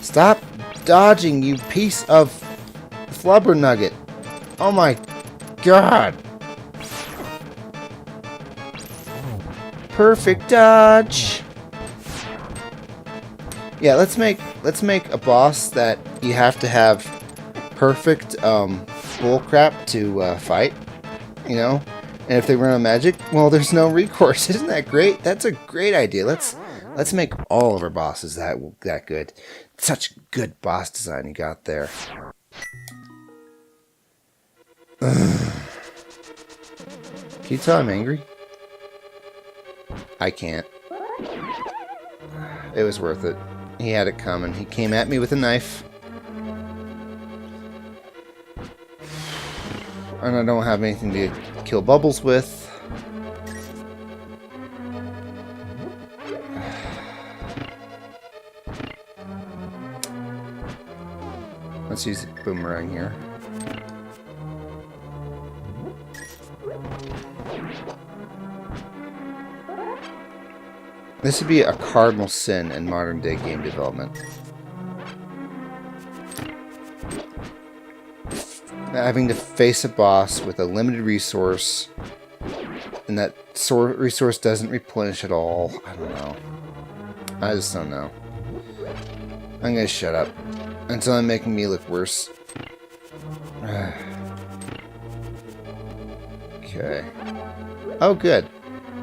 Stop dodging, you piece of flubber nugget. Oh my god. Perfect dodge. Yeah, let's make a boss that you have to have perfect bullcrap to fight, you know? And if they run out of magic, well, there's no recourse. Isn't that great? That's a great idea. Let's make all of our bosses that good. Such good boss design you got there. Can you tell I'm angry? I can't. It was worth it. He had it coming. He came at me with a knife. And I don't have anything to kill bubbles with. Let's use the boomerang here. This would be a cardinal sin in modern day game development. Having to face a boss with a limited resource, and that resource doesn't replenish at all. I don't know. I just don't know. I'm gonna shut up until I'm making me look worse. Okay. Oh, good.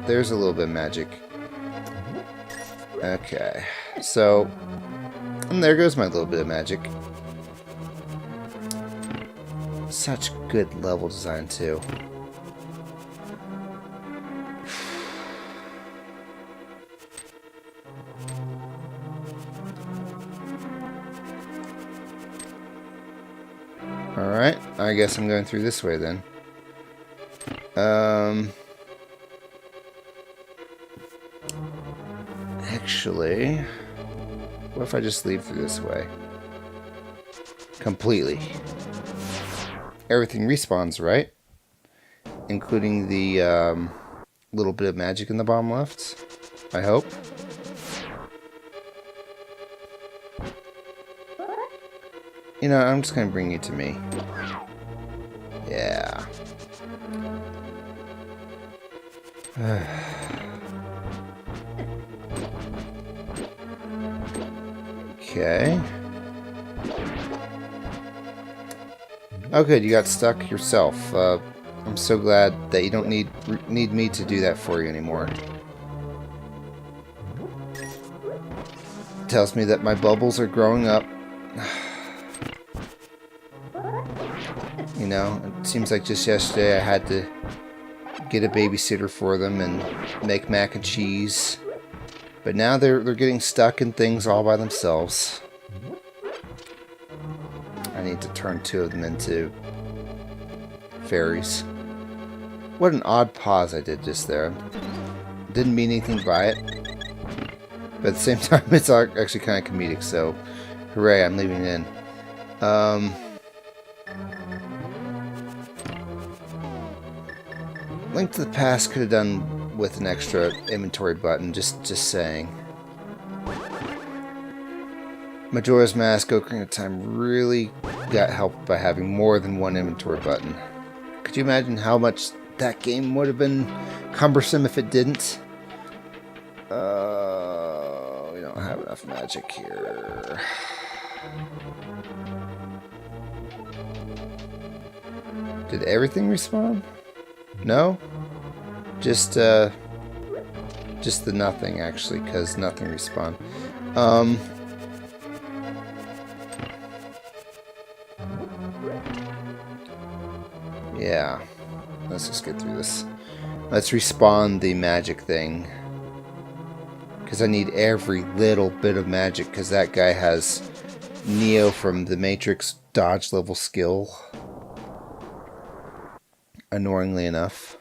There's a little bit of magic. Okay. So, and there goes my little bit of magic. Such good level design, too. Alright, I guess I'm going through this way then. Actually, what if I just leave through this way? Completely. Everything respawns, right? Including the little bit of magic in the bottom left, I hope. You know, I'm just going to bring you to me. Yeah. Okay. Oh good, you got stuck yourself. I'm so glad that you don't need me to do that for you anymore. Tells me that my bubbles are growing up. You know, it seems like just yesterday I had to get a babysitter for them and make mac and cheese. But now they're getting stuck in things all by themselves. I need to turn 2 of them into fairies. What an odd pause I did just there. Didn't mean anything by it. But at the same time, it's actually kind of comedic, so hooray, I'm leaving it in. Link to the Past could have done with an extra inventory button, just saying. Majora's Mask Ocarina of Time really got helped by having more than one inventory button. Could you imagine how much that game would have been cumbersome if it didn't? We don't have enough magic here. Did everything respawn? No? Just the nothing, actually, because nothing respawned. Yeah. Let's just get through this. Let's respawn the magic thing. Because I need every little bit of magic, because that guy has Neo from the Matrix dodge level skill. Annoyingly enough.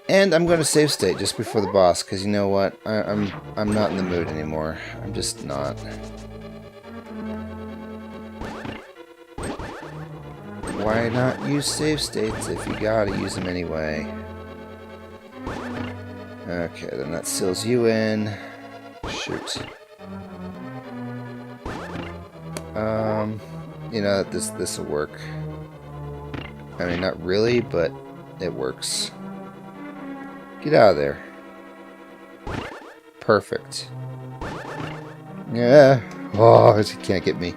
And I'm going to save state just before the boss, because you know what? I'm not in the mood anymore. I'm just not. Why not use save states if you gotta use them anyway? Okay, then that seals you in. Shoot. You know, this will work. I mean, not really, but it works. Get out of there. Perfect. Yeah. Oh, you can't get me.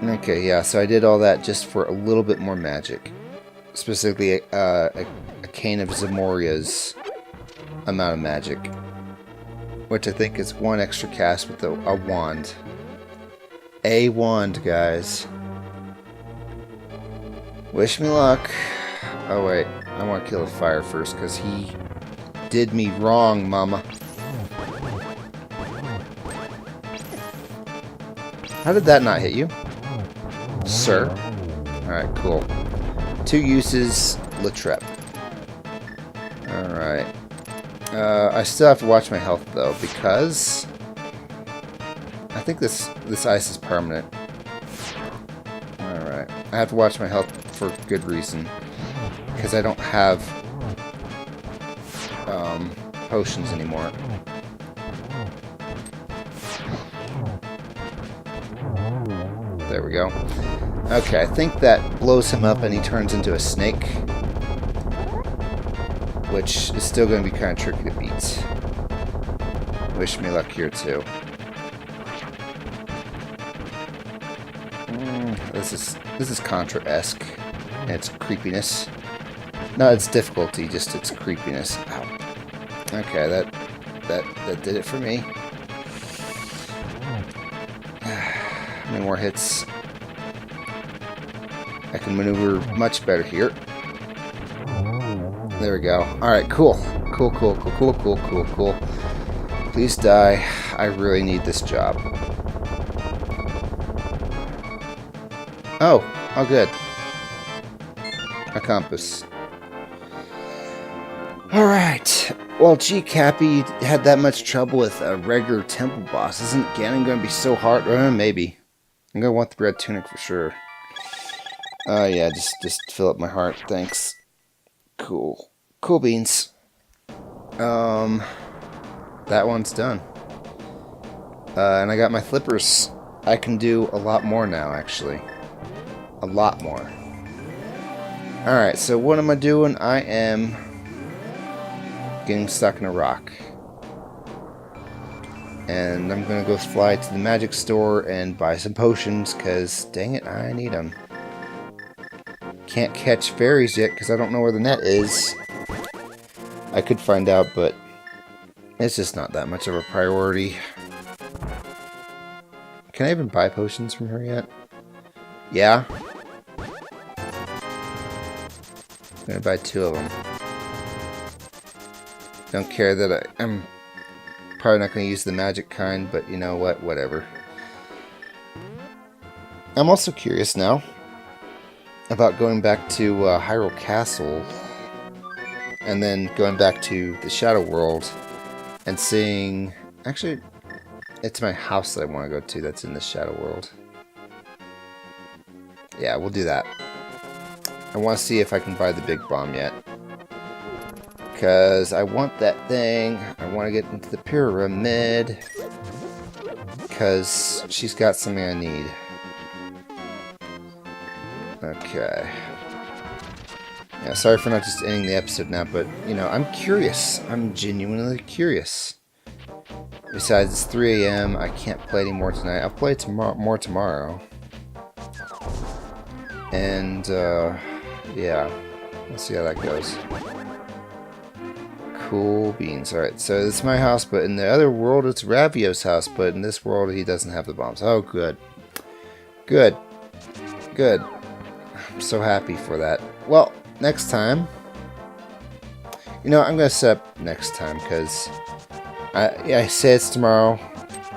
Okay, yeah, so I did all that just for a little bit more magic. Specifically, a cane of Zamoria's amount of magic. Which I think is 1 extra cast with a wand. A wand, guys. Wish me luck. Oh wait, I want to kill the fire first, because did me wrong, mama. How did that not hit you? Sir? Alright, cool. 2 uses, Latrep. Alright. I still have to watch my health, though, because I think this ice is permanent. Alright. I have to watch my health for good reason. Because I don't have potions anymore. There we go. Okay, I think that blows him up and he turns into a snake. Which is still going to be kind of tricky to beat. Wish me luck here, too. This is Contra-esque. And its creepiness. No, it's difficulty, just its creepiness. Ow. Okay, that did it for me. How many more hits? I can maneuver much better here. There we go. Alright, cool. Cool. Please die. I really need this job. Oh good. A compass. Alright. Well, gee, Cappy had that much trouble with a regular temple boss. Isn't Ganon going to be so hard? Maybe. I'm going to want the red tunic for sure. Yeah, just fill up my heart. Thanks. Cool. Cool beans. That one's done. And I got my flippers. I can do a lot more now, actually. A lot more. Alright, so what am I doing? I am getting stuck in a rock. And I'm gonna go fly to the magic store and buy some potions, because dang it, I need them. Can't catch fairies yet, because I don't know where the net is. I could find out, but it's just not that much of a priority. Can I even buy potions from her yet? Yeah. I'm gonna buy 2 of them. Don't care that I'm probably not gonna use the magic kind, but you know what? Whatever. I'm also curious now about going back to Hyrule Castle and then going back to the Shadow World and seeing... Actually, it's my house that I want to go to that's in the Shadow World. Yeah, we'll do that. I want to see if I can buy the big bomb yet. Because I want that thing. I want to get into the pyramid. Because she's got something I need. Okay. Yeah, sorry for not just ending the episode now, but, you know, I'm curious. I'm genuinely curious. Besides, it's 3 AM. I can't play anymore tonight. I'll play more tomorrow. And, yeah. Let's see how that goes. Cool beans. Alright, so this is my house, but in the other world, it's Ravio's house, but in this world, he doesn't have the bombs. Oh, good. Good. Good. I'm so happy for that. Well, next time... You know, I'm going to set up next time, because... I say it's tomorrow.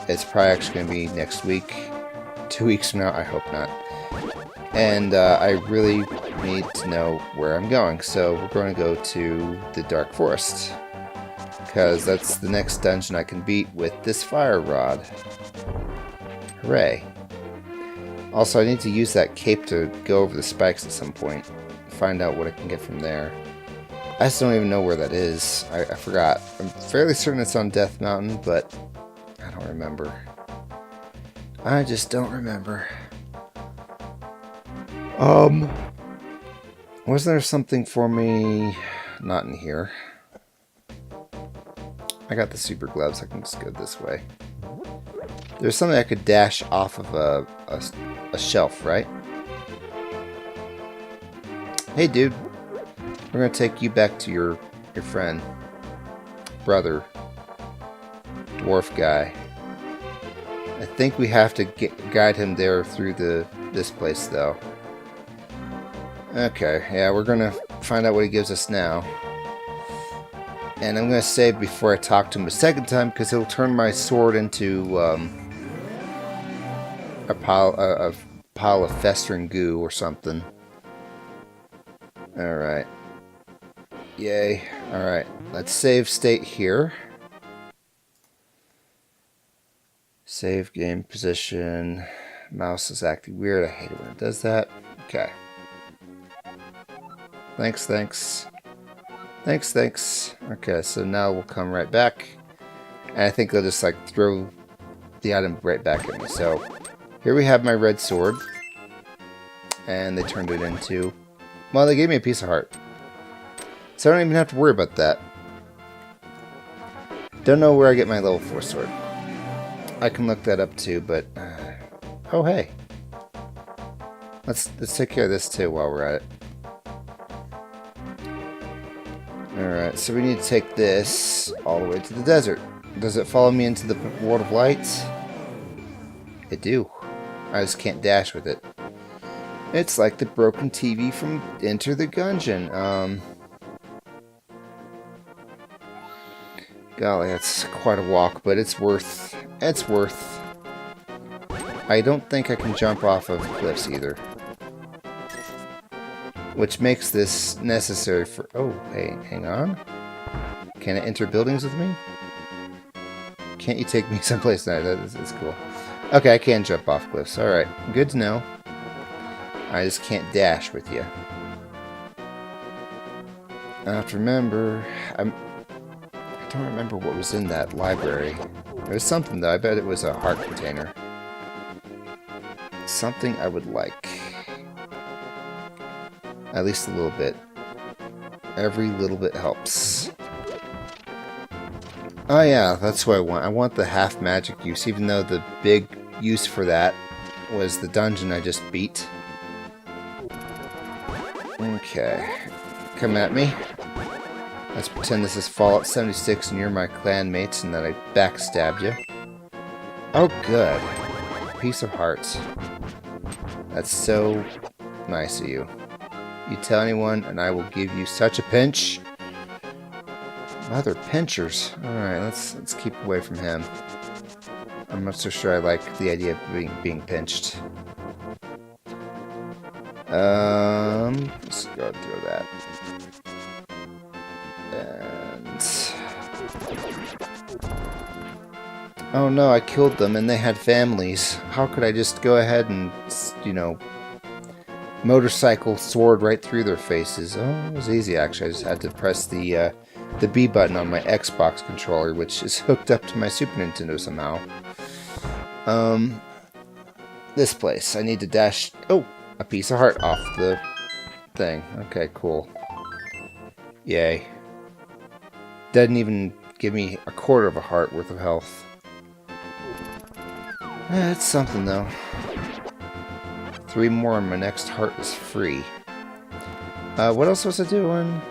It's probably actually going to be next week. 2 weeks from now, I hope not. And I really need to know where I'm going. So we're going to go to the Dark Forest. Because that's the next dungeon I can beat with this fire rod. Hooray. Also, I need to use that cape to go over the spikes at some point. Find out what I can get from there. I just don't even know where that is. I forgot. I'm fairly certain it's on Death Mountain, but I don't remember. I just don't remember. Wasn't there something for me? Not in here. I got the super gloves. I can just go this way. There's something I could dash off of a shelf, right? Hey, dude. We're gonna take you back to your friend, brother, dwarf guy. I think we have to guide him there through this place, though. Okay, yeah, we're gonna find out what he gives us now. And I'm going to save before I talk to him a second time, because it'll turn my sword into a pile of festering goo or something. Alright. Yay. Alright. Let's save state here. Save game position. Mouse is acting weird. I hate it when it does that. Okay. Thanks, thanks. Thanks, thanks. Okay, so now we'll come right back. And I think they'll just like throw the item right back at me. So here we have my red sword. And they turned it into... Well, they gave me a piece of heart. So I don't even have to worry about that. Don't know where I get my level 4 sword. I can look that up too, but... oh, hey. Let's take care of this too while we're at it. Alright, so we need to take this all the way to the desert. Does it follow me into the world of light? It do. I just can't dash with it. It's like the broken TV from Enter the Gungeon. Golly, that's quite a walk, but it's worth... It's worth... I don't think I can jump off of cliffs either. Which makes this necessary for... Oh, hey, hang on. Can it enter buildings with me? Can't you take me someplace nice? That's cool. Okay, I can jump off cliffs. Alright, good to know. I just can't dash with you. I have to remember... I don't remember what was in that library. There was something, though. I bet it was a heart container. Something I would like. At least a little bit. Every little bit helps. Oh yeah, that's what I want. I want the half magic use, even though the big use for that was the dungeon I just beat. Okay. Come at me. Let's pretend this is Fallout 76 and you're my clanmates and that I backstabbed you. Oh good. Piece of heart. That's so nice of you. You tell anyone, and I will give you such a pinch. Mother pinchers. Alright, let's keep away from him. I'm not so sure I like the idea of being pinched. Let's go through that. And... oh no, I killed them and they had families. How could I just go ahead and, you know... motorcycle sword right through their faces? Oh, it was easy actually. I just had to press the B button on my Xbox controller, which is hooked up to my Super Nintendo somehow. This place. I need to dash... oh! A piece of heart off the thing. Okay, cool. Yay. Doesn't even give me a quarter of a heart worth of health. It's something though. 3 more and my next heart is free. What else was I doing?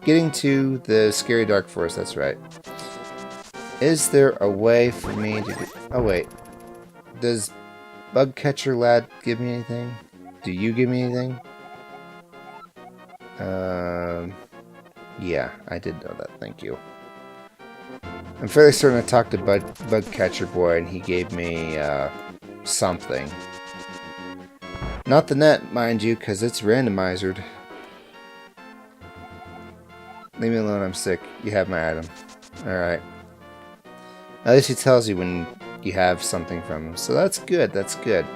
Getting to the scary dark forest, that's right. Is there a way for me to get... oh wait. Does Bug Catcher Lad give me anything? Do you give me anything? Yeah, I did know that, thank you. I'm fairly certain I talked to Bug Catcher Boy and he gave me, something. Not the net, mind you, because it's randomized. Leave me alone, I'm sick. You have my item. Alright. At least he tells you when you have something from him. So that's good, that's good.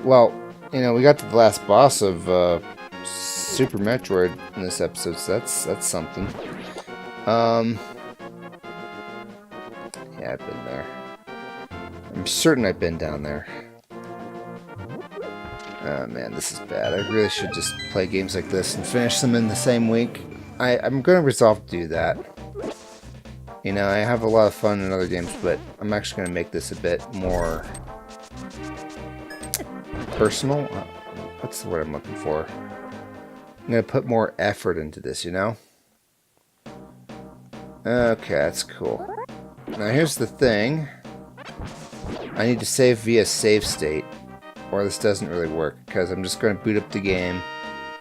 Well, you know, we got to the last boss of Super Metroid in this episode, so that's something. Yeah, I've been there. I'm certain I've been down there. Oh man, this is bad. I really should just play games like this and finish them in the same week. I'm going to resolve to do that. You know, I have a lot of fun in other games, but I'm actually going to make this a bit more personal. What's the word I'm looking for? I'm going to put more effort into this, you know? Okay, that's cool. Now here's the thing. I need to save via save state, or this doesn't really work, because I'm just going to boot up the game,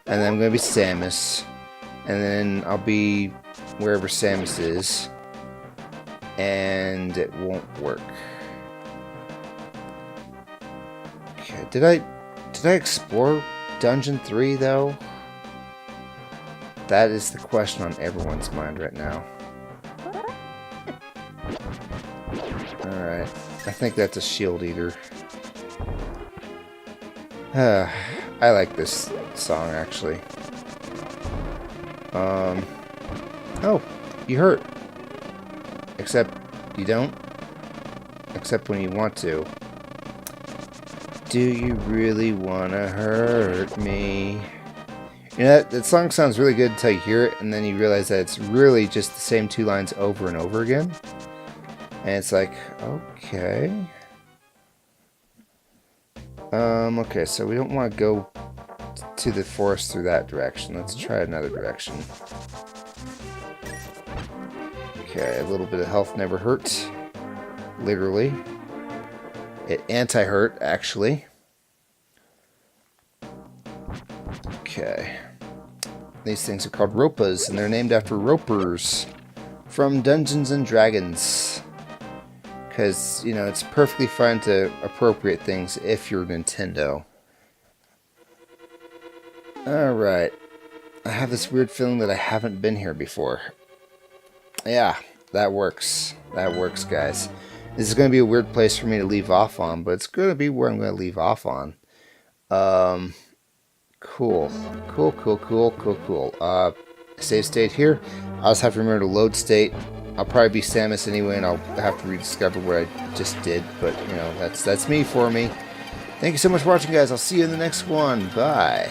and then I'm going to be Samus, And then I'll be wherever Samus is. And it won't work. Okay, did I explore Dungeon 3 though? That is the question on everyone's mind right now. Alright, I think that's a shield eater. I like this song actually. Oh, you hurt. Except you don't. Except when you want to. Do you really want to hurt me? You know, that song sounds really good until you hear it, and then you realize that it's really just the same 2 lines over and over again. And it's like, okay. Okay, so we don't want to go to the forest through that direction. Let's try another direction. Okay, a little bit of health never hurts. Literally. It anti-hurt, actually. Okay. These things are called Ropas, and they're named after ropers from Dungeons and Dragons. Because, you know, it's perfectly fine to appropriate things if you're Nintendo. Alright. I have this weird feeling that I haven't been here before. Yeah, that works. That works, guys. This is going to be a weird place for me to leave off on, but it's going to be where I'm going to leave off on. Cool. Save state here. I'll just have to remember to load state. I'll probably be Samus anyway, and I'll have to rediscover what I just did. But, you know, that's me for me. Thank you so much for watching, guys. I'll see you in the next one. Bye.